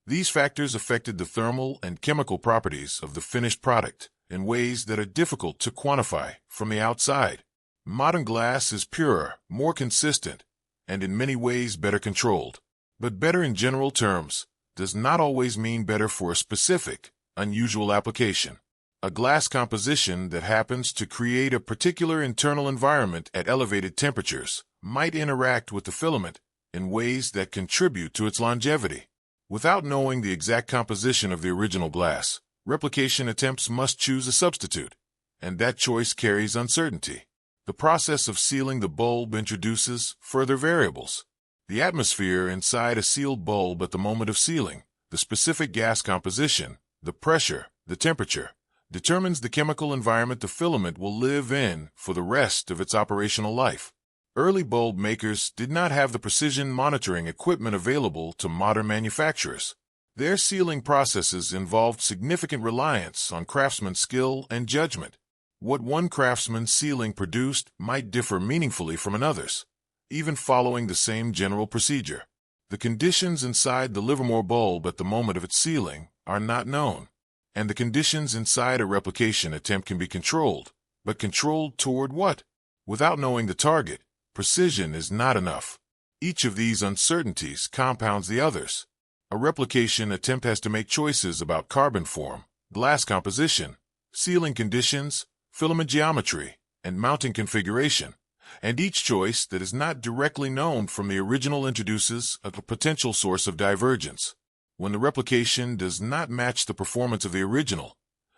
These factors affected the thermal and chemical properties of the finished product in ways that are difficult to quantify from the outside. Modern glass is purer, more consistent, and in many ways better controlled. But better in general terms does not always mean better for a specific, unusual application. A glass composition that happens to create a particular internal environment at elevated temperatures might interact with the filament in ways that contribute to its longevity. Without knowing the exact composition of the original glass, replication attempts must choose a substitute, and that choice carries uncertainty. The process of sealing the bulb introduces further variables. The atmosphere inside a sealed bulb at the moment of sealing, the specific gas composition, the pressure, the temperature, determines the chemical environment the filament will live in for the rest of its operational life. Early bulb makers did not have the precision monitoring equipment available to modern manufacturers. Their sealing processes involved significant reliance on craftsman's skill and judgment. What one craftsman's sealing produced might differ meaningfully from another's, even following the same general procedure. The conditions inside the Livermore bulb at the moment of its sealing are not known, and the conditions inside a replication attempt can be controlled, but controlled toward what? Without knowing the target, precision is not enough. Each of these uncertainties compounds the others. A replication attempt has to make choices about carbon form, glass composition, sealing conditions, filament geometry, and mounting configuration, and each choice that is not directly known from the original introduces a potential source of divergence. When the replication does not match the performance of the original,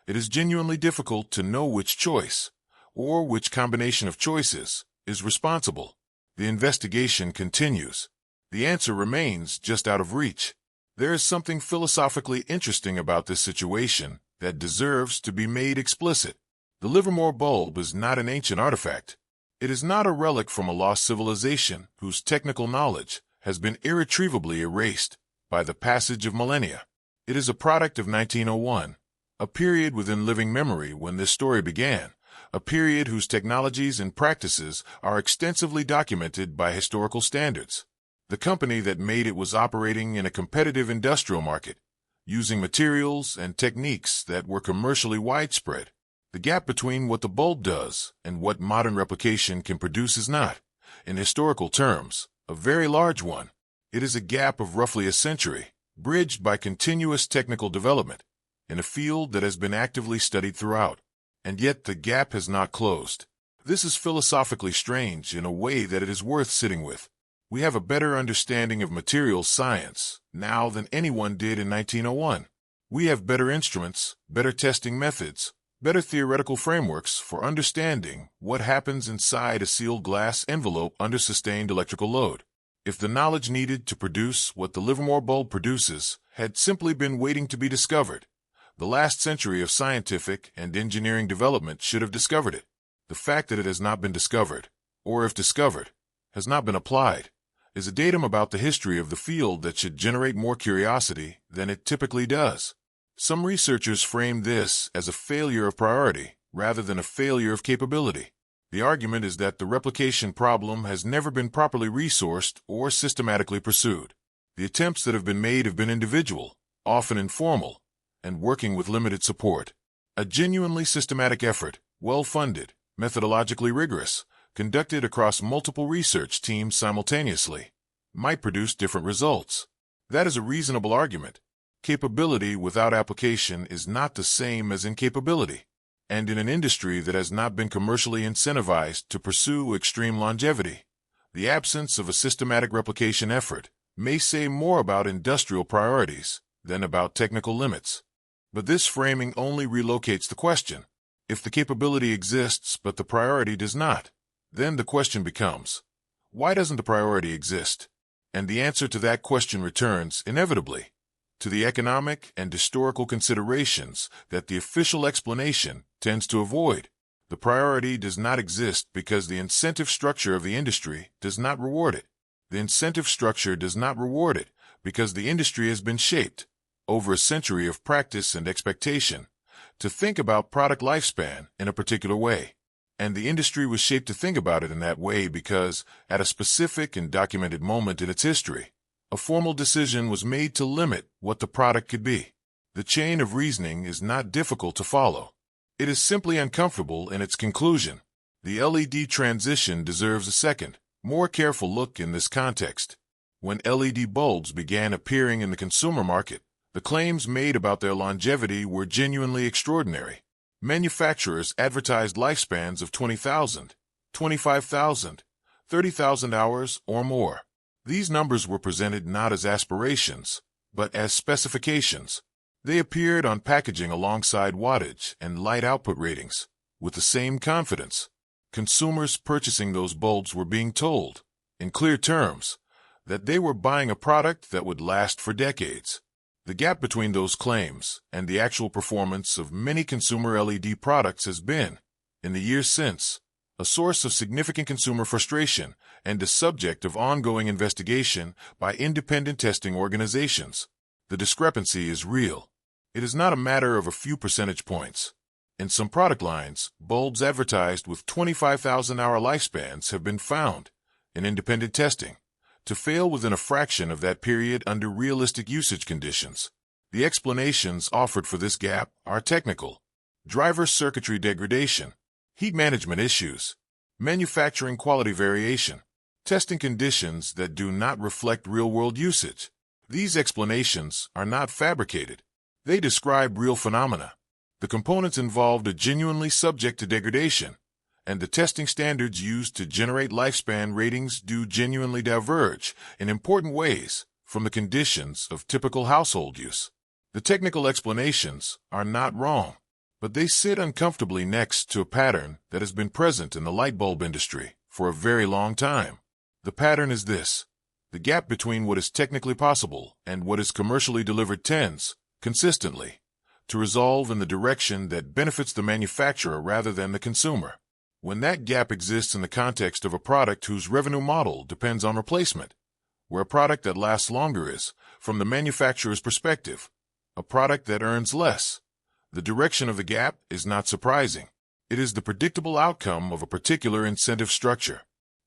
it is genuinely difficult to know which choice, or which combination of choices, is responsible. The investigation continues. The answer remains just out of reach. There is something philosophically interesting about this situation that deserves to be made explicit. The Livermore bulb is not an ancient artifact. It is not a relic from a lost civilization whose technical knowledge has been irretrievably erased by the passage of millennia. It is a product of 1901, a period within living memory when this story began, a period whose technologies and practices are extensively documented by historical standards. The company that made it was operating in a competitive industrial market, using materials and techniques that were commercially widespread. The gap between what the bulb does and what modern replication can produce is not, in historical terms, a very large one. It is a gap of roughly a century, bridged by continuous technical development, in a field that has been actively studied throughout. And yet the gap has not closed. This is philosophically strange in a way that it is worth sitting with. We have a better understanding of materials science now than anyone did in 1901. We have better instruments, better testing methods, better theoretical frameworks for understanding what happens inside a sealed glass envelope under sustained electrical load. If the knowledge needed to produce what the Livermore bulb produces had simply been waiting to be discovered, The last century of scientific and engineering development should have discovered it. The fact that it has not been discovered, or if discovered, has not been applied, is a datum about the history of the field that should generate more curiosity than it typically does. Some researchers frame this as a failure of priority rather than a failure of capability. The argument is that the replication problem has never been properly resourced or systematically pursued. The attempts that have been made have been individual, often informal, and working with limited support. A genuinely systematic effort, well-funded, methodologically rigorous, conducted across multiple research teams simultaneously, might produce different results. That is a reasonable argument. Capability without application is not the same as incapability. And in an industry that has not been commercially incentivized to pursue extreme longevity, the absence of a systematic replication effort may say more about industrial priorities than about technical limits. But this framing only relocates the question. If the capability exists but the priority does not, then the question becomes, why doesn't the priority exist? And the answer to that question returns, inevitably, to the economic and historical considerations that the official explanation tends to avoid. The priority does not exist because the incentive structure of the industry does not reward it. The incentive structure does not reward it because the industry has been shaped, over a century of practice and expectation, to think about product lifespan in a particular way. And the industry was shaped to think about it in that way because, at a specific and documented moment in its history, a formal decision was made to limit what the product could be. The chain of reasoning is not difficult to follow. It is simply uncomfortable in its conclusion. The LED transition deserves a second, more careful look in this context. When LED bulbs began appearing in the consumer market, the claims made about their longevity were genuinely extraordinary. Manufacturers advertised lifespans of 20,000, 25,000, 30,000 hours or more. These numbers were presented not as aspirations, but as specifications. They appeared on packaging alongside wattage and light output ratings, with the same confidence. Consumers purchasing those bulbs were being told, in clear terms, that they were buying a product that would last for decades. The gap between those claims and the actual performance of many consumer LED products has been, in the years since, a source of significant consumer frustration and a subject of ongoing investigation by independent testing organizations. The discrepancy is real. It is not a matter of a few percentage points. In some product lines, bulbs advertised with 25,000-hour lifespans have been found, in independent testing, to fail within a fraction of that period under realistic usage conditions. The explanations offered for this gap are technical: driver circuitry degradation, heat management issues, manufacturing quality variation, testing conditions that do not reflect real-world usage. These explanations are not fabricated. They describe real phenomena. The components involved are genuinely subject to degradation, and the testing standards used to generate lifespan ratings do genuinely diverge in important ways from the conditions of typical household use. The technical explanations are not wrong, but they sit uncomfortably next to a pattern that has been present in the light bulb industry for a very long time. The pattern is this: the gap between what is technically possible and what is commercially delivered tends, consistently, to resolve in the direction that benefits the manufacturer rather than the consumer. When that gap exists in the context of a product whose revenue model depends on replacement, where a product that lasts longer is, from the manufacturer's perspective, a product that earns less, the direction of the gap is not surprising. It is the predictable outcome of a particular incentive structure.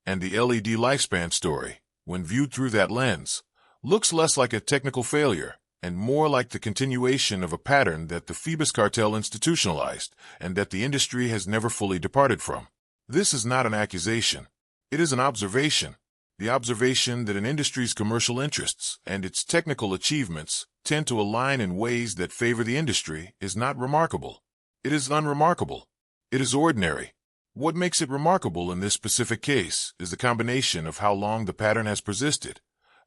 And the LED lifespan story, when viewed through that lens, looks less like a technical failure and more like the continuation of a pattern that the Phoebus cartel institutionalized and that the industry has never fully departed from. This is not an accusation. It is an observation. The observation that an industry's commercial interests and its technical achievements tend to align in ways that favor the industry is not remarkable. It is unremarkable. It is ordinary. What makes it remarkable in this specific case is the combination of how long the pattern has persisted,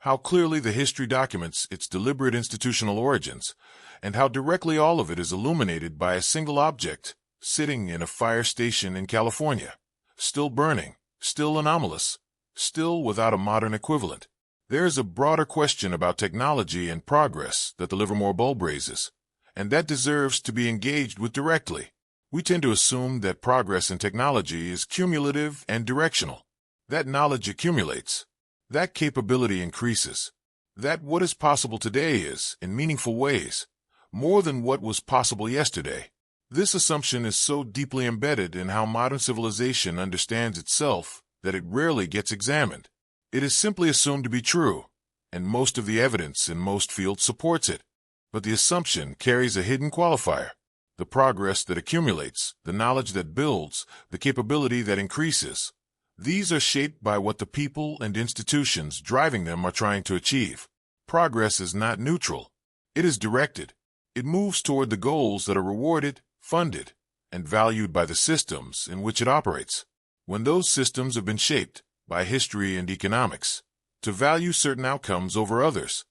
how clearly the history documents its deliberate institutional origins, and how directly all of it is illuminated by a single object sitting in a fire station in California, still burning, still anomalous, still without a modern equivalent. There is a broader question about technology and progress that the Livermore bulb raises, and that deserves to be engaged with directly. We tend to assume that progress in technology is cumulative and directional. That knowledge accumulates. That capability increases. That what is possible today is, in meaningful ways, more than what was possible yesterday. This assumption is so deeply embedded in how modern civilization understands itself that it rarely gets examined. It is simply assumed to be true, and most of the evidence in most fields supports it. But the assumption carries a hidden qualifier: the progress that accumulates, the knowledge that builds, the capability that increases. These are shaped by what the people and institutions driving them are trying to achieve. Progress is not neutral. It is directed. It moves toward the goals that are rewarded, funded, and valued by the systems in which it operates. When those systems have been shaped by history and economics to value certain outcomes over others,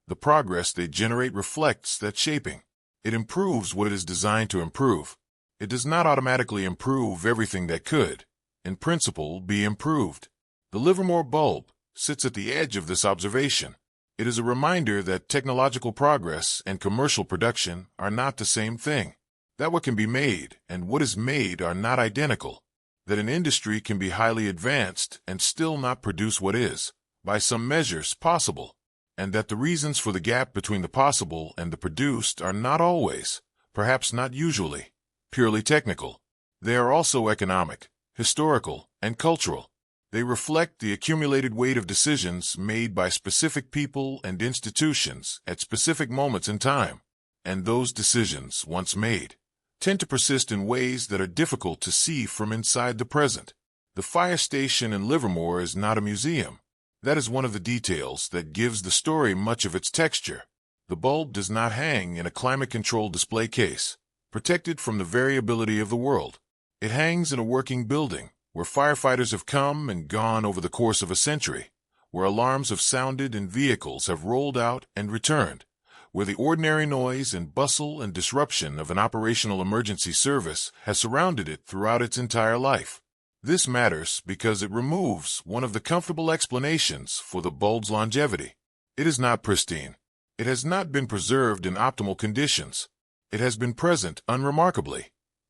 the progress they generate reflects that shaping. It improves what it is designed to improve. It does not automatically improve everything that could, in principle, be improved. The Livermore bulb sits at the edge of this observation. It is a reminder that technological progress and commercial production are not the same thing. That what can be made and what is made are not identical. That an industry can be highly advanced and still not produce what is, by some measures, possible. And that the reasons for the gap between the possible and the produced are not always, perhaps not usually, purely technical. They are also economic, historical, and cultural. They reflect the accumulated weight of decisions made by specific people and institutions at specific moments in time. And those decisions, once made, tend to persist in ways that are difficult to see from inside the present. The fire station in Livermore is not a museum. That is one of the details that gives the story much of its texture. The bulb does not hang in a climate-controlled display case, protected from the variability of the world. It hangs in a working building, where firefighters have come and gone over the course of a century, where alarms have sounded and vehicles have rolled out and returned, where the ordinary noise and bustle and disruption of an operational emergency service has surrounded it throughout its entire life. This matters because it removes one of the comfortable explanations for the bulb's longevity. It is not pristine. It has not been preserved in optimal conditions. It has been present unremarkably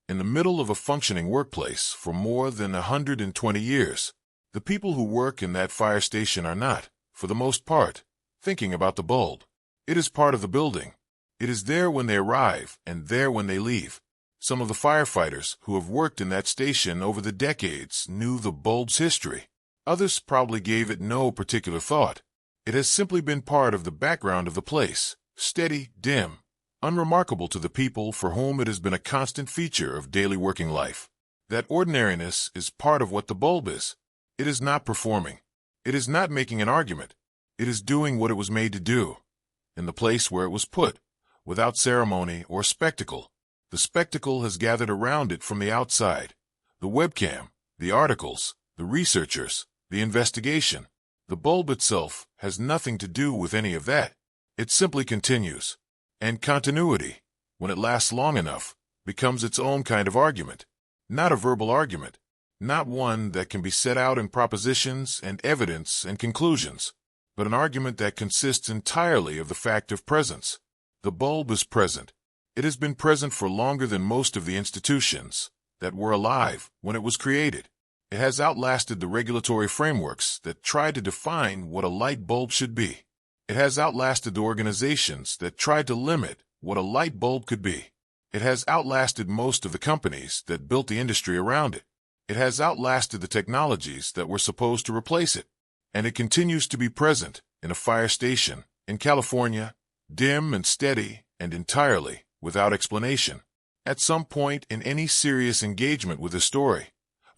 in the middle of a functioning workplace for more than 120 years. The people who work in that fire station are not, for the most part, thinking about the bulb. It is part of the building. It is there when they arrive and there when they leave. Some of the firefighters who have worked in that station over the decades knew the bulb's history. Others probably gave it no particular thought. It has simply been part of the background of the place, steady, dim, unremarkable to the people for whom it has been a constant feature of daily working life. That ordinariness is part of what the bulb is. It is not performing. It is not making an argument. It is doing what it was made to do, in the place where it was put, without ceremony or spectacle. The spectacle has gathered around it from the outside. The webcam, the articles, the researchers, the investigation. The bulb itself has nothing to do with any of that. It simply continues. And continuity, when it lasts long enough, becomes its own kind of argument. Not a verbal argument. Not one that can be set out in propositions and evidence and conclusions, but an argument that consists entirely of the fact of presence. The bulb is present. It has been present for longer than most of the institutions that were alive when it was created. It has outlasted the regulatory frameworks that tried to define what a light bulb should be. It has outlasted the organizations that tried to limit what a light bulb could be. It has outlasted most of the companies that built the industry around it. It has outlasted the technologies that were supposed to replace it. And it continues to be present in a fire station in California, dim and steady and entirely without explanation. At some point in any serious engagement with a story,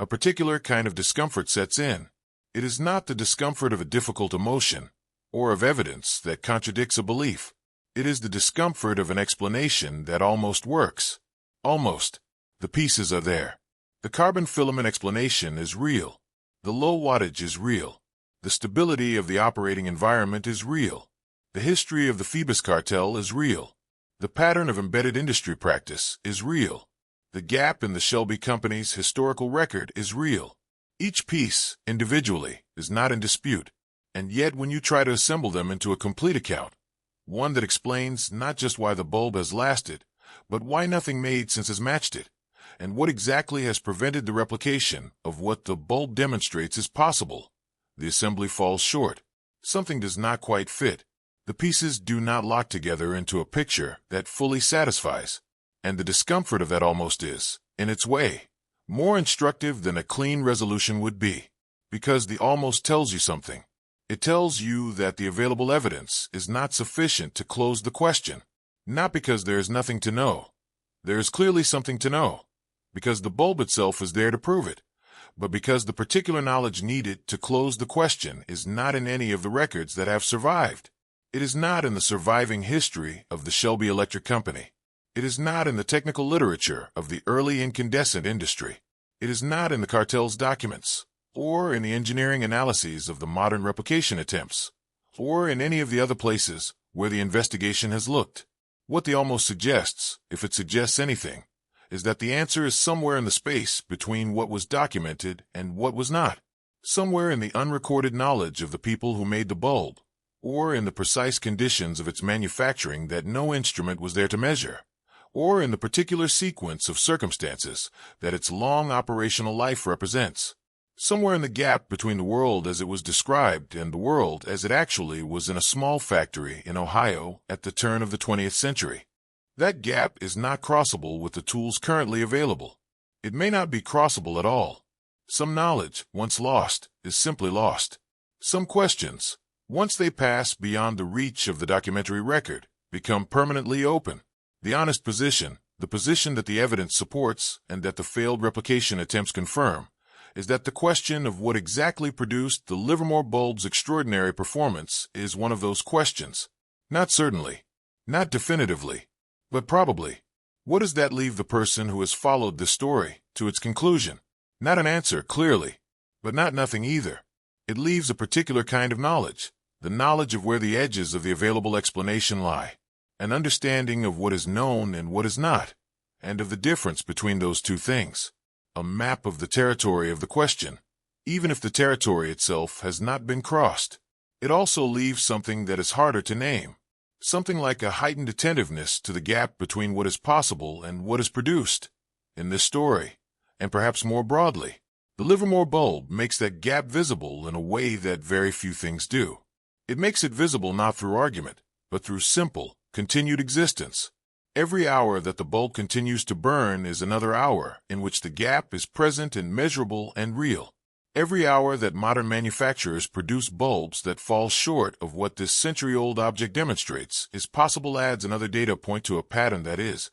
a particular kind of discomfort sets in. It is not the discomfort of a difficult emotion or of evidence that contradicts a belief. It is the discomfort of an explanation that almost works. Almost. The pieces are there. The carbon filament explanation is real. The low wattage is real. The stability of the operating environment is real. The history of the Phoebus cartel is real. The pattern of embedded industry practice is real. The gap in the Shelby Company's historical record is real. Each piece, individually, is not in dispute, and yet when you try to assemble them into a complete account, one that explains not just why the bulb has lasted, But why nothing made since has matched it? And what exactly has prevented the replication of what the bulb demonstrates is possible? The assembly falls short. Something does not quite fit. The pieces do not lock together into a picture that fully satisfies. And the discomfort of that almost is, in its way, more instructive than a clean resolution would be. Because the almost tells you something. It tells you that the available evidence is not sufficient to close the question. Not because there is nothing to know. There is clearly something to know. Because the bulb itself is there to prove it. But because the particular knowledge needed to close the question is not in any of the records that have survived. It is not in the surviving history of the Shelby Electric Company. It is not in the technical literature of the early incandescent industry. It is not in the cartel's documents, or in the engineering analyses of the modern replication attempts, or in any of the other places where the investigation has looked. What the almost suggests, if it suggests anything, is that the answer is somewhere in the space between what was documented and what was not, somewhere in the unrecorded knowledge of the people who made the bulb, or in the precise conditions of its manufacturing that no instrument was there to measure, or in the particular sequence of circumstances that its long operational life represents, somewhere in the gap between the world as it was described and the world as it actually was in a small factory in Ohio at the turn of the 20th century. That gap is not crossable with the tools currently available. It may not be crossable at all. Some knowledge, once lost, is simply lost. Some questions, once they pass beyond the reach of the documentary record, become permanently open. The honest position, the position that the evidence supports and that the failed replication attempts confirm, is that the question of what exactly produced the Livermore bulb's extraordinary performance is one of those questions. Not certainly, not definitively, but probably. What does that leave the person who has followed this story to its conclusion? Not an answer, clearly, but not nothing either. It leaves a particular kind of knowledge, the knowledge of where the edges of the available explanation lie, an understanding of what is known and what is not, and of the difference between those two things. A map of the territory of the question, even if the territory itself has not been crossed. It also leaves something that is harder to name, something like a heightened attentiveness to the gap between what is possible and what is produced. In this story, and perhaps more broadly, the Livermore bulb makes that gap visible in a way that very few things do. It makes it visible not through argument, but through simple, continued existence. Every hour that the bulb continues to burn is another hour in which the gap is present and measurable and real. Every hour that modern manufacturers produce bulbs that fall short of what this century-old object demonstrates is possible adds another data point to a pattern that is,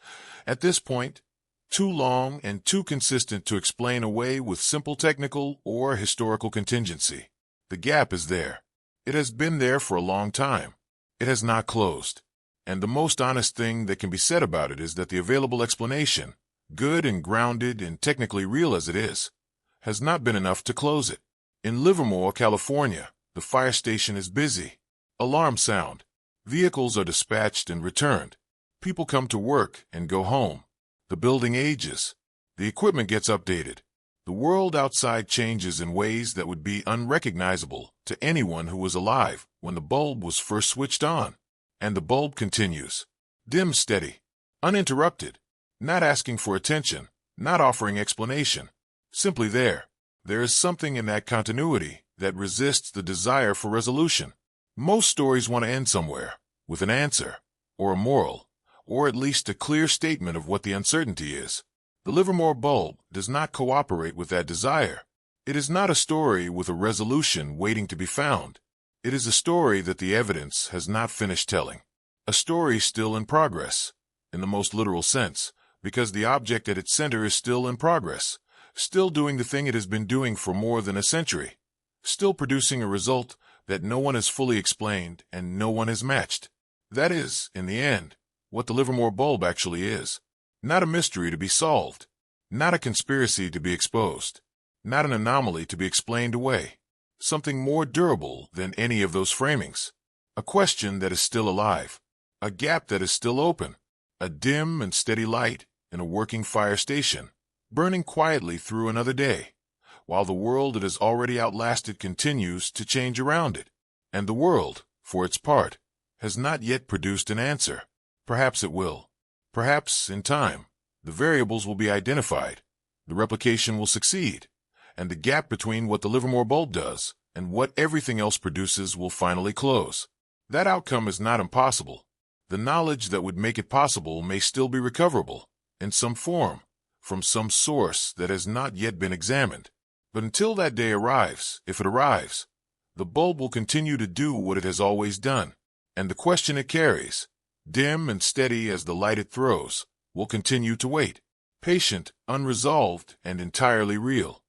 at this point, too long and too consistent to explain away with simple technical or historical contingency. The gap is there. It has been there for a long time. It has not closed. And the most honest thing that can be said about it is that the available explanation, good and grounded and technically real as it is, has not been enough to close it. In Livermore, California, the fire station is busy. Alarms sound. Vehicles are dispatched and returned. People come to work and go home. The building ages. The equipment gets updated. The world outside changes in ways that would be unrecognizable to anyone who was alive when the bulb was first switched on. And the bulb continues. Dim, steady, uninterrupted, not asking for attention, not offering explanation. Simply there. There is something in that continuity that resists the desire for resolution. Most stories want to end somewhere, with an answer, or a moral, or at least a clear statement of what the uncertainty is. The Livermore bulb does not cooperate with that desire. It is not a story with a resolution waiting to be found. It is a story that the evidence has not finished telling. A story still in progress, in the most literal sense, because the object at its center is still in progress, still doing the thing it has been doing for more than a century, still producing a result that no one has fully explained and no one has matched. That is, in the end, what the Livermore bulb actually is. Not a mystery to be solved, not a conspiracy to be exposed, not an anomaly to be explained away. Something more durable than any of those framings. A question that is still alive. A gap that is still open. A dim and steady light in a working fire station, burning quietly through another day, while the world it has already outlasted continues to change around it. And the world, for its part, has not yet produced an answer. Perhaps it will. Perhaps, in time, the variables will be identified, the replication will succeed, and the gap between what the Livermore bulb does and what everything else produces will finally close. That outcome is not impossible. The knowledge that would make it possible may still be recoverable, in some form, from some source that has not yet been examined. But until that day arrives, if it arrives, the bulb will continue to do what it has always done, and the question it carries, dim and steady as the light it throws, will continue to wait, patient, unresolved, and entirely real.